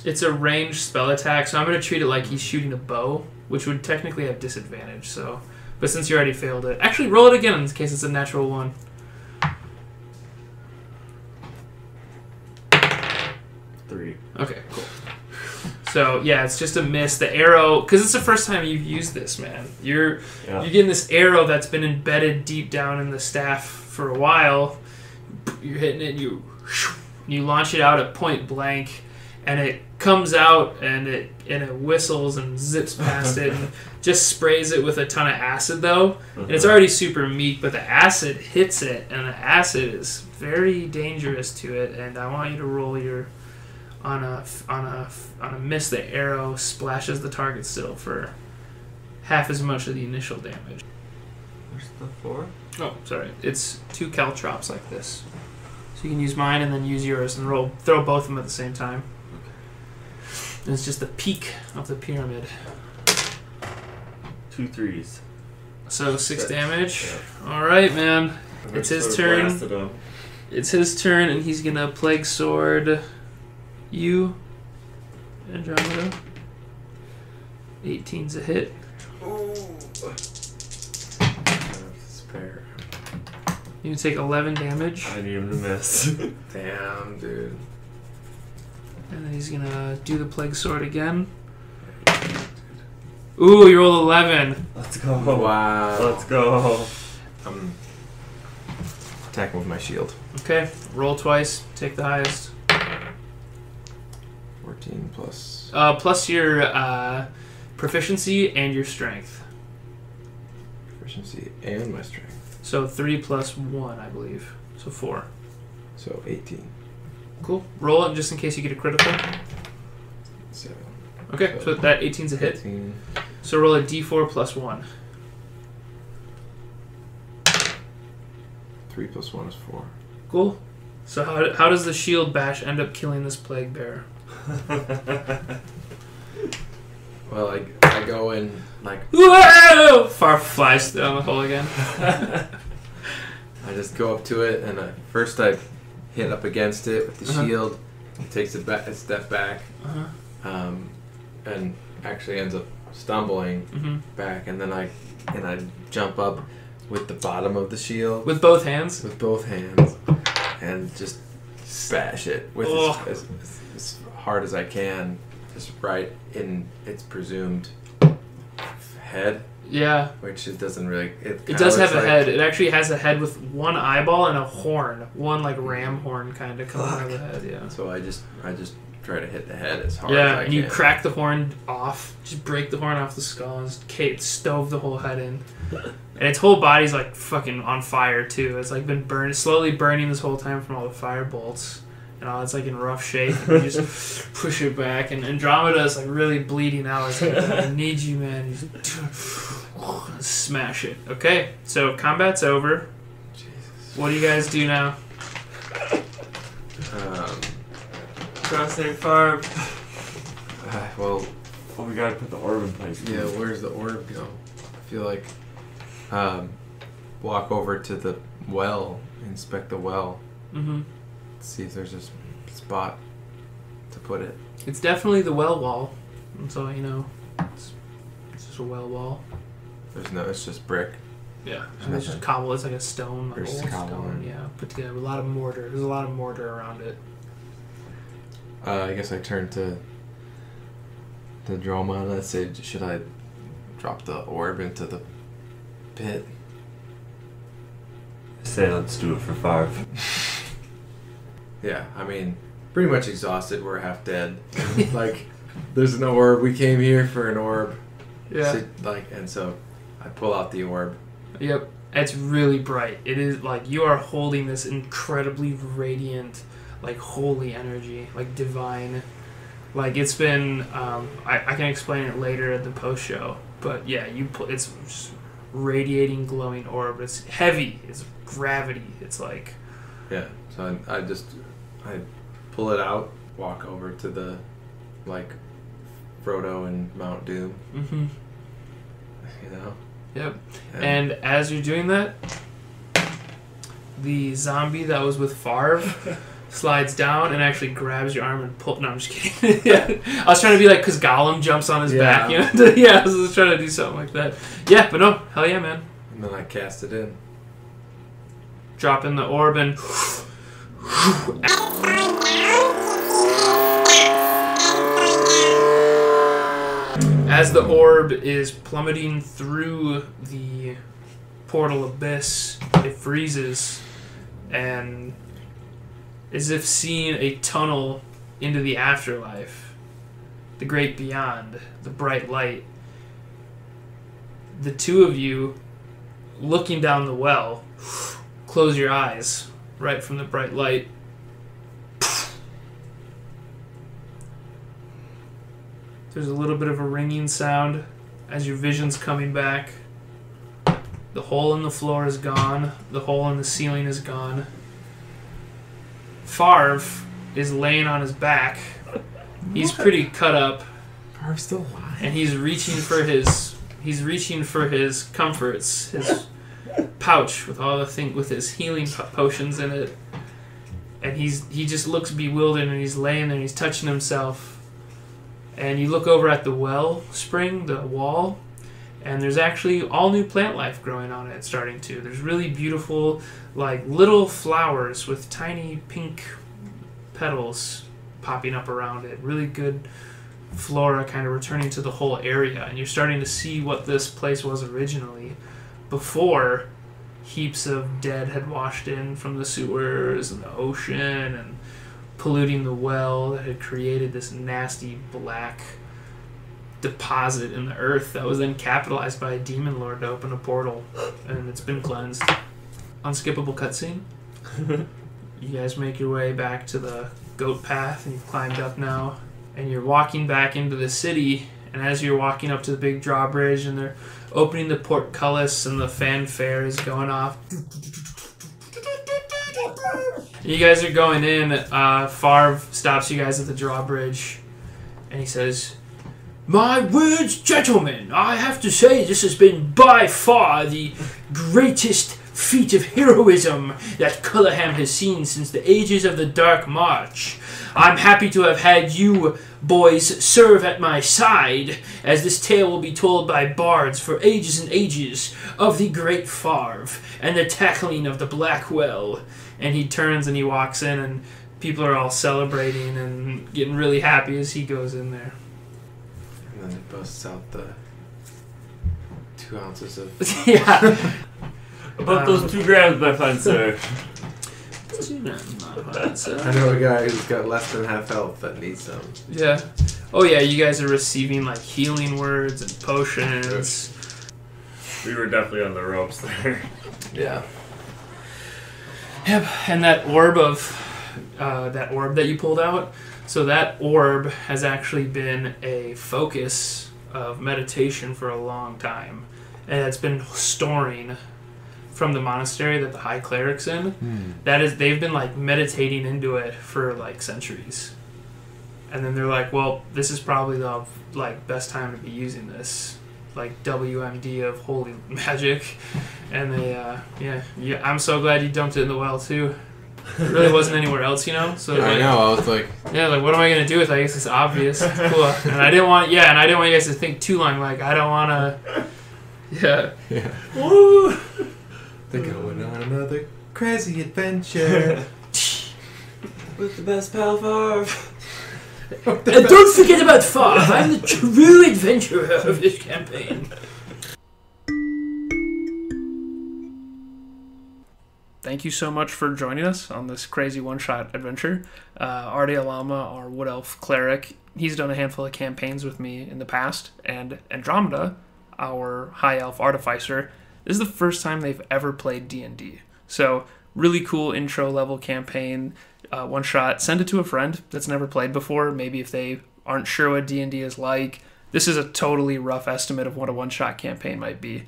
It's a ranged spell attack, so I'm gonna treat it like he's shooting a bow, which would technically have disadvantage. So, but since you already failed it, actually roll it again in case it's a natural one. 3. Okay, cool. So yeah, it's just a miss. The arrow, because it's the first time you've used this, man. You're getting this arrow that's been embedded deep down in the staff for a while. You're hitting it, and you launch it out at point blank, and it comes out and it whistles and zips past it and just sprays it with a ton of acid though. And it's already super meek, but the acid hits it, and the acid is very dangerous to it. And I want you to roll your on a miss. The arrow splashes the target still for half as much of the initial damage. Where's the 4? Oh, sorry. It's 2 caltrops like this. So you can use mine and then use yours and throw both of them at the same time. And it's just the peak of the pyramid. 2 3s. So 6 damage. Yeah. All right, man. It's his turn. Blasted him. It's his turn, and he's gonna plague sword you, Andromeda. 18's a hit. Spare. You can take 11 damage, I need him to miss. Damn, dude. and then he's gonna do the plague sword again. Ooh, you rolled 11. Let's go. Wow. Let's go. I'm attacking with my shield. Okay, roll twice. Take the highest. 14 plus. Plus your proficiency and your strength. Proficiency and my strength. So 3 plus 1, I believe. So 4. So 18. Cool. Roll it just in case you get a critical. 7. Okay, so that 18's a hit. 18. So roll a d4 plus 1. 3 plus 1 is 4. Cool. So how does the shield bash end up killing this plague bear? Well, I go in like Whoa! Far flies down the hole again. I just go up to it and first I hit up against it with the shield. It takes a step back, and actually ends up stumbling back, and then I jump up with the bottom of the shield With both hands? with both hands and just bash it with as hard as I can, just right in its presumed head, Yeah. which it doesn't really. It does have a head. It actually has a head with one eyeball and a horn. One like ram horn kind of coming out of the head, yeah. So I just try to hit the head as hard as Yeah, I and can. you crack the horn off, just break the horn off the skull, and just stove the whole head in. And its whole body's like fucking on fire too. It's like been slowly burning this whole time from all the fire bolts. And all it's like in rough shape. And you just push it back, and Andromeda is like really bleeding out. It's like, I need you, man. He's like, smash it. Okay, so combat's over. Jesus. What do you guys do now? Crossing farm. Well, Oh, we gotta put the orb in place. yeah. Where's the orb go? I feel like walk over to the well, inspect the well, Mm-hmm. see if there's a spot to put it. It's definitely the well wall. That's all you know. It's just a well wall. It's just brick. Yeah. There's And it's just nothing. cobble. It's like a stone. Like There's old cobble stone. in it. Yeah. Put together. A lot of mortar. There's a lot of mortar around it. I guess I turn to Droma and I say, should I drop the orb into the pit? Say let's do it for 5. Yeah, I mean, pretty much exhausted. We're half dead. Like, there's an orb. We came here for an orb. Yeah. And so I pull out the orb. Yep. It's really bright. It is like you are holding this incredibly radiant, like holy energy, like divine. Like it's been. I can explain it later at the post show, but yeah, it's just radiating, glowing orb. It's heavy. It's gravity. It's like. Yeah. So I pull it out, walk over to the, like, Frodo and Mount Doom. Mm-hmm. You know. Yep. And as you're doing that, the zombie that was with Farv slides down and actually grabs your arm and pull. No, I'm just kidding. Yeah, I was trying to be like, because Gollum jumps on his back. You know? Yeah, I was just trying to do something like that. Yeah, but no, hell yeah, man. And then I cast it in. Drop in the orb and. As the orb is plummeting through the portal abyss, it freezes, and as if seeing a tunnel into the afterlife, the great beyond, the bright light. The two of you, looking down the well, close your eyes right from the bright light. There's a little bit of a ringing sound as your vision's coming back. The hole in the floor is gone. The hole in the ceiling is gone. Farv is laying on his back. He's pretty cut up. Farv's still alive. And he's reaching for his comforts, his pouch with all the thing with his healing potions in it. And he just looks bewildered, and he's laying there and he's touching himself. And you look over at the well spring, the wall, and there's actually all new plant life growing on it, starting to. There's really beautiful, like, little flowers with tiny pink petals popping up around it. Really good flora kind of returning to the whole area. And you're starting to see what this place was originally before heaps of dead had washed in from the sewers and the ocean and polluting the well that had created this nasty black deposit in the earth that was then capitalized by a demon lord to open a portal, and it's been cleansed. Unskippable cutscene. You guys make your way back to the goat path, and you've climbed up now, and you're walking back into the city, and as you're walking up to the big drawbridge and they're opening the portcullis and the fanfare is going off, you guys are going in. Farv stops you guys at the drawbridge, and he says, "My words, gentlemen, I have to say this has been by far the greatest feat of heroism that Cullaham has seen since the ages of the Dark March. I'm happy to have had you boys serve at my side, as this tale will be told by bards for ages and ages of the great Farv and the tackling of the Black Well." And he turns and he walks in, and people are all celebrating and getting really happy as he goes in there. And then it busts out the 2 ounces of... Yeah. About those 2 grams, my fine sir. I know a guy who's got less than half health that needs some. Yeah. Oh yeah, you guys are receiving like healing words and potions. We were definitely on the ropes there. Yeah. Yep. And that orb that you pulled out. So that orb has actually been a focus of meditation for a long time, and it's been storing from the monastery that the high cleric's in. That is, they've been like meditating into it for like centuries, and then they're like, well, this is probably the like best time to be using this, like WMD of holy magic. And they yeah, I'm so glad you dumped it in the well too. It really wasn't anywhere else, you know. So I like, know. I was like, yeah, like what am I gonna do with it? I guess it's obvious. Cool. And I didn't want you guys to think too long. Like I don't want to. Yeah. Woo! They're going on another crazy adventure with the best pal Farv. And don't forget about Farv. I'm the true adventurer of this campaign. Thank you so much for joining us on this crazy one-shot adventure. Arde Alama, our Wood Elf cleric, he's done a handful of campaigns with me in the past, and Andromeda, our High Elf artificer, this is the first time they've ever played D&D. So, really cool intro-level campaign, one-shot. Send it to a friend that's never played before, maybe if they aren't sure what D&D is like. This is a totally rough estimate of what a one-shot campaign might be.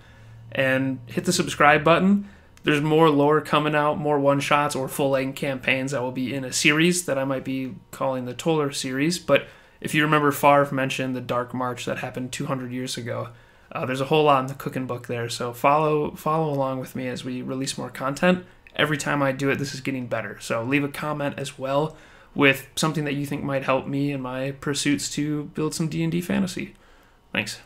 And hit the subscribe button. There's more lore coming out, more one-shots or full-length campaigns that will be in a series that I might be calling the Toller series. But if you remember, Farv mentioned the Dark March that happened 200 years ago. There's a whole lot in the cooking book there, so follow along with me as we release more content. Every time I do it, this is getting better. So leave a comment as well with something that you think might help me in my pursuits to build some D&D fantasy. Thanks.